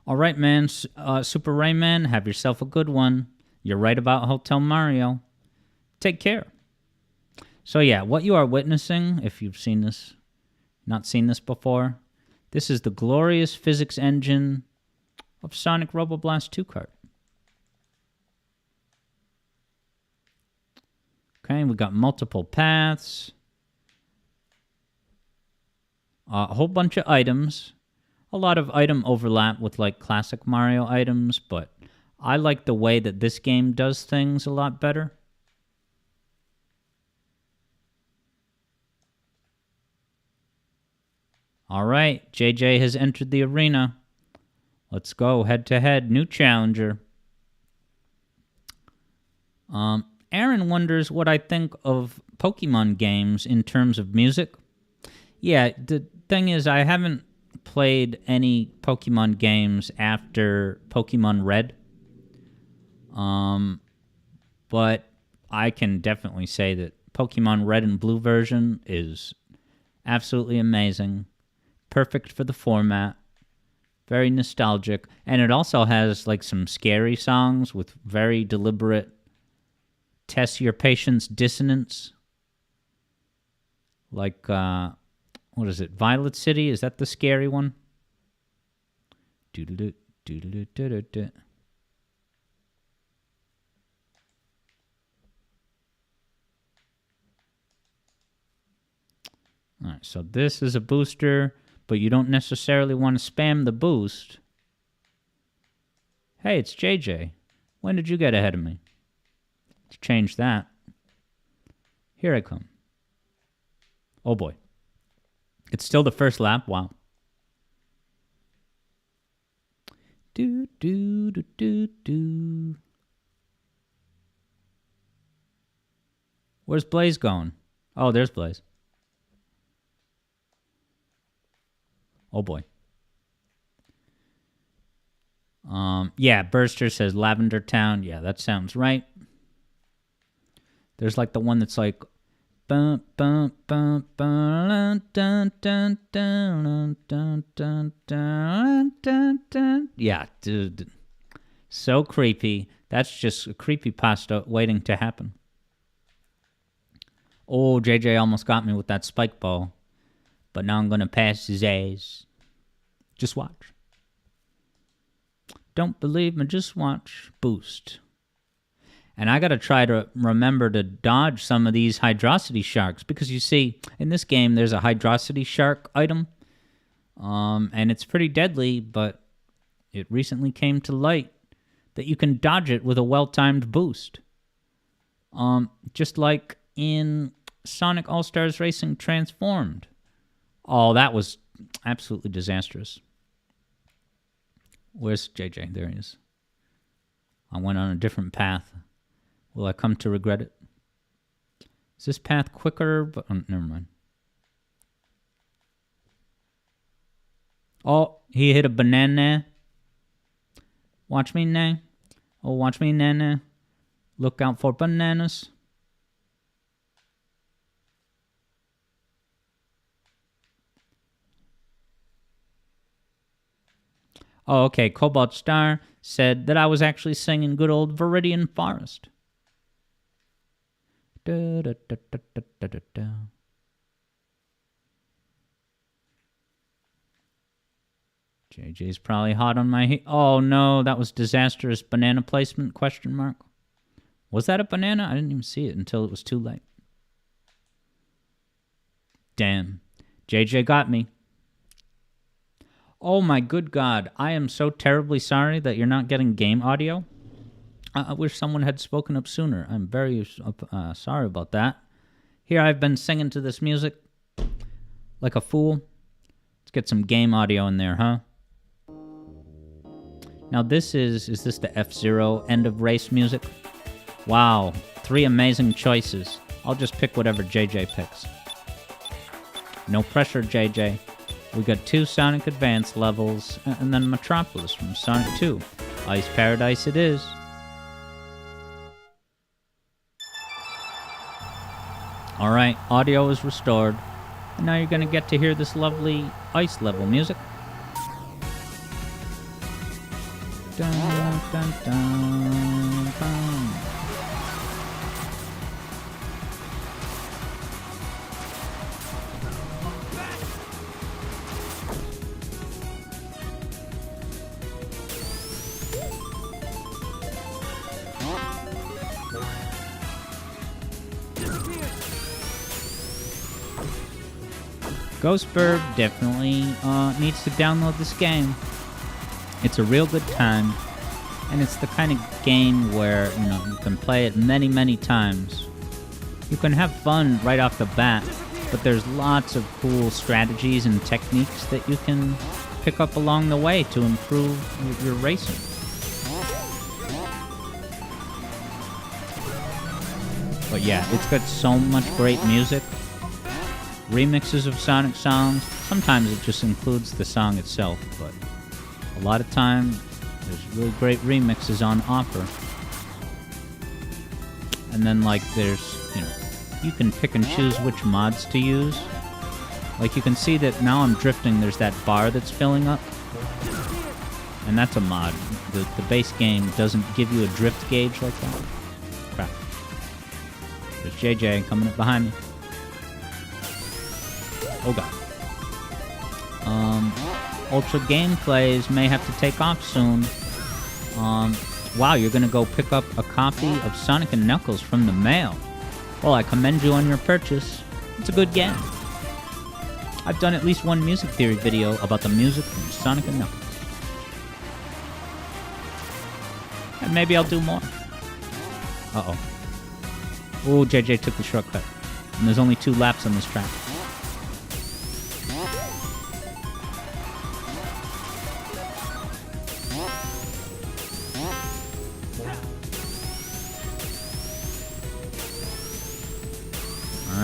All right, man. Super Rayman, have yourself a good one. You're right about Hotel Mario. Take care. So yeah, what you are witnessing, if you've seen this, not seen this before, this is the glorious physics engine of Sonic Roboblast 2 Kart. Okay, we got multiple paths. A whole bunch of items. A lot of item overlap with like classic Mario items, but I like the way that this game does things a lot better. All right, JJ has entered the arena. Let's go head to head. New challenger. Aaron wonders what I think of Pokemon games in terms of music. Yeah, the thing is, I haven't played any Pokemon games after Pokemon Red. But I can definitely say that Pokemon Red and Blue version is absolutely amazing. Perfect for the format. Very nostalgic. And it also has like some scary songs with very deliberate test your patience dissonance. Like, what is it? Violet City? Is that the scary one? Doo-doo-doo, doo-doo-doo, doo-doo-doo. All right, so this is a booster, but you don't necessarily want to spam the boost. Hey, it's JJ. When did you get ahead of me? Let's change that. Here I come. Oh boy. It's still the first lap? Wow. Do, do, do, do, do. Where's Blaze going? Oh, there's Blaze. Oh, boy. Yeah, Burster says Lavender Town. Yeah, that sounds right. There's like the one that's like... Yeah, dude. So creepy. That's just a creepypasta waiting to happen. Oh, JJ almost got me with that spike ball. But now I'm going to pass his ass. Just watch. Don't believe me, just watch. Boost. And I got to try to remember to dodge some of these hydrosity sharks. Because you see, in this game, there's a hydrosity shark item. And it's pretty deadly, but it recently came to light that you can dodge it with a well-timed boost. Just like in Sonic All-Stars Racing Transformed. Oh, that was absolutely disastrous. Where's JJ? There he is. I went on a different path. Will I come to regret it? Is this path quicker? But never mind. Oh, he hit a banana. Watch me, nah. Oh, watch me, nah. Look out for bananas. Oh, okay. Cobalt Star said that I was actually singing good old Viridian Forest. Da, da, da, da, da, da, da, da. JJ's probably hot on my heat. Oh, no. That was disastrous banana placement, question mark. Was that a banana? I didn't even see it until it was too late. Damn. JJ got me. Oh my good God, I am so terribly sorry that you're not getting game audio. I wish someone had spoken up sooner. I'm very sorry about that. Here I've been singing to this music like a fool. Let's get some game audio in there, huh? Now this is this the F-Zero end of race music? Wow, 3 amazing choices. I'll just pick whatever JJ picks. No pressure, JJ. We got 2 Sonic Advance levels, and then Metropolis from Sonic 2. Ice Paradise it is. Alright, audio is restored. And now you're going to get to hear this lovely ice level music. Dun, dun, dun, dun. Ghostbird definitely needs to download this game. It's a real good time, and it's the kind of game where you can play it many, many times. You can have fun right off the bat, but there's lots of cool strategies and techniques that you can pick up along the way to improve your racing. But yeah, it's got so much great music. Remixes of Sonic songs. Sometimes it just includes the song itself, but a lot of time there's really great remixes on offer. And then there's, you can pick and choose which mods to use. Like you can see that now I'm drifting, there's that bar that's filling up. And that's a mod. The base game doesn't give you a drift gauge like that. Crap. There's JJ coming up behind me. Oh god. Ultra gameplays may have to take off soon. Wow, you're gonna go pick up a copy of Sonic & Knuckles from the mail. Well, I commend you on your purchase. It's a good game. I've done at least one music theory video about the music from Sonic & Knuckles. And maybe I'll do more. Uh-oh. Oh, JJ took the shortcut. And there's only 2 laps on this track.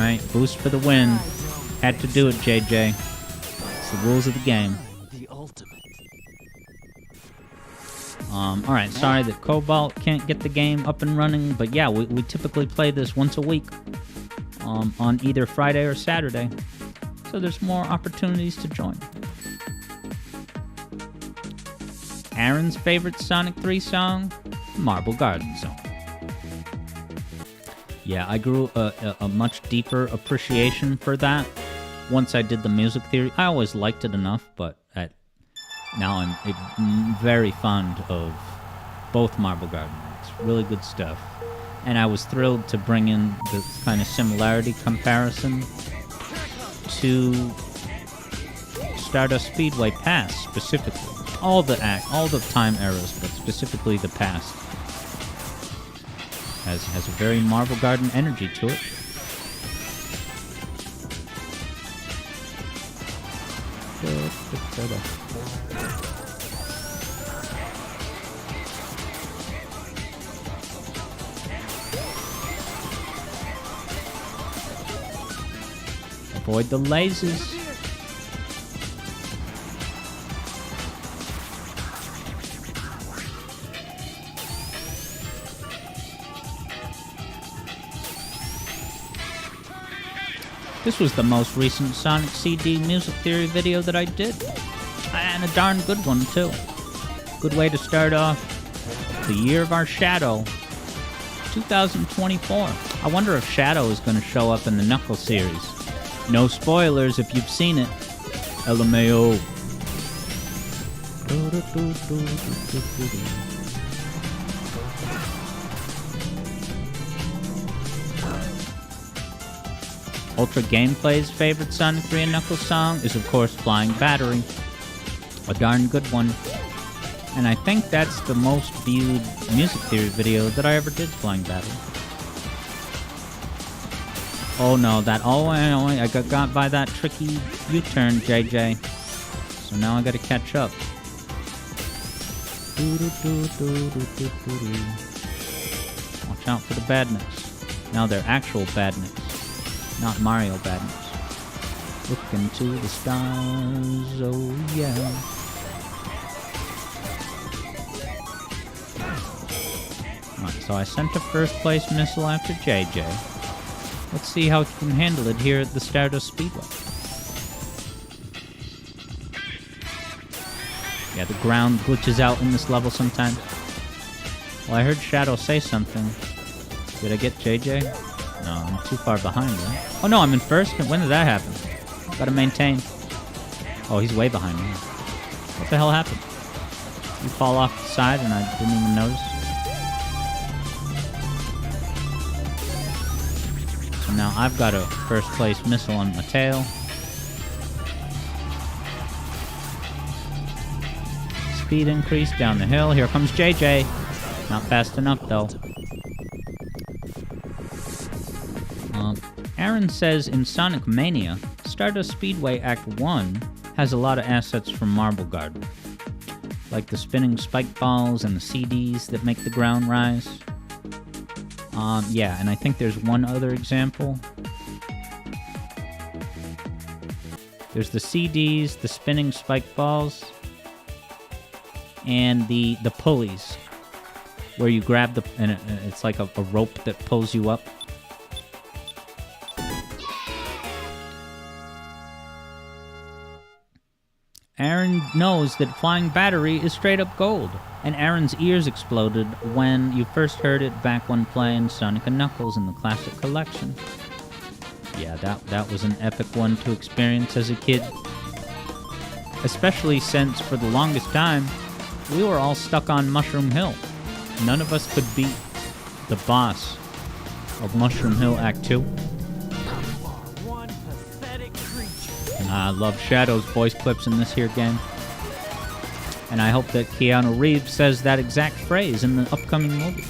Alright, boost for the win. Had to do it, JJ. It's the rules of the game. Alright, sorry that Cobalt can't get the game up and running, but yeah, we typically play this once a week. On either Friday or Saturday. So there's more opportunities to join. Aaron's favorite Sonic 3 song? Marble Garden Song. Yeah, I grew a much deeper appreciation for that once I did the music theory. I always liked it enough, but now I'm very fond of both Marble Garden. It's really good stuff. And I was thrilled to bring in the kind of similarity comparison to Stardust Speedway Past, specifically. All the time eras, but specifically the past. Has a very Marble Garden energy to it. Avoid the lasers. This was the most recent Sonic CD music theory video that I did. And a darn good one, too. Good way to start off the year of our Shadow, 2024. I wonder if Shadow is going to show up in the Knuckles series. No spoilers if you've seen it. LMAO. Ultra Gameplay's favorite Sonic 3 and Knuckles song is, of course, Flying Battery. A darn good one. And I think that's the most viewed music theory video that I ever did, Flying Battery. Oh no, I got by that tricky U-turn, JJ. So now I gotta catch up. Watch out for the badniks. Now they're actual badniks, not Mario badniks. Look into the stars, oh yeah. Alright, so I sent a first place missile after JJ. Let's see how he can handle it here at the Stardust Speedway. Yeah, the ground glitches out in this level sometimes. Well, I heard Shadow say something. Did I get JJ? No, I'm too far behind, right? Oh no, I'm in first? When did that happen? Gotta maintain. Oh, he's way behind me. What the hell happened? You fall off the side and I didn't even notice? So now I've got a first place missile on my tail. Speed increase down the hill. Here comes JJ. Not fast enough though. Aaron says in Sonic Mania, Stardust Speedway Act 1 has a lot of assets from Marble Garden. Like the spinning spike balls and the CDs that make the ground rise. Yeah, and I think there's one other example. There's the CDs, the spinning spike balls, and the pulleys, where you grab the, and it's like a rope that pulls you up. Aaron knows that Flying Battery is straight up gold, and Aaron's ears exploded when you first heard it back when playing Sonic & Knuckles in the Classic Collection. Yeah, that was an epic one to experience as a kid. Especially since, for the longest time, we were all stuck on Mushroom Hill. None of us could beat the boss of Mushroom Hill Act 2. And I love Shadow's voice clips in this here game. And I hope that Keanu Reeves says that exact phrase in the upcoming movie.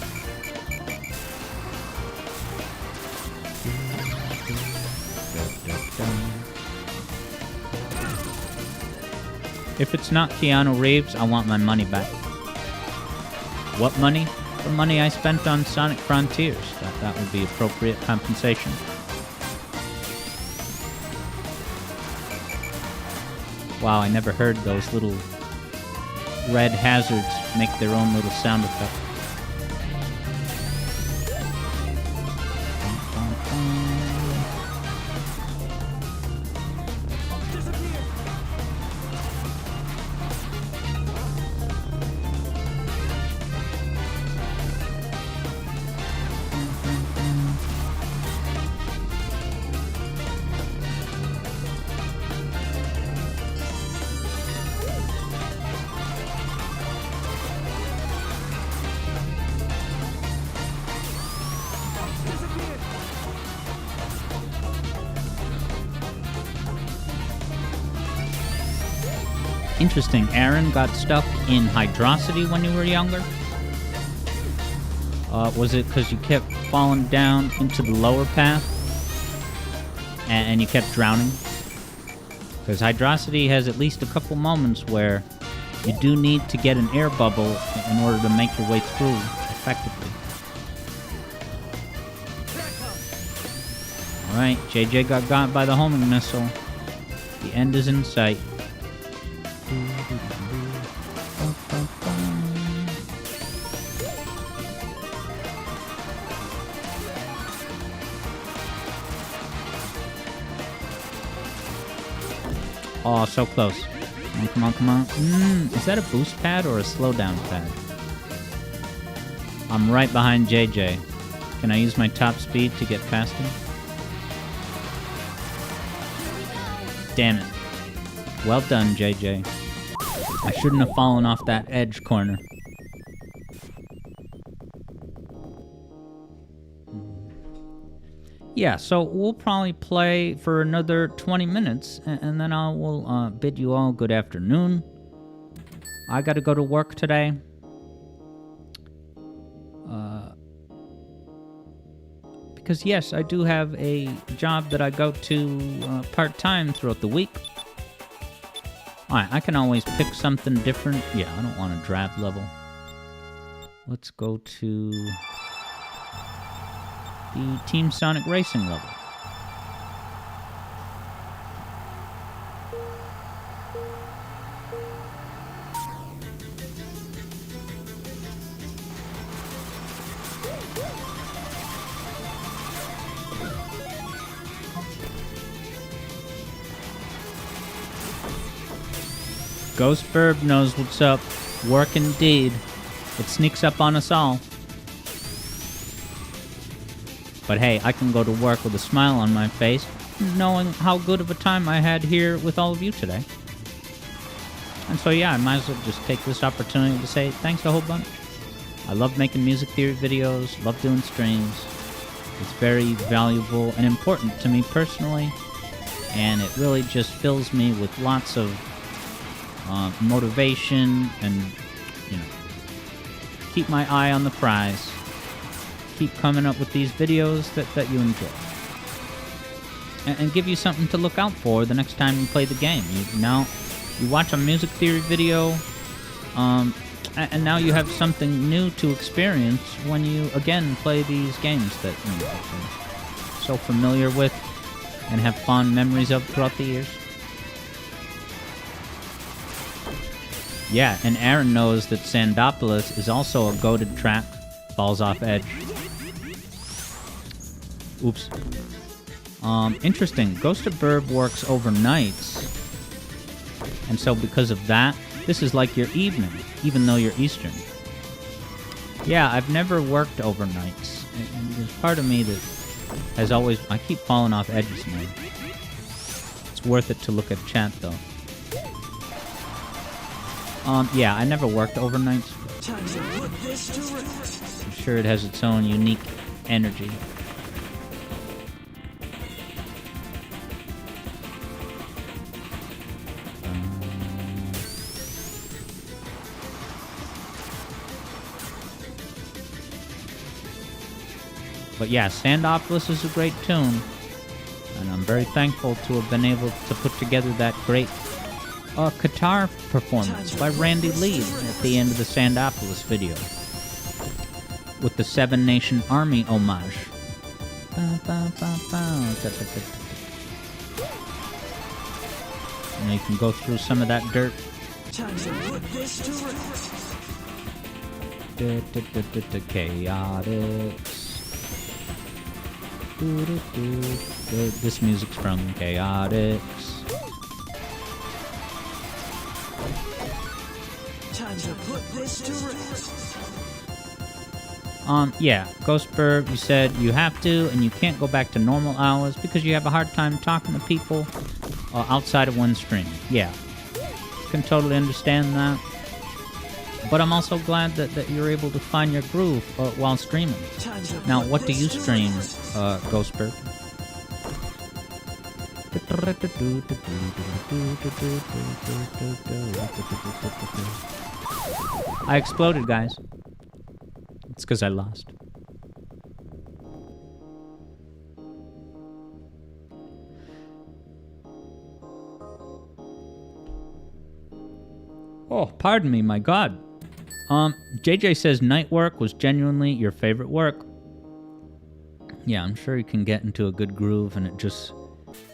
If it's not Keanu Reeves, I want my money back. What money? The money I spent on Sonic Frontiers. That would be appropriate compensation. Wow, I never heard those little red hazards make their own little sound effect. Interesting. Aaron got stuck in hydrosity when you were younger? Was it because you kept falling down into the lower path? And you kept drowning? Because hydrosity has at least a couple moments where you do need to get an air bubble in order to make your way through effectively. Alright, JJ got by the homing missile. The end is in sight. Oh, so close. Come on, come on, come on. Is that a boost pad or a slowdown pad? I'm right behind JJ. Can I use my top speed to get past him? Damn it. Well done, JJ. I shouldn't have fallen off that edge corner. Yeah, so we'll probably play for another 20 minutes, and then I will bid you all good afternoon. I gotta go to work today. Because yes, I do have a job that I go to part-time throughout the week. Alright, I can always pick something different. Yeah, I don't want a drab level. Let's go to the Team Sonic Racing level. Ghost Burb knows what's up. Work indeed. It sneaks up on us all. But hey, I can go to work with a smile on my face, knowing how good of a time I had here with all of you today. And so yeah, I might as well just take this opportunity to say thanks a whole bunch. I love making music theory videos, love doing streams. It's very valuable and important to me personally, and it really just fills me with lots of motivation and, you know, keep my eye on the prize. Keep coming up with these videos that you enjoy. And give you something to look out for the next time you play the game. You watch a music theory video, and now you have something new to experience when you, again, play these games that you know, you're so familiar with and have fond memories of throughout the years. Yeah, and Aaron knows that Sandopolis is also a goated track. Falls off edge. Oops. Interesting. Ghost of Burb works overnights. And so because of that, this is like your evening, even though you're Eastern. Yeah, I've never worked overnights. And there's part of me that has always... I keep falling off edges, man. It's worth it to look at chat, though. Yeah, I never worked overnights. I'm sure it has its own unique energy. But yeah, Sandopolis is a great tune, and I'm very thankful to have been able to put together that great guitar performance by Randy Lee at the end of the Sandopolis video, with the Seven Nation Army homage. You know, you can go through some of that dirt. Time to put this to rest. Chaotix. This music's from Chaotix. Time to put this to rest. Yeah, Ghostbird, you said you have to, and you can't go back to normal hours because you have a hard time talking to people outside of one stream. Yeah, can totally understand that. But I'm also glad that you're able to find your groove while streaming. Now, what do you stream, Ghostbird? I exploded, guys. It's because I lost. Oh, pardon me, my God. JJ says night work was genuinely your favorite work. Yeah, I'm sure you can get into a good groove and it just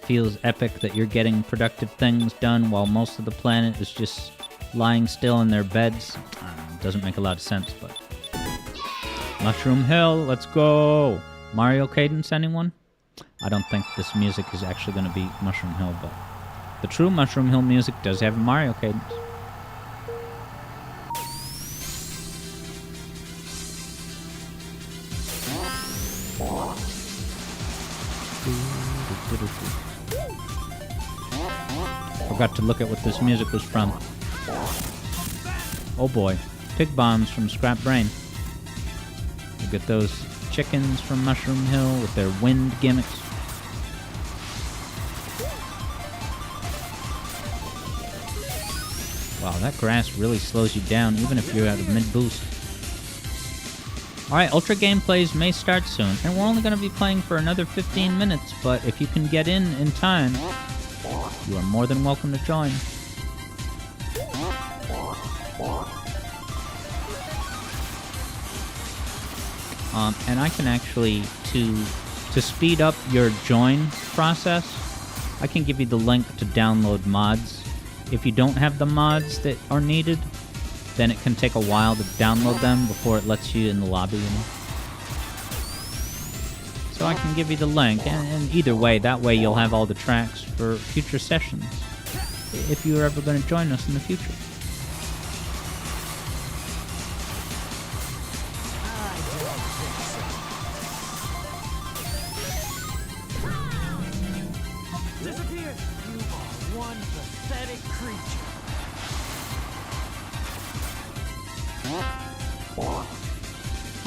feels epic that you're getting productive things done while most of the planet is just lying still in their beds. Doesn't make a lot of sense, but... Mushroom Hill, let's go! Mario Cadence, anyone? I don't think this music is actually going to be Mushroom Hill, but... The true Mushroom Hill music does have a Mario Cadence. Forgot to look at what this music was from. Oh boy. Pig bombs from Scrap Brain. You get those chickens from Mushroom Hill with their wind gimmicks. Wow, that grass really slows you down even if you're at a mid-boost. Alright, Ultra Gameplays may start soon, and we're only going to be playing for another 15 minutes, but if you can get in time, you are more than welcome to join. And I can actually, to speed up your join process, I can give you the link to download mods. If you don't have the mods that are needed, then it can take a while to download them before it lets you in the lobby, you know? So I can give you the link, and either way, that way you'll have all the tracks for future sessions, if you're ever going to join us in the future. Disappear! You are one pathetic creature.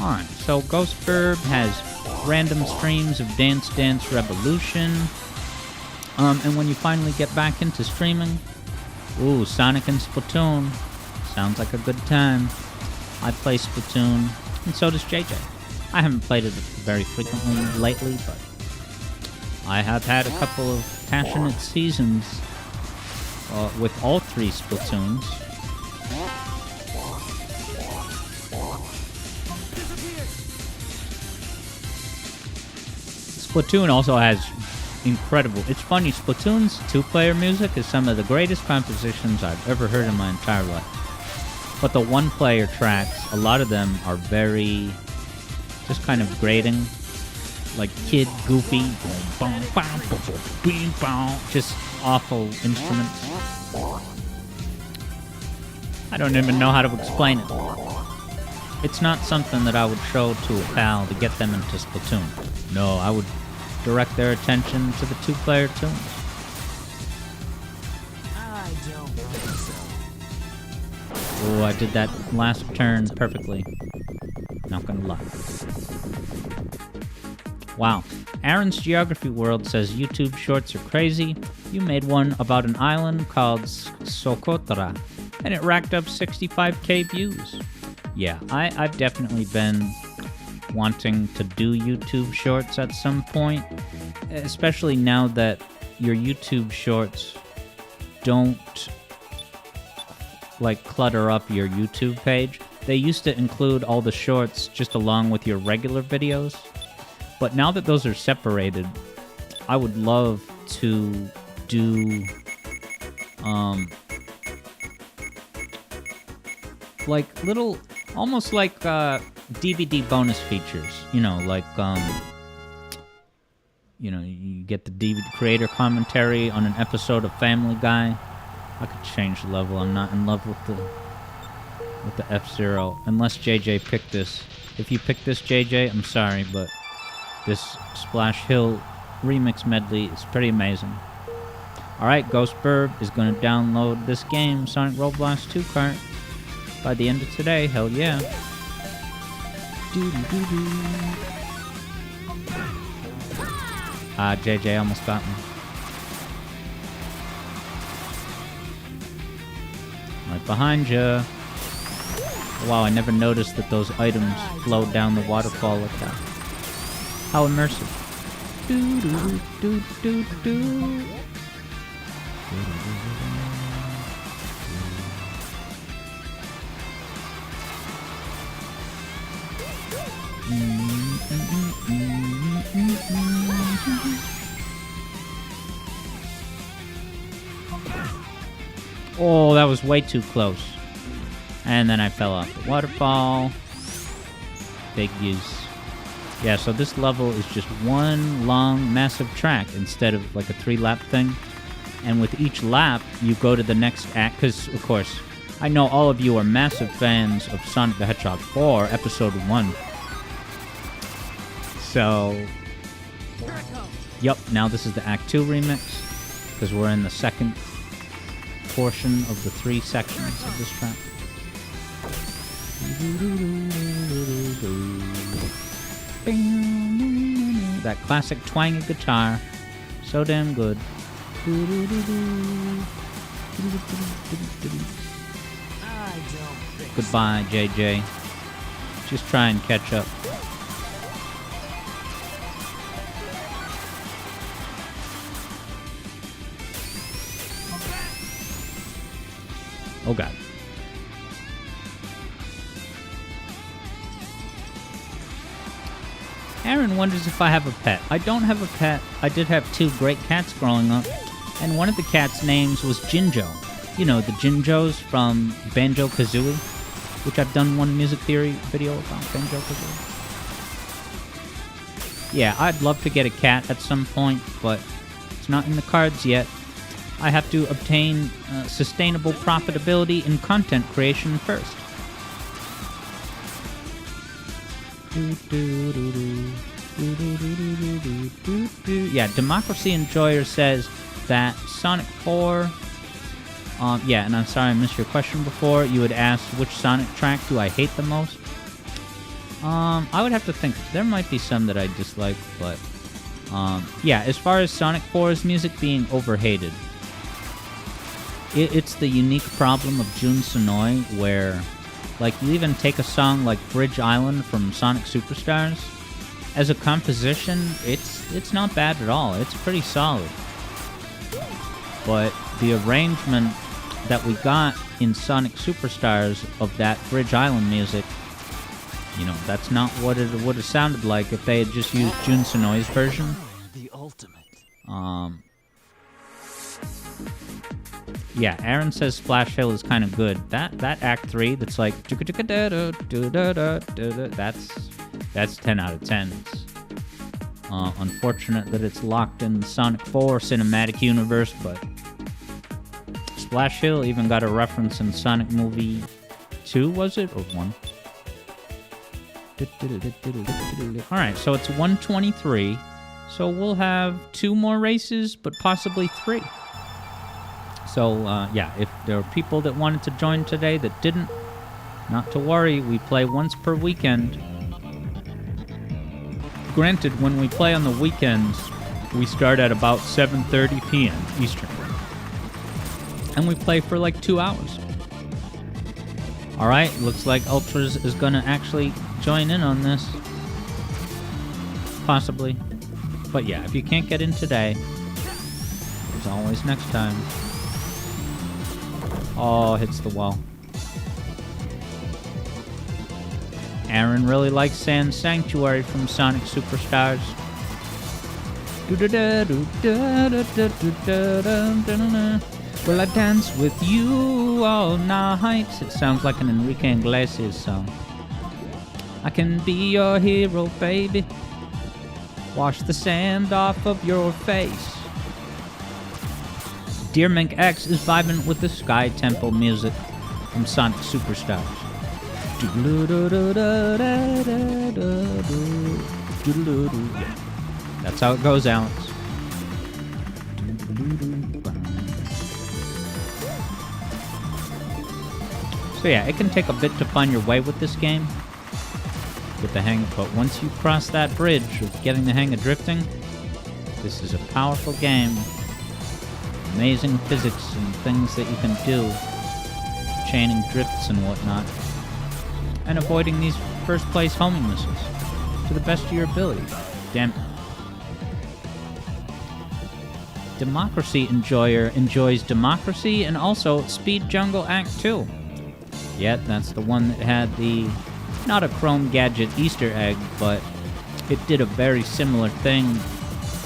Alright, so Ghostbird has random streams of Dance Dance Revolution. And when you finally get back into streaming, ooh, Sonic and Splatoon. Sounds like a good time. I play Splatoon, and so does JJ. I haven't played it very frequently lately, but I have had a couple of passionate seasons with all three Splatoons. Splatoon also has incredible... It's funny, Splatoon's two-player music is some of the greatest compositions I've ever heard in my entire life. But the one-player tracks, a lot of them are very... just kind of grating. Like Kid, Goofy, just awful instruments. I don't even know how to explain it. It's not something that I would show to a pal to get them into Splatoon. No, I would direct their attention to the two-player tunes. I don't think so. Oh, I did that last turn perfectly. Not gonna lie. Wow. Aaron's Geography World says YouTube shorts are crazy. You made one about an island called Socotra, and it racked up 65k views. Yeah, I've definitely been wanting to do YouTube shorts at some point, especially now that your YouTube shorts don't like clutter up your YouTube page. They used to include all the shorts just along with your regular videos, but now that those are separated, I would love to do like little, almost like DVD bonus features. You know, like you get the DVD creator commentary on an episode of Family Guy. I could change the level. I'm not in love with the F-Zero, unless JJ picked this. If you picked this, JJ, I'm sorry, but this Splash Hill remix medley is pretty amazing. Alright, Ghost Burb is going to download this game, Sonic Roblox 2 cart, by the end of today. Hell yeah. JJ almost got me. Right behind you. Wow, I never noticed that those items flowed down the waterfall like that. How immersive. Oh, that was way too close. And then I fell off the waterfall. Big use. Yeah, so this level is just one long, massive track instead of like a 3-lap thing. And with each lap, you go to the next act. Because, of course, I know all of you are massive fans of Sonic the Hedgehog 4, Episode 1. So, yep, now this is the Act 2 remix. Because we're in the second portion of the 3 sections of this track. That classic twangy guitar. So damn good. Goodbye, JJ. Just try and catch up. Oh god. Aaron wonders if I have a pet. I don't have a pet. I did have 2 great cats growing up, and one of the cats' names was Jinjo. You know, the Jinjos from Banjo-Kazooie, which I've done one music theory video about Banjo-Kazooie. Yeah, I'd love to get a cat at some point, but it's not in the cards yet. I have to obtain sustainable profitability in content creation first. Yeah, Democracy Enjoyer says that Sonic 4... yeah, and I'm sorry I missed your question before. You had asked which Sonic track do I hate the most. I would have to think. There might be some that I dislike, but... yeah, as far as Sonic 4's music being overhated, it's the unique problem of Jun Sonoy, where... like, you even take a song like Bridge Island from Sonic Superstars. As a composition, it's not bad at all. It's pretty solid. But the arrangement that we got in Sonic Superstars of that Bridge Island music, you know, that's not what it would have sounded like if they had just used Jun Sonoy's version. The ultimate. Yeah, Aaron says Splash Hill is kind of good. That Act 3 that's like... that's 10 out of 10. It's unfortunate that it's locked in the Sonic 4 cinematic universe, but... Splash Hill even got a reference in Sonic Movie 2, was it? Or 1? Alright, so it's 123. So we'll have 2 more races, but possibly 3. So, yeah, if there are people that wanted to join today that didn't, not to worry, we play once per weekend. Granted, when we play on the weekends, we start at about 7:30 p.m. Eastern. And we play for like 2 hours. Alright, looks like Ultras is gonna actually join in on this. Possibly. But yeah, if you can't get in today, there's always next time. Oh, hits the wall. Aaron really likes Sand Sanctuary from Sonic Superstars. Will I dance with you all night? It sounds like an Enrique Iglesias song. I can be your hero, baby. Wash the sand off of your face. Deer Mink X is vibing with the Sky Temple music from Sonic Superstars. That's how it goes, Alex. So yeah, it can take a bit to find your way with this game, with the hang, but once you cross that bridge of getting the hang of drifting, this is a powerful game. Amazing physics and things that you can do, chaining drifts and whatnot, and avoiding these first place homing missiles to the best of your ability. Damn it. Democracy Enjoyer enjoys Democracy and also Speed Jungle Act 2. Yet, that's the one that had the, not a Chrome Gadget Easter egg, but it did a very similar thing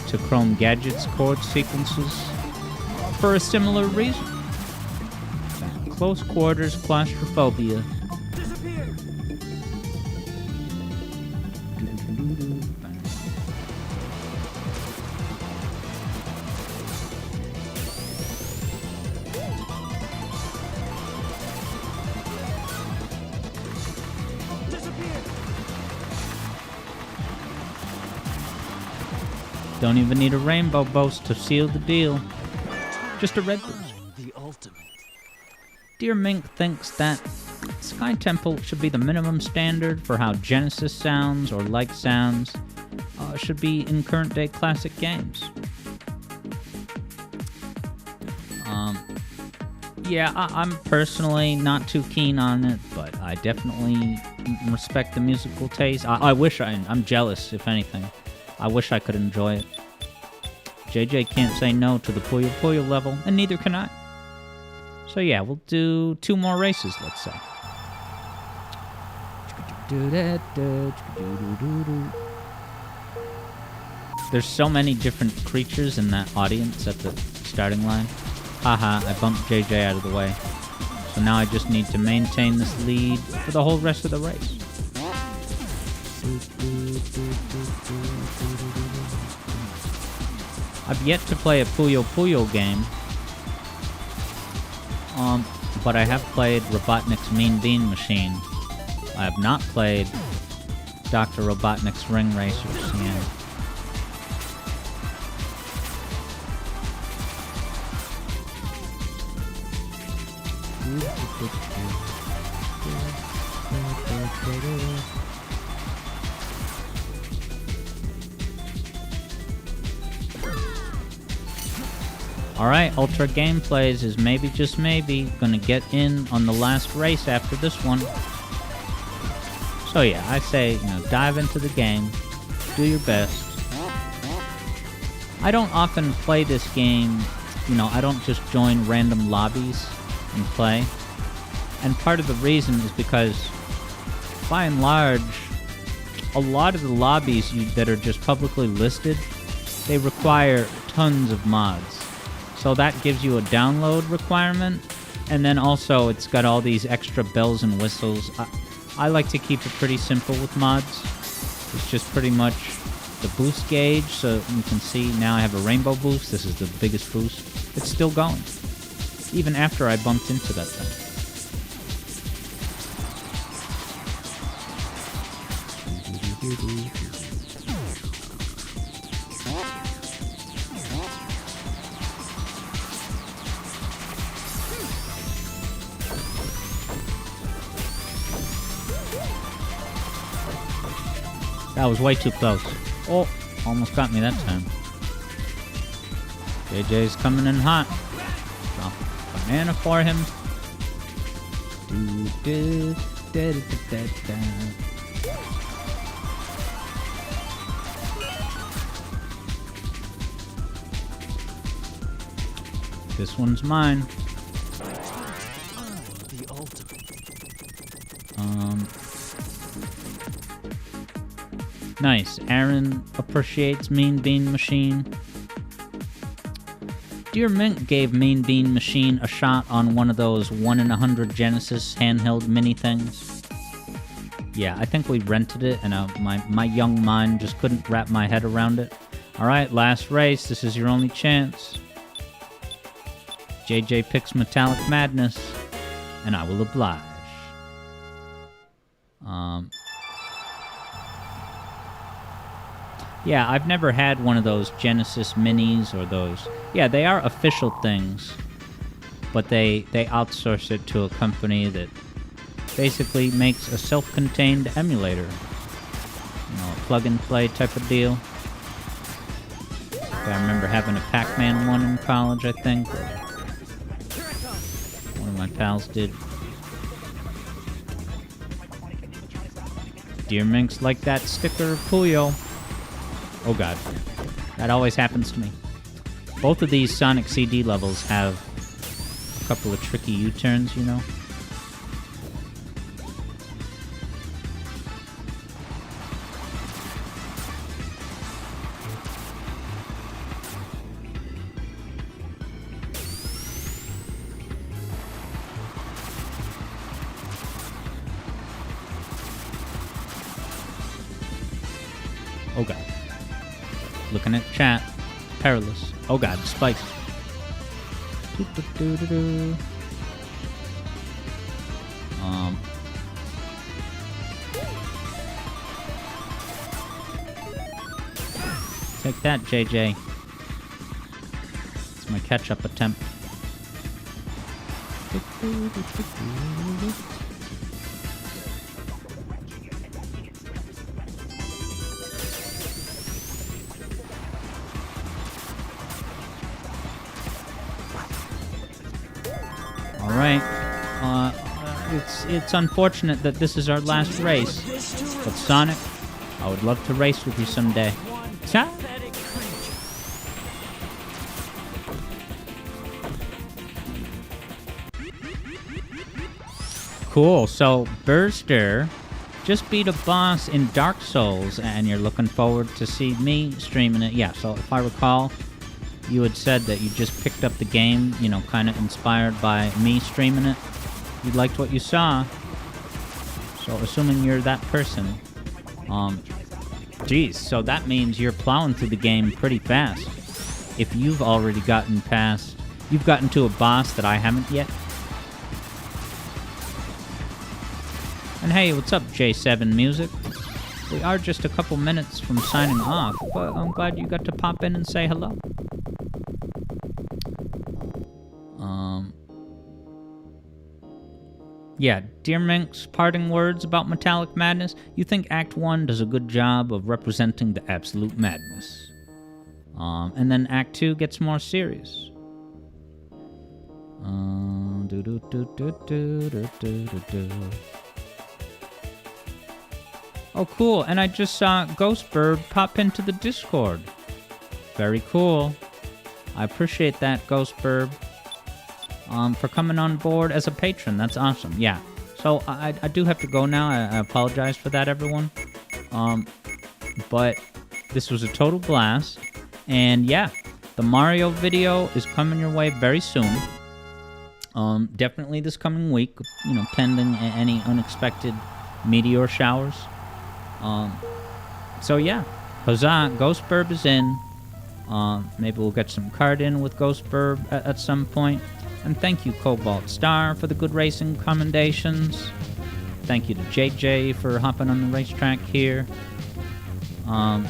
to Chrome Gadget's chord sequences for a similar reason. Close quarters claustrophobia. Disappear! Don't even need a rainbow boast to seal the deal. Just a red boost. The ultimate. Dear Mink thinks that Sky Temple should be the minimum standard for how Genesis sounds or like sounds should be in current day classic games. Yeah, I'm personally not too keen on it, but I definitely respect the musical taste. I wish I'm jealous, if anything. I wish I could enjoy it. JJ can't say no to the Puyo Puyo level, and neither can I. So yeah, we'll do 2 more races, let's say. There's so many different creatures in that audience at the starting line. Haha, I bumped JJ out of the way. So now I just need to maintain this lead for the whole rest of the race. I've yet to play a Puyo Puyo game, but I have played Robotnik's Mean Bean Machine. I have not played Dr. Robotnik's Ring Racers. Yeah. Alright, Ultra Gameplays is maybe, just maybe, gonna get in on the last race after this one. So yeah, I say, dive into the game, do your best. I don't often play this game, I don't just join random lobbies and play. And part of the reason is because, by and large, a lot of the lobbies that are just publicly listed, they require tons of mods. So that gives you a download requirement, and then also it's got all these extra bells and whistles. I like to keep it pretty simple with mods. It's just pretty much the boost gauge, so you can see now I have a rainbow boost. This is the biggest boost. It's still going, even after I bumped into that thing. That was way too close. Oh, almost got me that time. JJ's coming in hot. Drop a banana for him. This one's mine. The ultimate. Nice. Aaron appreciates Mean Bean Machine. Dear Mint gave Mean Bean Machine a shot on one of those 1 in 100 Genesis handheld mini things. Yeah, I think we rented it, and my young mind just couldn't wrap my head around it. Alright, last race. This is your only chance. JJ picks Metallic Madness, and I will oblige. Yeah, I've never had one of those Genesis minis or those... Yeah, they are official things, but they outsource it to a company that basically makes a self-contained emulator. You know, a plug-and-play type of deal. I remember having a Pac-Man one in college, I think. One of my pals did. Dear Minx like that sticker of Puyo. Oh god. That always happens to me. Both of these Sonic CD levels have a couple of tricky U-turns, you know? Oh god. Looking at chat. Perilous. Oh god, spikes. Take that, JJ. It's my catch-up attempt. Alright. It's unfortunate that this is our last race. But Sonic, I would love to race with you someday. Cha! Cool, so Burster just beat a boss in Dark Souls, and you're looking forward to see me streaming it. Yeah, so if I recall, you had said that you just picked up the game, you know, kind of inspired by me streaming it. You liked what you saw. So, assuming you're that person, geez, so that means you're plowing through the game pretty fast. If you've already gotten past, you've gotten to a boss that I haven't yet. And hey, what's up, J7 Music? We are just a couple minutes from signing off, but I'm glad you got to pop in and say hello. Yeah, Dear Minx, parting words about Metallic Madness. You think Act 1 does a good job of representing the absolute madness. And then Act 2 gets more serious. Oh, cool, and I just saw Ghostbird pop into the Discord. Very cool. I appreciate that, Ghostbird. For coming on board as a patron. That's awesome. Yeah. So I do have to go now. I apologize for that, everyone. But this was a total blast. And yeah, the Mario video is coming your way very soon. Definitely this coming week, you know, pending any unexpected meteor showers. So yeah, huzzah, Ghostburb is in. Maybe we'll get some card in with Ghostburb at some point. And thank you, Cobalt Star, for the good racing commendations. Thank you to JJ for hopping on the racetrack here. And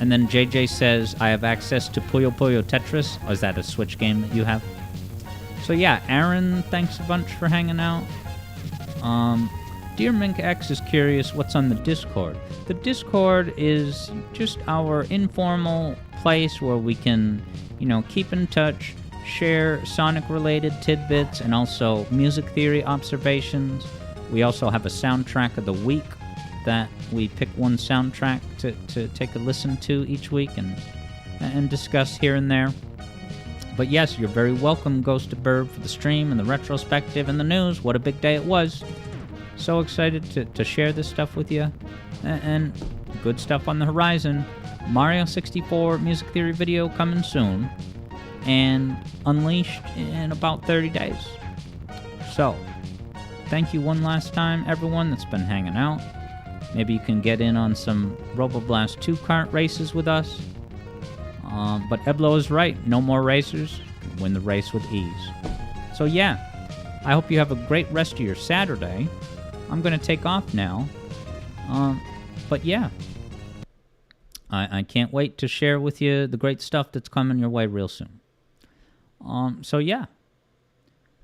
then JJ says, I have access to Puyo Puyo Tetris. Oh, is that a Switch game that you have? So yeah, Aaron, thanks a bunch for hanging out. Dear Mink X is curious what's on the Discord. The Discord is just our informal place where we can, you know, keep in touch, share Sonic-related tidbits, and also music theory observations. We also have a soundtrack of the week that we pick one soundtrack to take a listen to each week and discuss here and there. But yes, you're very welcome, Ghost of Burb, for the stream and the retrospective and the news. What a big day it was. So excited to share this stuff with you. And good stuff on the horizon. Mario 64 music theory video coming soon. and Unleashed in about 30 days. So, thank you one last time, everyone that's been hanging out. Maybe you can get in on some Roboblast 2 kart races with us. But Eblo is right. No more racers. Win the race with ease. So yeah, I hope you have a great rest of your Saturday. I'm going to take off now. But yeah, I can't wait to share with you the great stuff that's coming your way real soon. So yeah,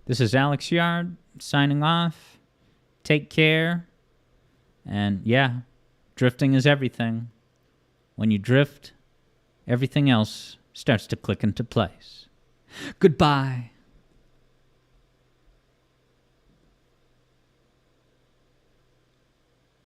this is Alex Yard signing off. Take care. And yeah, drifting is everything. When you drift, everything else starts to click into place. Goodbye.